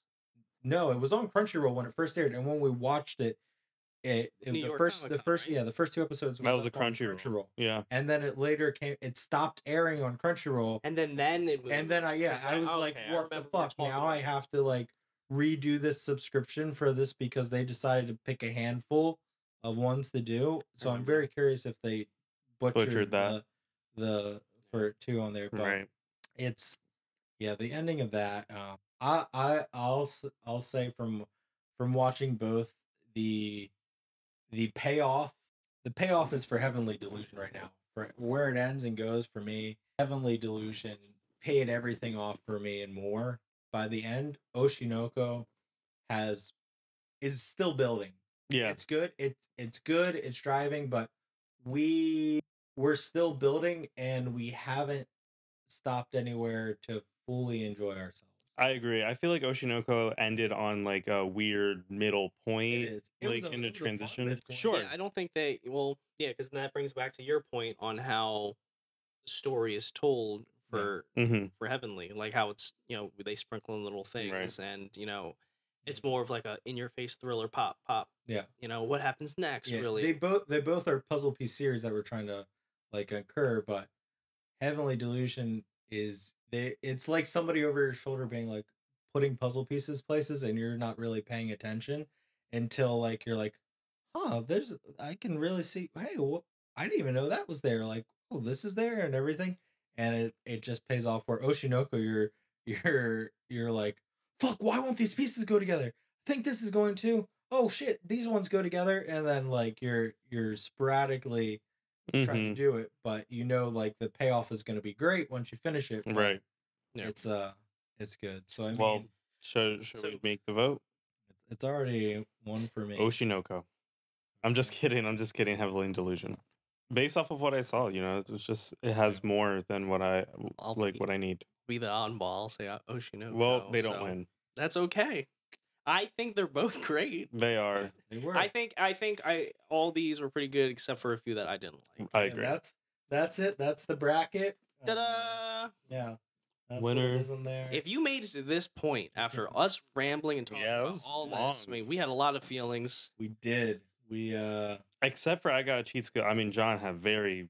No, it was on Crunchyroll when it first aired, and when we watched it, the first 2 episodes that was a up on Crunchyroll. Yeah, and then it later it stopped airing on Crunchyroll, and then it was, and then I was like, what the fuck? Now I have to like redo this subscription for this because they decided to pick a handful of ones to do. So I'm very curious if they butchered that the for 2 on there, but right. It's the ending of that. I'll say from watching both the payoff. The payoff is for Heavenly Delusion right now. For where it ends and goes for me, Heavenly Delusion paid everything off for me and more. By the end, Oshinoko is still building. Yeah, it's good. It's good. It's driving, but we're still building, and we haven't stopped anywhere to fully enjoy ourselves. I agree. I feel like Oshinoko ended on like a weird middle point, in a transition. Sure. Yeah, I don't think they. Well, yeah, because that brings back to your point on how the story is told for Heavenly, like how it's they sprinkle in little things, and it's more of like a in your face thriller pop. Yeah. What happens next? Yeah, really, they both are puzzle piece series that we're trying to like incur, but Heavenly Delusion it's like somebody over your shoulder being like putting puzzle pieces places, and you're not really paying attention until like you're like, I can really see, hey, I didn't even know that was there, like, oh, this is there and everything, and it just pays off. Where Oshinoko, you're like, fuck, why won't these pieces go together? I think this is going to, oh shit, these ones go together, and then like you're sporadically trying to do it, but like the payoff is going to be great once you finish it, right? Yeah, it's good. So I mean, should we make the vote? It's already one for me. Oshinoko. I'm just kidding. Heavily Delusion. Based off of what I saw, it's just it has more than what what I need. Be the oddball, say Oshinoko. Well, they don't win. That's okay. I think they're both great. They are. Yeah, they were. I think all these were pretty good except for a few that I didn't like. I agree. That's it. That's the bracket. Ta-da! Yeah. That's winner. What it is in there. If you made it to this point after us rambling and talking about all this, I mean, we had a lot of feelings. We did. We except for I Got a Cheat Skill. I mean, John had very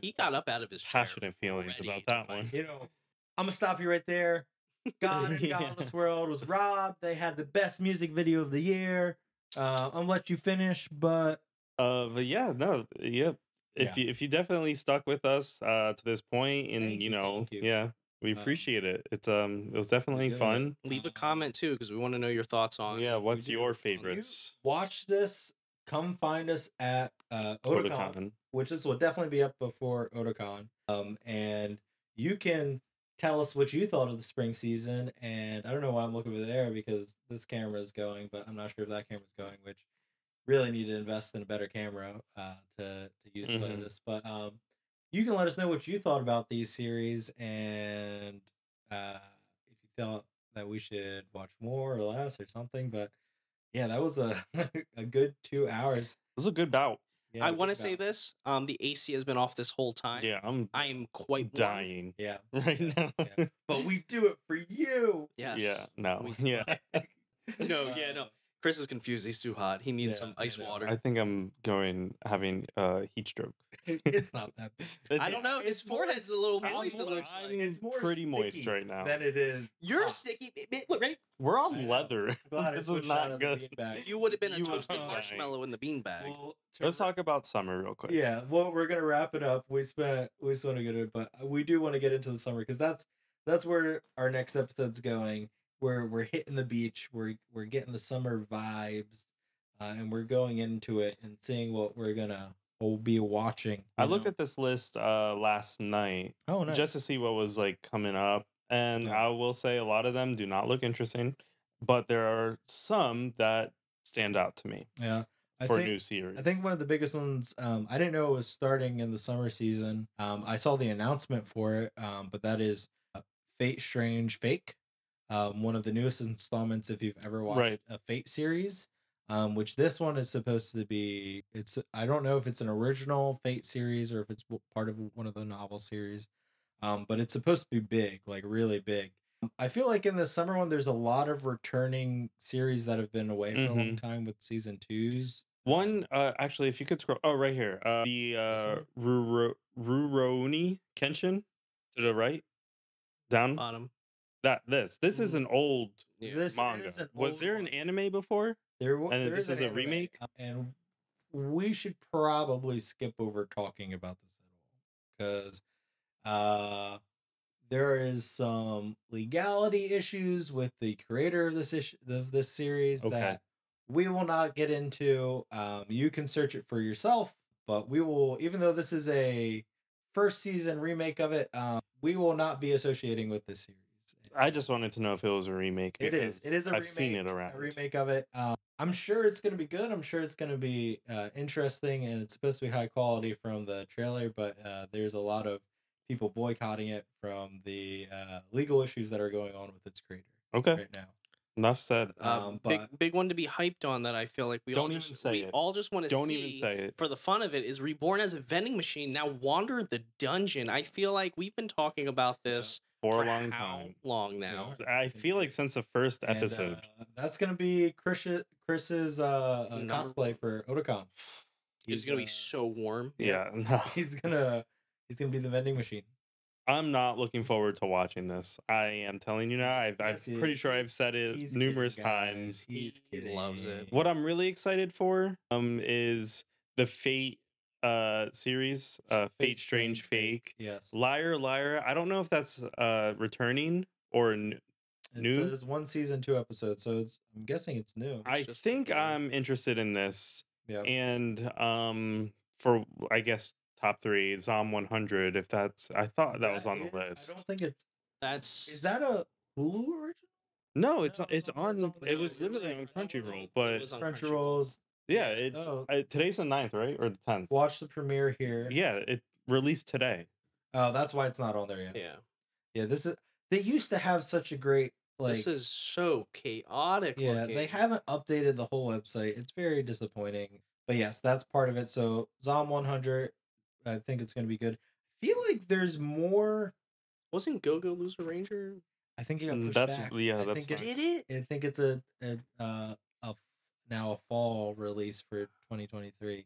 he got up out of his passionate feelings about that one. I'm gonna stop you right there. God and Godless World was robbed. They had the best music video of the year. I'll let you finish, but yeah, no, yeah. If you definitely stuck with us to this point, and thank you. yeah, we appreciate it. It was definitely fun. Leave a comment too, because we want to know your thoughts on. Yeah, what's your favorites? Watch this. Come find us at Otakon, which will definitely be up before Otakon. And you can tell us what you thought of the spring season. And I don't know why I'm looking over there because this camera is going, but I'm not sure if that camera's going, which really need to invest in a better camera to use for this. But you can let us know what you thought about these series, and if you thought that we should watch more or less or something. But yeah, that was a good 2 hours. It was a good bout. Yeah, I want to say this. The AC has been off this whole time. Yeah, I am quite dying. Yeah, right now. Yeah. But we do it for you. Yes. Yeah. No. Yeah. No. Chris is confused. He's too hot. He needs some ice water. I think I'm having heat stroke. It's not that big. I don't know. His forehead's a little moist. It's more pretty moist right now than it is. You're sticky. Look, ready? We're on leather. This is not good. You would have been a toasted marshmallow in the beanbag. Well, let's talk about summer real quick. Yeah. Well, we're gonna wrap it up. We spent a good, but we do want to get into the summer because that's where our next episode's going. We're hitting the beach. We're getting the summer vibes. and we're going into it and seeing what we'll be watching. I looked at this list last night nice. just to see what was like coming up, and Yeah. I will say a lot of them do not look interesting, but there are some that stand out to me. Yeah. New series. I think one of the biggest ones, I didn't know it was starting in the summer season. I saw the announcement for it, but that is Fate Strange Fake, one of the newest installments if you've ever watched a Fate series, which this one is supposed to be. I don't know if it's an original Fate series or if it's part of one of the novel series, but it's supposed to be big, like really big. I feel like in the summer one, there's a lot of returning series that have been away for a long time with season 2s. One, actually, if you could scroll, right here, the Rurouni Kenshin to the right, down Bottom. This is an old manga. Is an Was old there an anime before? And this is a remake, and we should probably skip over talking about this at all because there is some legality issues with the creator of this series that we will not get into. You can search it for yourself, but we will, even though this is a first season remake of it, we will not be associating with this series. I just wanted to know if it was a remake. It is. It is a remake. I've seen it around. A remake of it. I'm sure it's going to be good. I'm sure it's going to be interesting, and it's supposed to be high quality from the trailer. But there's a lot of people boycotting it from the legal issues that are going on with its creator. Right now. Enough said. Big one to be hyped on that I feel like we all just want to see for the fun of it is Reborn as a vending machine now wander the dungeon. I feel like we've been talking about this for a long time. Long now. I feel like since the first episode. That's gonna be Chris's cosplay for Otakon. He's gonna be so warm. Yeah, no. He's gonna be the vending machine. I'm not looking forward to watching this. I am telling you now. I'm pretty sure I've said it numerous times. He loves it. What I'm really excited for is the Fate series, Fate Strange Fake. Yes. Liar Liar. I don't know if that's returning or new. It says 1 season 2 episodes, so I'm guessing it's new. I think I'm interested in this. Yeah. And for I guess top 3, Zom 100. If that's, I thought that was on the list. I don't think it's. Is that a Hulu original? No, it's on. It was literally on Crunchyroll, but Crunchyroll's. Yeah, it's today's the 9th, right, or the 10th. Watch the premiere here. Yeah, it released today. Oh, that's why it's not on there yet. Yeah. This is. They used to have such a great. This is so chaotic. Yeah, they haven't updated the whole website. It's very disappointing. But yes, that's part of it. So Zom 100. I think it's going to be good. I feel like there's more. Wasn't Go-Go Loser Ranger? I think it got pushed back. Yeah, that's did it? I think it's now a fall release for 2023,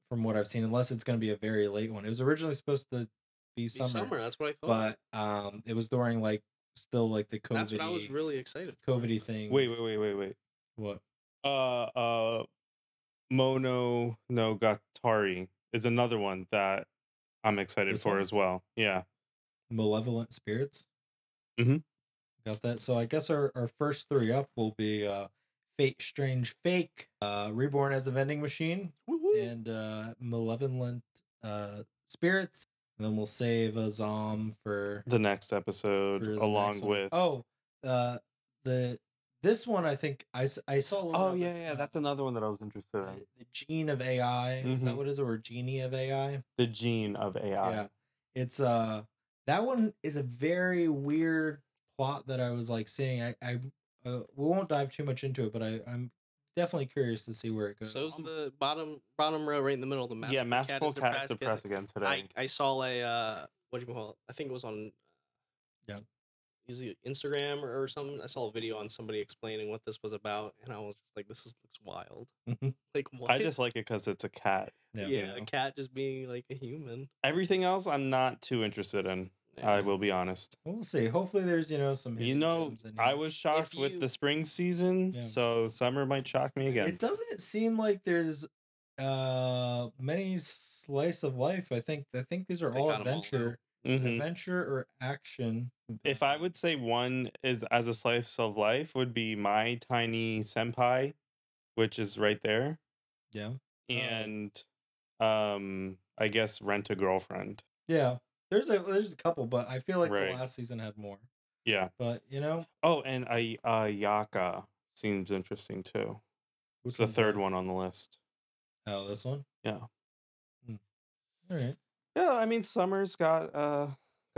from what I've seen. Unless it's going to be a very late one. It was originally supposed to be summer. That's what I thought. But it was during the COVID. That's what I was really excited. COVID thing. Wait. What? Mononogatari is another one that I'm excited for as well. Yeah. Malevolent Spirits. Mm-hmm. Got that. So I guess our first 3 up will be Fate Strange Fake, Reborn as a Vending Machine, and Malevolent Spirits. And then we'll save a Zom for the next episode, along with this one. I think I saw. That's another one that I was interested in. The Gene of AI. Is that what it is, or Genie of AI? The Gene of AI. Yeah, it's that one is a very weird plot that I was seeing. We won't dive too much into it, but I'm definitely curious to see where it goes. So is the bottom row right in the middle of the map. Yeah, Masterful Cat suppressed again today. I saw a what do you call it? I think it was on usually Instagram or something. I saw a video on somebody explaining what this was about, and I was just like, "This looks wild." What? I just like it because it's a cat. Yeah, a cat just being like a human. Everything else, I'm not too interested in. Yeah. I will be honest. We'll see. Hopefully, there's some. Gems in here. I was shocked with the spring season, so summer might shock me again. It doesn't seem like there's many slice of life. I think these are all adventure. Adventure or action. If I would say one is as a slice of life, would be My Tiny Senpai, which is right there, Yeah. and I guess Rent a Girlfriend. Yeah. There's a couple, but I feel like the Right. last season had more. Yeah. But Oh, and Ayaka seems interesting too. It's which the one's third that? one on the list. Oh, this one. Yeah. All right. Yeah, I mean Summer's got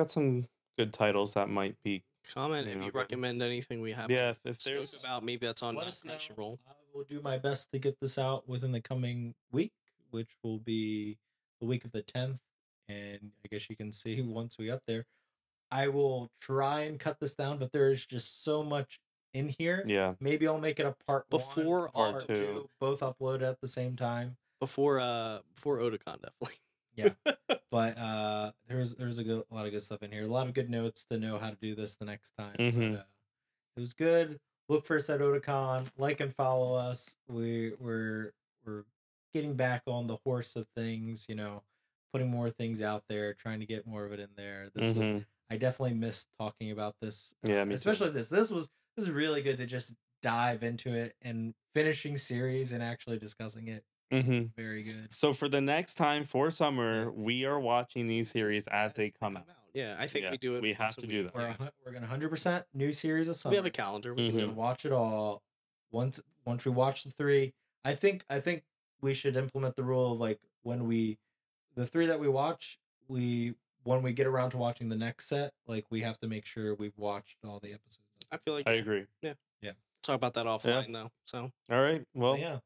some good titles that might be. Comment You if know, you good. recommend anything we have. Yeah, if spoke there's about, maybe that's on Let us know. Crunchyroll. I will do my best to get this out within the coming week, which will be the week of the 10th. And I guess you can see once we up there. I will try and cut this down, but there is just so much in here. Yeah. Maybe I'll make it a part Before one, Part part two. two, both uploaded at the same time. Before Otakon, definitely. Yeah. But there's a lot of good stuff in here. A lot of good notes to know how to do this the next time. Mhm. But it was good. Look for us at Otakon. Like and follow us. We're getting back on the horse of things, putting more things out there, trying to get more of it in there. This was Mhm. I definitely missed talking about this. Yeah, me too. Especially this. This is really good to just dive into it and finishing series and actually discussing it. Mhm. Very good. So for the next time for summer, we are watching these series as they come out. Yeah, I think Yeah, we do it. we once have a to do week. that. We're gonna 100% new series of summer. We have a calendar. We Mhm. can We're do gonna it. watch it all. Once we watch the three, I think we should implement the rule of like the three that we watch, when we get around to watching the next set, like we have to make sure we've watched all the episodes. I feel like I agree. Yeah. Yeah. Talk about that offline though. So All right. Well, But yeah,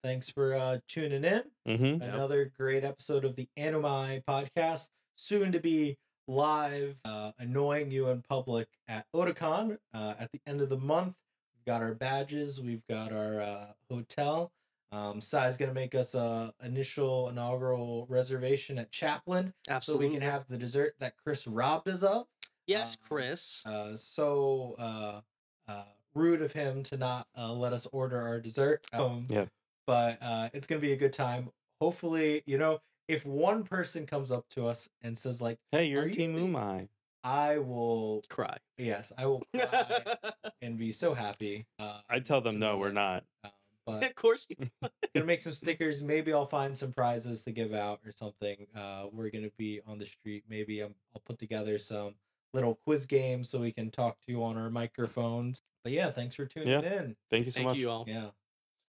thanks for tuning in. mhm. Another great episode of the Anime Podcast, soon to be live, annoying you in public at Otakon at the end of the month. We've got our badges, we've got our hotel. Sai's gonna make us a inaugural reservation at Chaplin, absolutely. so we can have the dessert that Chris robbed us of. Yes, Chris. Rude of him to not let us order our dessert. Yeah. But it's gonna be a good time. Hopefully, if one person comes up to us and says like, Hey, you're "Are you Team the-" Umai. I will Cry. Yes, I will cry and be so happy. I tell them to no, know we're that. not. But Of course you. gonna make some stickers. Maybe I'll find some prizes to give out or something. We're gonna be on the street. Maybe I'll put together some little quiz games so we can talk to you on our microphones. But yeah, thanks for tuning in. Thank you so Thank much. you all. Yeah.